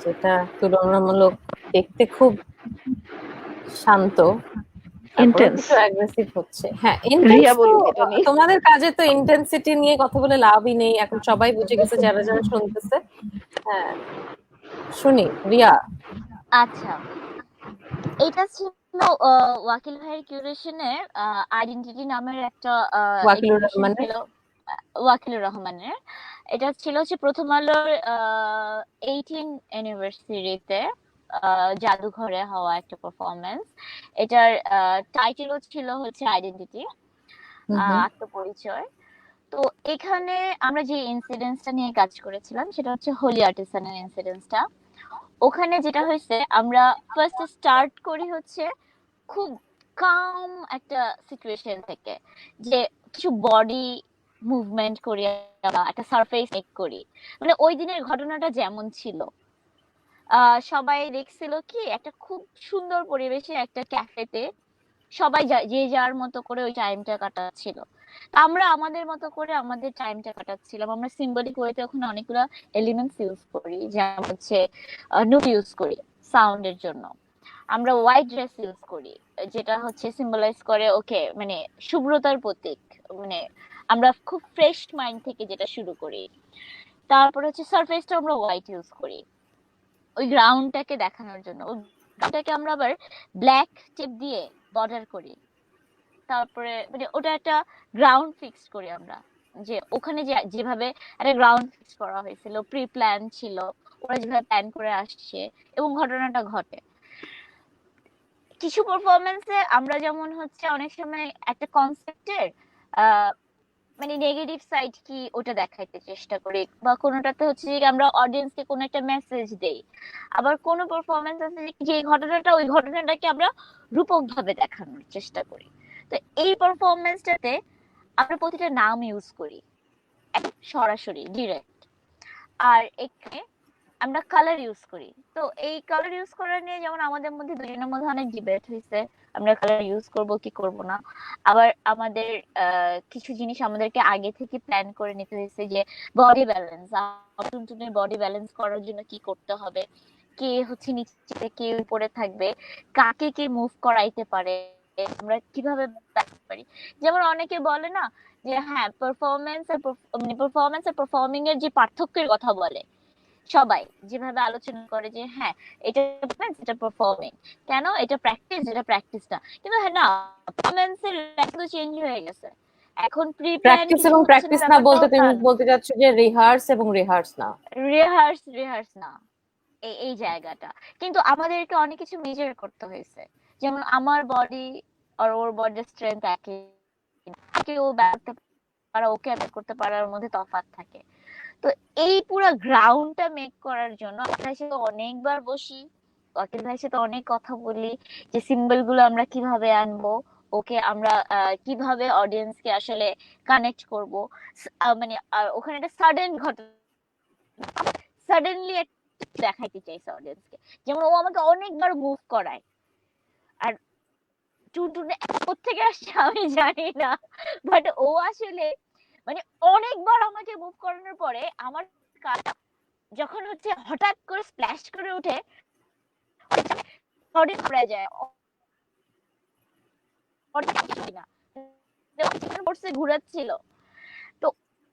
যেটা তুলনামূলক দেখতে খুব শান্ত, ইন্টেন্স, অ্যাগ্রেসিভ হচ্ছে। হ্যাঁ, তোমাদের কাজে তো ইন্টেন্সিটি নিয়ে কথা বলে লাভই নেই, এখন সবাই বুঝে গেছে যারা যারা শুনতেছে। হ্যাঁ, শুনি রিয়া। আচ্ছা, এটা ছিল ওয়াকিল ভাইয়ের কিউরেশনের আইডেন্টিটি নামের একটা ওয়াকিলুর রহমানের, এটা ছিল হচ্ছে প্রথম আলোর 18 অ্যানিভার্সারিতে জাদুঘরে হওয়া একটা পারফরমেন্স। এটার টাইটেলও ছিল হচ্ছে আইডেন্টিটি, আত্মপরিচয়। তো এখানে আমরা যে ইনসিডেন্টসটা নিয়ে কাজ করেছিলাম সেটা হচ্ছে হোলি আর্টিসানের ইনসিডেন্টসটা। ওখানে যেটা হয়েছে, আমরা ফার্স্ট স্টার্ট করি হচ্ছে খুব কাম একটা সিচুয়েশন থেকে, যে কিছু বডি মুভমেন্ট করি, একটা সারফেস মেক করি, মানে ওই দিনের ঘটনাটা যেমন ছিল, সবাই দেখছিল কি একটা খুব সুন্দর পরিবেশে একটা ক্যাফেতে সবাই যে যার মতো করে ওই টাইমটা কাটাচ্ছিল, আমরা আমাদের মতো করে আমাদের টাইমটা কাটাচ্ছিলাম। আমরা সিম্বলিক ওয়েতে ওখানে অনেকগুলো এলিমেন্টস ইউজ করি, যেমন হচ্ছে নোট ইউজ করি সাউন্ডের জন্য, আমরা হোয়াইট ড্রেস ইউজ করি যেটা হচ্ছে সিম্বলাইজ করে ওকে মানে শুভ্রতার প্রতীক, মানে আমরা খুব ফ্রেশ মাইন্ড থেকে যেটা শুরু করি। তারপর হচ্ছে সারফেসটা আমরা হোয়াইট ইউজ করি ওই গ্রাউন্ডটাকে দেখানোর জন্য, ওই গ্রাউন্ডটাকে আমরা আবার ব্ল্যাক টেপ দিয়ে বর্ডার করি। তারপরে মানে ওটা একটা গ্রাউন্ড ফিক্স করি আমরা, যে ওখানে যেভাবে একটা গ্রাউন্ড ফিক্স করা হয়েছিল, প্রি প্ল্যান ছিল, ওরা যেভাবে প্ল্যান করে আসছে এবং ঘটনাটা ঘটে। কিছু পারফরমেন্সে আমরা যেমন হচ্ছে অনেক সময় একটা কনসেপ্টের মানে নেগেটিভ সাইড কি ওটা দেখাইতে চেষ্টা করি, বা কোনোটাতে হচ্ছে যে আমরা অডিয়েন্সকে কোনো একটা মেসেজ দেই, আবার কোনো পারফরমেন্স আছে যে ঘটনাটা ওই ঘটনাটাকে আমরা রূপক ভাবে দেখানোর চেষ্টা করি। তো এই পারফরমেন্সটাতে আমরা প্রতিটা নাম ইউজ করি সরাসরি ডিরেক্ট, আর এখানে আমরা কালার ইউজ করি। তো এই কালার ইউজ করা নিয়ে যেমন আমাদের মধ্যে দুজনের মধ্যে অনেক ডিবেট হয়েছে, আমরা কালার ইউজ করব কি করব না। আবার আমাদের কিছু জিনিস আমাদেরকে আগে থেকে প্ল্যান করে নিতে হয়েছে, যে বডি ব্যালেন্স, টুনটুনের বডি ব্যালেন্স করার জন্য কি করতে হবে, কে হচ্ছে নিচে কে উপরে থাকবে, কাকে কে মুভ করাইতে পারে, আমরা কিভাবে ব্যাক পারি। যেমন অনেকে বলে না যে হ্যাঁ পারফরমেন্স আর পারফর্মিং এর যে পার্থক্যের কথা বলে, সবাই যেভাবে আলোচনা করে যে হ্যাঁ এটা performance, এটা পারফর্মিং, কেন এটা প্র্যাকটিস, এটা প্র্যাকটিস না। কিন্তু হ্যাঁ না, পারফরমেন্স এর একটু চেঞ্জ হয়ে গেছে এখন। প্রি প্ল্যান প্র্যাকটিস এবং প্র্যাকটিস না বলতে তুমি বলতে চাচ্ছ যে রিহার্স এবং রিহার্স না। রিহার্স না, এই জায়গাটা কিন্তু আমাদেরকে অনেক কিছু মেজার করতে হয়েছে। যেমন আমার বডি আর ওর বডির স্ট্রেংথ একই, ও ব্যাক পারা ওকে ব্যাক করতে পারার মধ্যে তফাৎ থাকে। তো এই পুরো গ্রাউন্ডটা মেক করার জন্য আপনার সাথে অনেকবার বসি, ওয়াকিল ভাইয়ের সাথে অনেক কথা বলি যে সিম্বল গুলো আমরা কিভাবে আনবো, ওকে আমরা কিভাবে অডিয়েন্সকে আসলে কানেক্ট করব। মানে ওখানে একটা সাডেন ঘটনা, সাডেনলি দেখাইতে চাইছে অডিয়েন্সকে, যেমন ও আমাকে অনেকবার মুভ করায়, আর টুনটুনে কোত্থেকে আসছে আমি জানি না, বাট ও আসলে মানে অনেকবার আমাকে মুভ করানোর পরে আমার যখন হচ্ছে হঠাৎ করে স্প্ল্যাশ করে উঠে বডি পড়ে যায় না, ঘুরাচ্ছিল। তো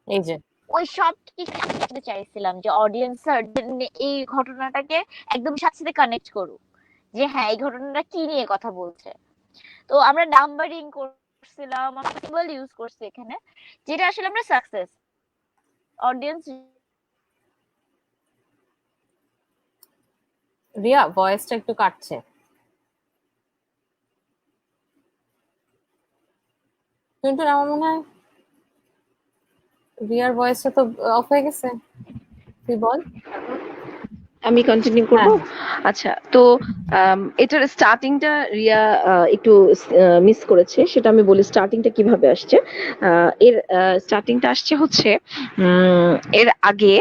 এই যে ওই সব কিছু চাইছিলাম যে অডিয়েন্স এই ঘটনাটাকে একদম সাথে সাথে কানেক্ট করুক, যে হ্যাঁ এই ঘটনাটা কি নিয়ে কথা বলছে। তো আমরা নাম্বারিং করছিলাম, আমরা সিম্বল ইউজ করছি এখানে, যেটা আসলে আমরা সাকসেস অডিয়েন্স। রিয়া ভয়েসটা একটু কাটছে। টুনটুন আমার মনে হয় রিয়ার ভয়েসটা তো অফ হয়ে গেছে, তুই বল। আমি কন্টিনিউ করব। আচ্ছা, তো এটার স্টার্টিংটা রিয়া একটু মিস করেছে, সেটা আমি বলি স্টার্টিংটা কিভাবে আসছে। এর স্টার্টিংটা আসছে হচ্ছে এর আগে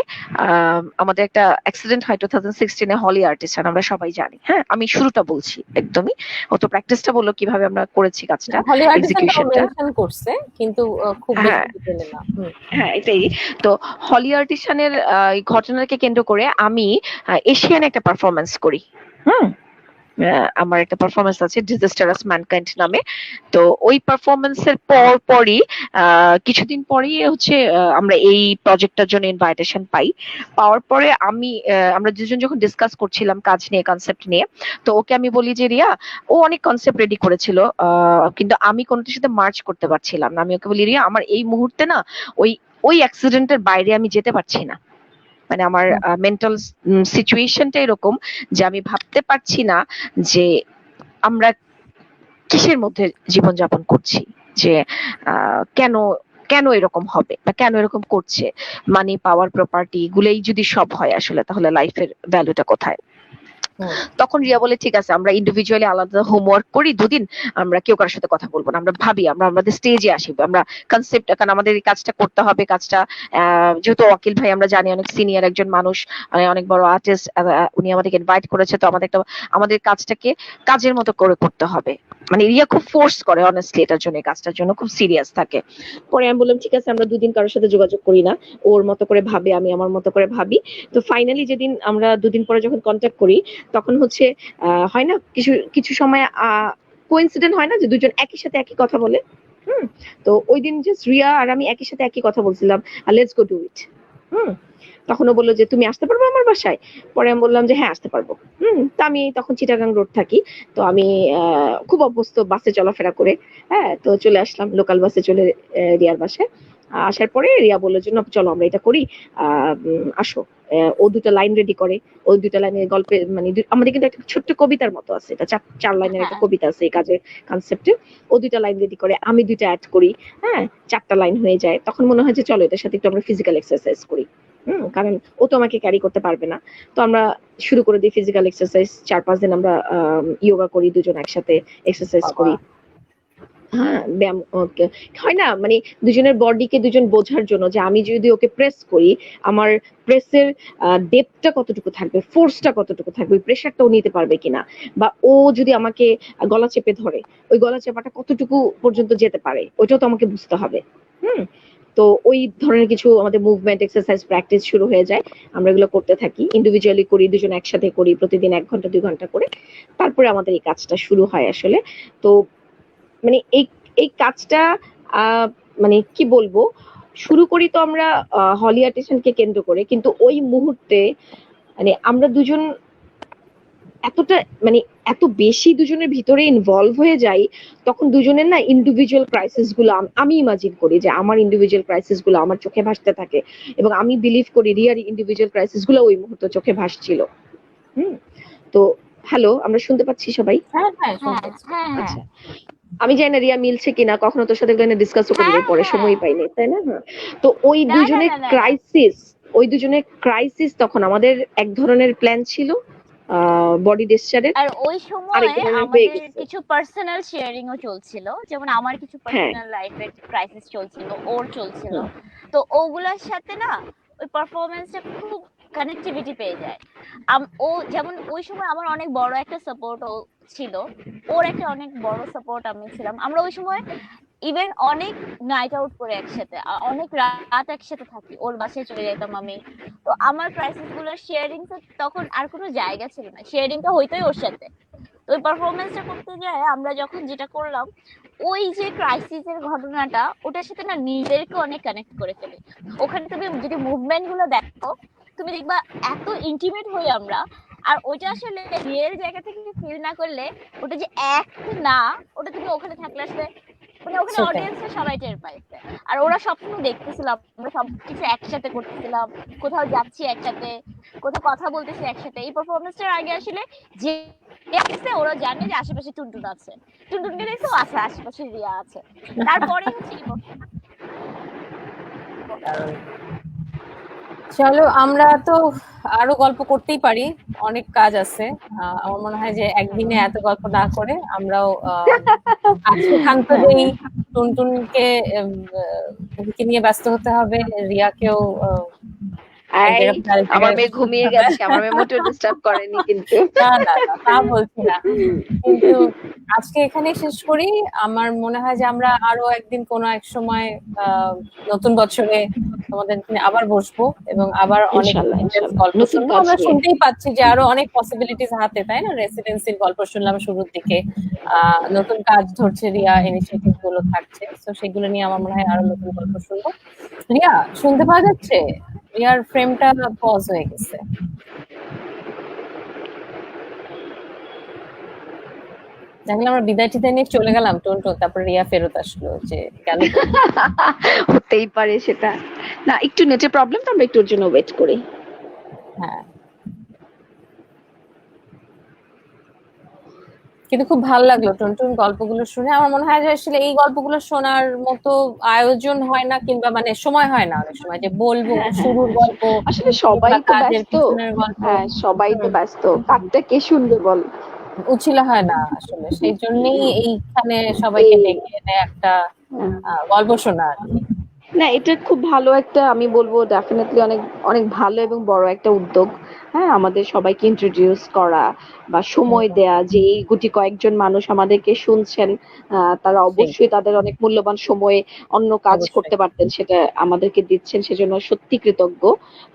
আমাদের একটা অ্যাক্সিডেন্ট হয় 2016-এ হলি আর্টিস্ট, আমরা সবাই জানি। হ্যাঁ, আমি শুরুটা বলছি একদমই, ও তো প্র্যাকটিসটা বললো কিভাবে আমরা করেছি কাজটা, হলি আর্টিস্টটা এক্সিকিউশনটা মেনশন করছে কিন্তু খুব বেশি ডিটেইলে না। হ্যাঁ এটাই। তো হলি আর্টিশনের ঘটনাকে কেন্দ্র করে আমি এশিয়ান একটা পারফরমেন্স করি। আমার একটা পারফরমেন্স আছে ডিজাস্টারাস ম্যানকাইন্ড নামে। তো ওই পারফরমেন্সের পরই কিছুদিন পরেই হচ্ছে আমরা এই প্রজেক্টটার জন্য ইনভাইটেশন পাই। পাওয়ার পরে আমরা দুজন যখন ডিসকাস করছিলাম কাজ নিয়ে, কনসেপ্ট নিয়ে, তো ওকে আমি বলি যে রিয়া, ও অনেক কনসেপ্ট রেডি করেছিল কিন্তু আমি কোনোটার সাথে মার্চ করতে পারছিলাম না। আমি ওকে বলি রিয়া, আমার এই মুহূর্তে না ওই অ্যাক্সিডেন্টের বাইরে আমি যেতে পারছি না, মানে আমার মেন্টাল সিচুয়েশনটা এরকম যে আমি ভাবতে পারছি না যে আমরা কিসের মধ্যে জীবনযাপন করছি, যে কেন কেন এরকম হবে বা কেন এরকম করছে। মানি, পাওয়ার, প্রপার্টি গুলোই যদি সব হয় আসলে, তাহলে লাইফের ভ্যালুটা কোথায়? তখন রিয়া বলে ঠিক আছে, আমরা ইন্ডিভিজুয়ালি আলাদা হোমওয়ার্ক করি, দুদিন আমরা কেউ কারোর সাথে কথা বলবো না, আমরা ভাবি, আমরা আমাদের স্টেজে আসি, আমরা কনসেপ্ট, কারণ আমাদের এই কাজটা করতে হবে। কাজটা যেহেতু ওয়াকিল ভাই আমরা জানি অনেক সিনিয়র একজন মানুষ, অনেক বড় আর্টিস্ট, উনি আমাদেরকে ইনভাইট করেছে, তো আমাদের কাজটাকে কাজের মতো করে করতে হবে। মানে রিয়া খুব ফোর্স করে অনেস্টলি এটার জন্য, কাজটার জন্য খুব সিরিয়াস থাকে। পরে আমি বললাম ঠিক আছে, আমরা দুদিন কারোর সাথে যোগাযোগ করি না, ওর মতো করে ভাবে, আমি আমার মতো করে ভাবি। তো ফাইনালি যেদিন আমরা দুদিন পরে যখন কন্ট্যাক্ট করি, তখন হচ্ছে হয় না কিছু সময় কোইন্সিডেন্ট হয় না যে দুজন একই সাথে একই কথা বলে। তো ওই দিন জাস্ট রিয়া আর আমি একই সাথে একই কথা বলছিলাম, লেটস গো ডু ইট। তখন ও বললো যে তুমি আসতে পারবে আমার বাসায়? পরে আমি বললাম যে হ্যাঁ আসতে পারবো। তো আমি তখন চিটাগাং রোড থাকি, তো আমি খুব অভ্যস্ত বাসে চলাফেরা করে। হ্যাঁ, তো চলে আসলাম লোকাল বাসে, চলে রিয়ার বাসায়। আসার পরে রিয়া বললো যে না চলো আমরা এটা করি, আসো। ও দুটো লাইন রেডি করে, ওই দুটো লাইনের গল্পে, মানে আমাদের কিন্তু একটা ছোট্ট কবিতার মতো আছে, এটা 4 লাইনের একটা কবিতা আছে এই কাজের কনসেপ্টে। ও দুটো লাইন রেডি করে, আমি দুটো অ্যাড করি। হ্যাঁ, 4টা লাইন হয়ে যায়। তখন মনে হয় যে চলো এটার সাথে একটু আমরা ফিজিক্যাল এক্সারসাইজ করি, কারণ ও তো আমাকে ক্যারি করতে পারবে না। তো আমরা শুরু করে দিই ফিজিক্যাল এক্সারসাইজ। 4-5 দিন আমরা ইয়োগা করি, দুজন একসাথে এক্সারসাইজ করি। হ্যাঁ, ব্যায়াম ওকে। হয় না মানে দুজনের বডিকে দুজন বোঝার জন্য যে আমি যদি ওকে প্রেস করি, আমার প্রেসের ডেপথটা কতটুকু থাকবে, ফোর্সটা কতটুকু থাকবে, প্রেশারটা ও নিতে পারবে কিনা। বা ও যদি আমাকে গলা চেপে ধরে, ওই গলা চেপাটা কতটুকু পর্যন্ত যেতে পারে, ওইটাও তো আমাকে বুঝতে হবে। হুম? তো ওই ধরনের কিছু আমাদের মুভমেন্ট, এক্সারসাইজ, প্র্যাকটিস শুরু হয়ে যায়। আমরা এগুলো করতে থাকি। ইন্ডিভিজুয়ালি করি, দুজন একসাথে করি প্রতিদিন ১ ঘন্টা ২ ঘন্টা করে। তারপরে আমাদের এই কাজটা শুরু হয় আসলে। তো মানে এই কাজটা মানে কি বলবো, শুরু করি তো আমরা হলি আর্টিসানকে কেন্দ্র করে, কিন্তু ওই মুহূর্তে মানে আমরা দুজন এতটা মানে এত বেশি দুজনের ভিতরে ইনভলভ হয়ে যাই, তখন দুজনের না ইন্ডিভিজুয়াল ক্রাইসিস গুলো আমি ইমাজিন করি যে আমার ইন্ডিভিজুয়াল ক্রাইসিস গুলো আমার চোখে ভাসতে থাকে, এবং আমি বিলিভ করি রিয়ার ইন্ডিভিজুয়াল ক্রাইসিস গুলো ওই মুহূর্তে চোখে ভাসছিল। হুম? তো হ্যালো, আমরা শুনতে পাচ্ছি সবাই? হ্যাঁ হ্যাঁ হ্যাঁ শুনতেছি। হ্যাঁ হ্যাঁ আচ্ছা, আমি জানি না রিয়া মিলছে কিনা, কখনো তোর সাথে এগুলো ডিসকাসও করি নাই, হ্যাঁ পরে হ্যাঁ সময় পাইনি, তাই না? হ্যাঁ। তো ওই না না দুজনের না না না ক্রাইসিস, ওই দুজনের ক্রাইসিস তখন আমাদের এক ধরনের প্ল্যান ছিল বডি ডিসচার্জের, আর ওই আরেক সময় ধরনের হয়ে আমাদের গেছে। কিছু পার্সোনাল শেয়ারিং ও চলছিল, যেমন আমার কিছু হ্যাঁ। পার্সোনাল লাইফের ক্রাইসিস চলছিল, ওর চলছিল। হুম। তো ওগুলার সাথে না ওই পারফরমেন্সটা খুব কানেক্টিভিটি পেয়ে যায়। ও যেমন ওই সময় আমার অনেক বড় একটা সাপোর্ট ও ছিল, ওর একটা অনেক বড় সাপোর্ট আমি ছিলাম। আমরা ওই সময় ইভেন অনেক নাইট আউট করে একসাথে, অনেক রাত একসাথে থাকি, ওর বাসায় চলে যেতাম আমি। তো আমার ক্রাইসিস গুলোর শেয়ারিং তখন আর কোনো জায়গা ছিল না, শেয়ারিংটা হইতোই ওর সাথে। তো ওই পারফরমেন্সটা করতে যায় আমরা যখন যেটা করলাম, ওই যে ক্রাইসিসের ঘটনাটা ওটার সাথে না নিজেদেরকে অনেক কানেক্ট করে ফেলি। ওখানে তুমি যদি মুভমেন্ট গুলো দেখো, তুমি দেখবা এত ইন্টিমেট হই আমরা। আর ওইটা আসলে রিয়েল জায়গা থেকে ফিল না করলে, ওটা যে অ্যাক্ট না, ওটা তুমি ওখানে থাকলে আসলে মানে ওখানে সেটাই। অডিয়েন্সরা সবাই টের পাইছে। আর ওরা সবসময় দেখতেছিলাম, আমরা সব কিছু একসাথে করতেছিলাম, কোথাও যাচ্ছি একসাথে, কোথাও কথা বলতেছি একসাথে। এই পারফরমেন্সটার আগে আসলে যে আসছে ওরা জানে যে আশেপাশে টুনটুন আছে, টুনটুনকে দেখছো আছে, আশেপাশে রিয়া আছে, তারপরে হচ্ছে কি দারুণ। চলো আমরা তো আরো গল্প করতেই পারি, অনেক কাজ আছে। আমার মনে হয় যে একদিনে এত গল্প না করে আমরাও আজকে ক্ষান্ত যেই টুনটুনকে ওকে নিয়ে ব্যস্ত হতে হবে, রিয়াকেও এক এই, জায়গা থেকে আরেক আমার জায়গায় মেয়ে ঘুমিয়ে যেতে হবে। গেছে, আমার মেয়ে মোটেও ডিস্টার্ব করেনি কিন্তু। না না না, তা বলছি না, কিন্তু আজকে এখানে শেষ করি। আমার মনে হয় যে আমরা আরো একদিন কোনো এক সময় নতুন বছরে তোমাদের নিয়ে আবার বসবো এবং আবার অনেক ইনশাল্লাহ ইনশাল্লাহ গল্প নতুন শুনবো। কাজ আমরা নিয়ে। শুনতেই পাচ্ছি যে আরো অনেক পসিবিলিটিস হাতে, তাই না? রেসিডেন্সির গল্প শুনলাম শুরুর দিকে, নতুন কাজ ধরছে রিয়া, ইনিশিয়েটিভ গুলো থাকছে, তো সেগুলো নিয়ে আমার মনে হয় আরো নতুন গল্প শুনবো। রিয়া শুনতে পাওয়া যাচ্ছে? রিয়ার ফ্রেমটা পজ হয়ে গেছে। দেখলে আমরা বিদায় টিদায় নিয়ে চলে গেলাম টুনটুন, তারপর রিয়া ফেরত আসলো যে গেল। হতেই পারে সেটা। না, একটু নেটে প্রবলেম, তো আমরা একটু ওর জন্য ওয়েট করি। হ্যাঁ, কিন্তু খুব ভালো লাগলো টুনটুন গল্পগুলো শুনে। আমার মনে হয় যে আসলে এই গল্পগুলো শোনার মতো আয়োজন হয় না, কিংবা মানে সময় হয় না অনেক সময় যে বলবো শুরুর গল্প, আসলে সবাই কিংবা তো কাজের ব্যস্ত। পিছনের গল্প। হ্যাঁ, সবাই তো ব্যস্ত, কাকটা কে শুনবে বল? উছিলা হয় না আসলে, সেই জন্যই এইখানে সবাইকে ডেকে এনে একটা গল্প শোনা আর কি। না, এটা খুব ভালো একটা, আমি বলবো ডেফিনেটলি অনেক অনেক ভালো এবং বড় একটা উদ্যোগ। হ্যাঁ, আমাদের সবাইকে ইন্ট্রোডিউস করা বা সময় দেয়া, যে এই গুটি কয়েকজন মানুষ আমাদেরকে শুনছেন, তারা অবশ্যই তাদের অনেক মূল্যবান সময়ে অন্য কাজ অবশ্যই। করতে পারতেন, সেটা আমাদেরকে দিচ্ছেন, সেজন্য সত্যি কৃতজ্ঞ।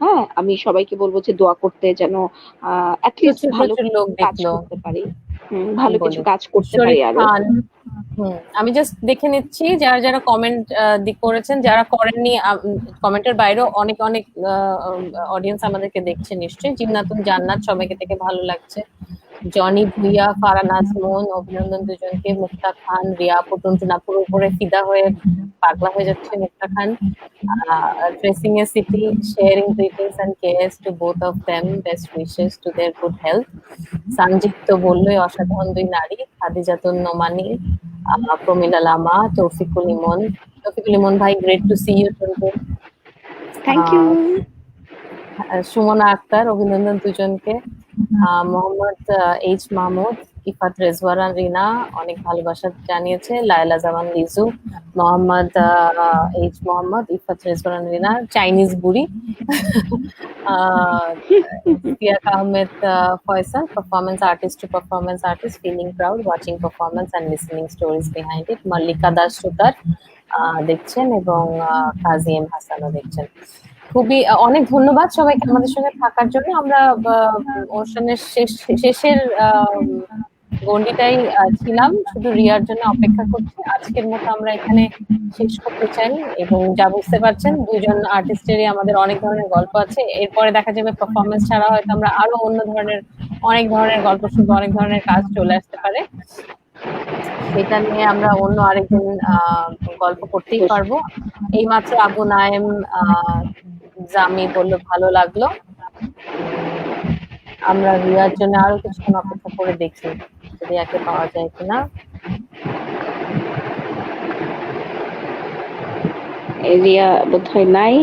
হ্যাঁ, আমি সবাইকে বলবো যে দোয়া করতে, যেন অ্যাটলিস্ট প্রচুর ভালো প্রচুর লোক কাজ দেখলো। করতে পারি, ভালো কিছু বলি কাজ করতে শরীফ পারি আরো। খান। আমি জাস্ট দেখে নিচ্ছি যারা যারা কমেন্ট করেছেন, যারা করেননি কমেন্টের বাইরেও অনেক অনেক অডিয়েন্স আমাদেরকে দেখছে নিশ্চয়ই। জিন্নাতুন জান্নাত, সবাইকে দেখে ভালো লাগছে। জনি ভুইয়া, ফারানাজ মন, অভিনন্দন দুজনকে। মুক্তা খান, রিয়া টুনটুনাপুর উপরে ফিদা হয়ে পাগলা হয়ে যাচ্ছে Mukta Khan. Dressing a city, sharing greetings and cares to both of them, best wishes to their good health. Sanjit তো বললোই, অসাধারণ দুই নারী। খাদিজাতুন নোমানি, প্রমিলা লামা, তৌফিকুল ইমন ভাই, great to see you Tuntun. Thank you. Sumona Akter, অভিনন্দন দুজনকে। মোহাম্মদ এইচ মাহমুদ, ইফাত রেজওয়ানা রিনা অনেক ভালোবাসা জানিয়েছে, লায়লা জামান লিজু, মোহাম্মদ এইচ মোহাম্মদ, ইফাত রেজওয়ানা রিনা, চাইনিজ বুড়ি, Ziak Ahmed Faisal, performance artist to performance artist, feeling proud, watching performance and listening stories behind it. Mallika Das Sutar দেখছেন এবং কাজী এম হাসানও দেখছেন। খুবই অনেক ধন্যবাদ সবাইকে আমাদের সঙ্গে থাকার জন্য। আমরা অনুষ্ঠানের শেষের গন্ডিটাই ছিলাম, শুধু রিয়ার জন্য অপেক্ষা করছি। আজকের মতো আমরা এখানে শেষ করতে চাই এবং যা বুঝতে পারছেন দুইজন আর্টিস্টেরই আমাদের অনেক ধরনের গল্প আছে। এরপরে দেখা যাবে পারফরমেন্স ছাড়া হয়তো আমরা আরো অনেক ধরনের গল্প শুনবো, অনেক ধরনের কাজ চলে আসতে পারে। সেটা নিয়ে আমরা অন্য আরেকদিন গল্প করতেই পারবো। এইমাত্র আবু নায়েম জামি বলল ভালো লাগলো। আমরা রিয়ার জন্য আরো কিছুক্ষণ অপেক্ষা করে দেখি রিয়াকে পাওয়া যায় কিনা। রিয়া বোধহয় নাই।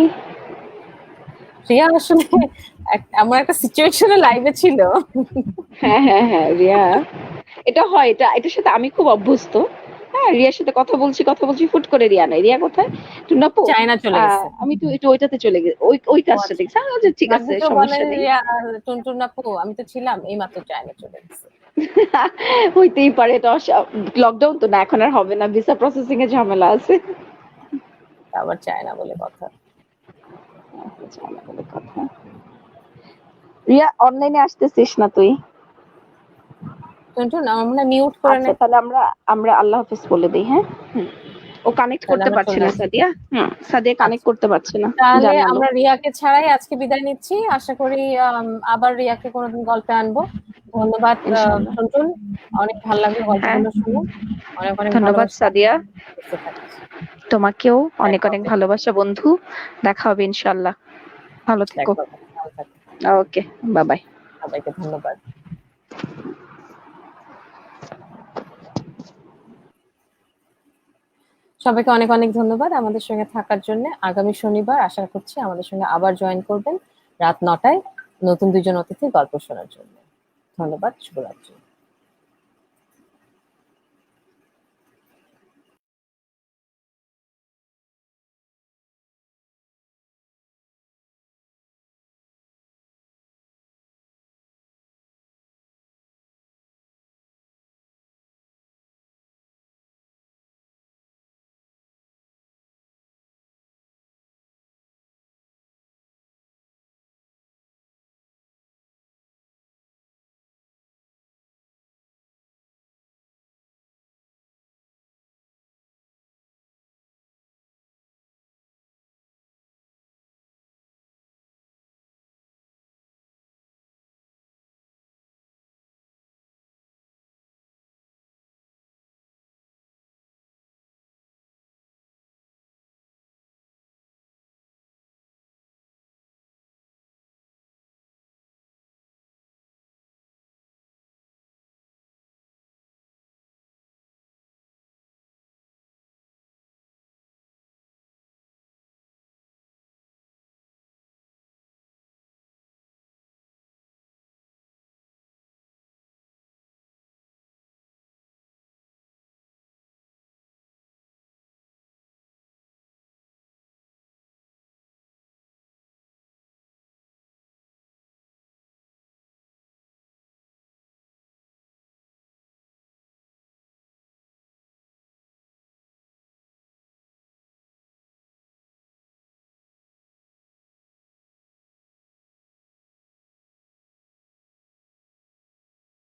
রিয়া আসলে আমার একটা সিচুয়েশনে লাইভে ছিল। হ্যাঁ হ্যাঁ হ্যাঁ রিয়া, এটা হয়, এটার সাথে আমি খুব অভ্যস্ত। হ্যাঁ রিয়ার সাথে কথা বলছি ফুট করে রিয়া নাই। রিয়া কোথায়? টুনাপু চায়না চলে গেছে। আমি একটু ওইটাতে চলে গেছি, ওই কাজটা দেখছি। আচ্ছা ঠিক আছে, সমস্যা নেই। টুনটুন আপু আমি তো ছিলাম, এইমাত্র চায়না চলে গেছে। হইতেই পারে, এটা লকডাউন তো না, এখন আর হবে না, ভিসা প্রসেসিং এ ঝামেলা আছে। আবার চায়না বলে কথা। রিয়া অনলাইনে আসতেছিস না তুই? টুনটুন আমার মনে মিউট করে নে। তাহলে আমরা আল্লাহ হাফেজ বলে দেই। হ্যাঁ ও কানেক্ট করতে পারছে না সাদিয়া। সাদিয়া কানেক্ট করতে পারছে না। তাহলে আমরা রিয়াকে ছাড়াই আজকে বিদায় নিচ্ছি। আশা করি আবার রিয়াকে কোনোদিন গল্পে আনবো। ধন্যবাদ টুনটুন, অনেক ভালো লাগলো গল্পগুলো শুনে। অনেক ধন্যবাদ সাদিয়া, তোমাকেও অনেক ভালোবাসা বন্ধু। দেখা হবে ইনশাআল্লাহ। ভালো থেকো। ওকে, বাই বাই। সবাইকে ধন্যবাদ। সবাইকে অনেক ধন্যবাদ আমাদের সঙ্গে থাকার জন্য। আগামী শনিবার আশা করছি আমাদের সঙ্গে আবার জয়েন করবেন রাত 9টায় নতুন দুজন অতিথি গল্প শোনার জন্য। ধন্যবাদ, শুভরাত্রি।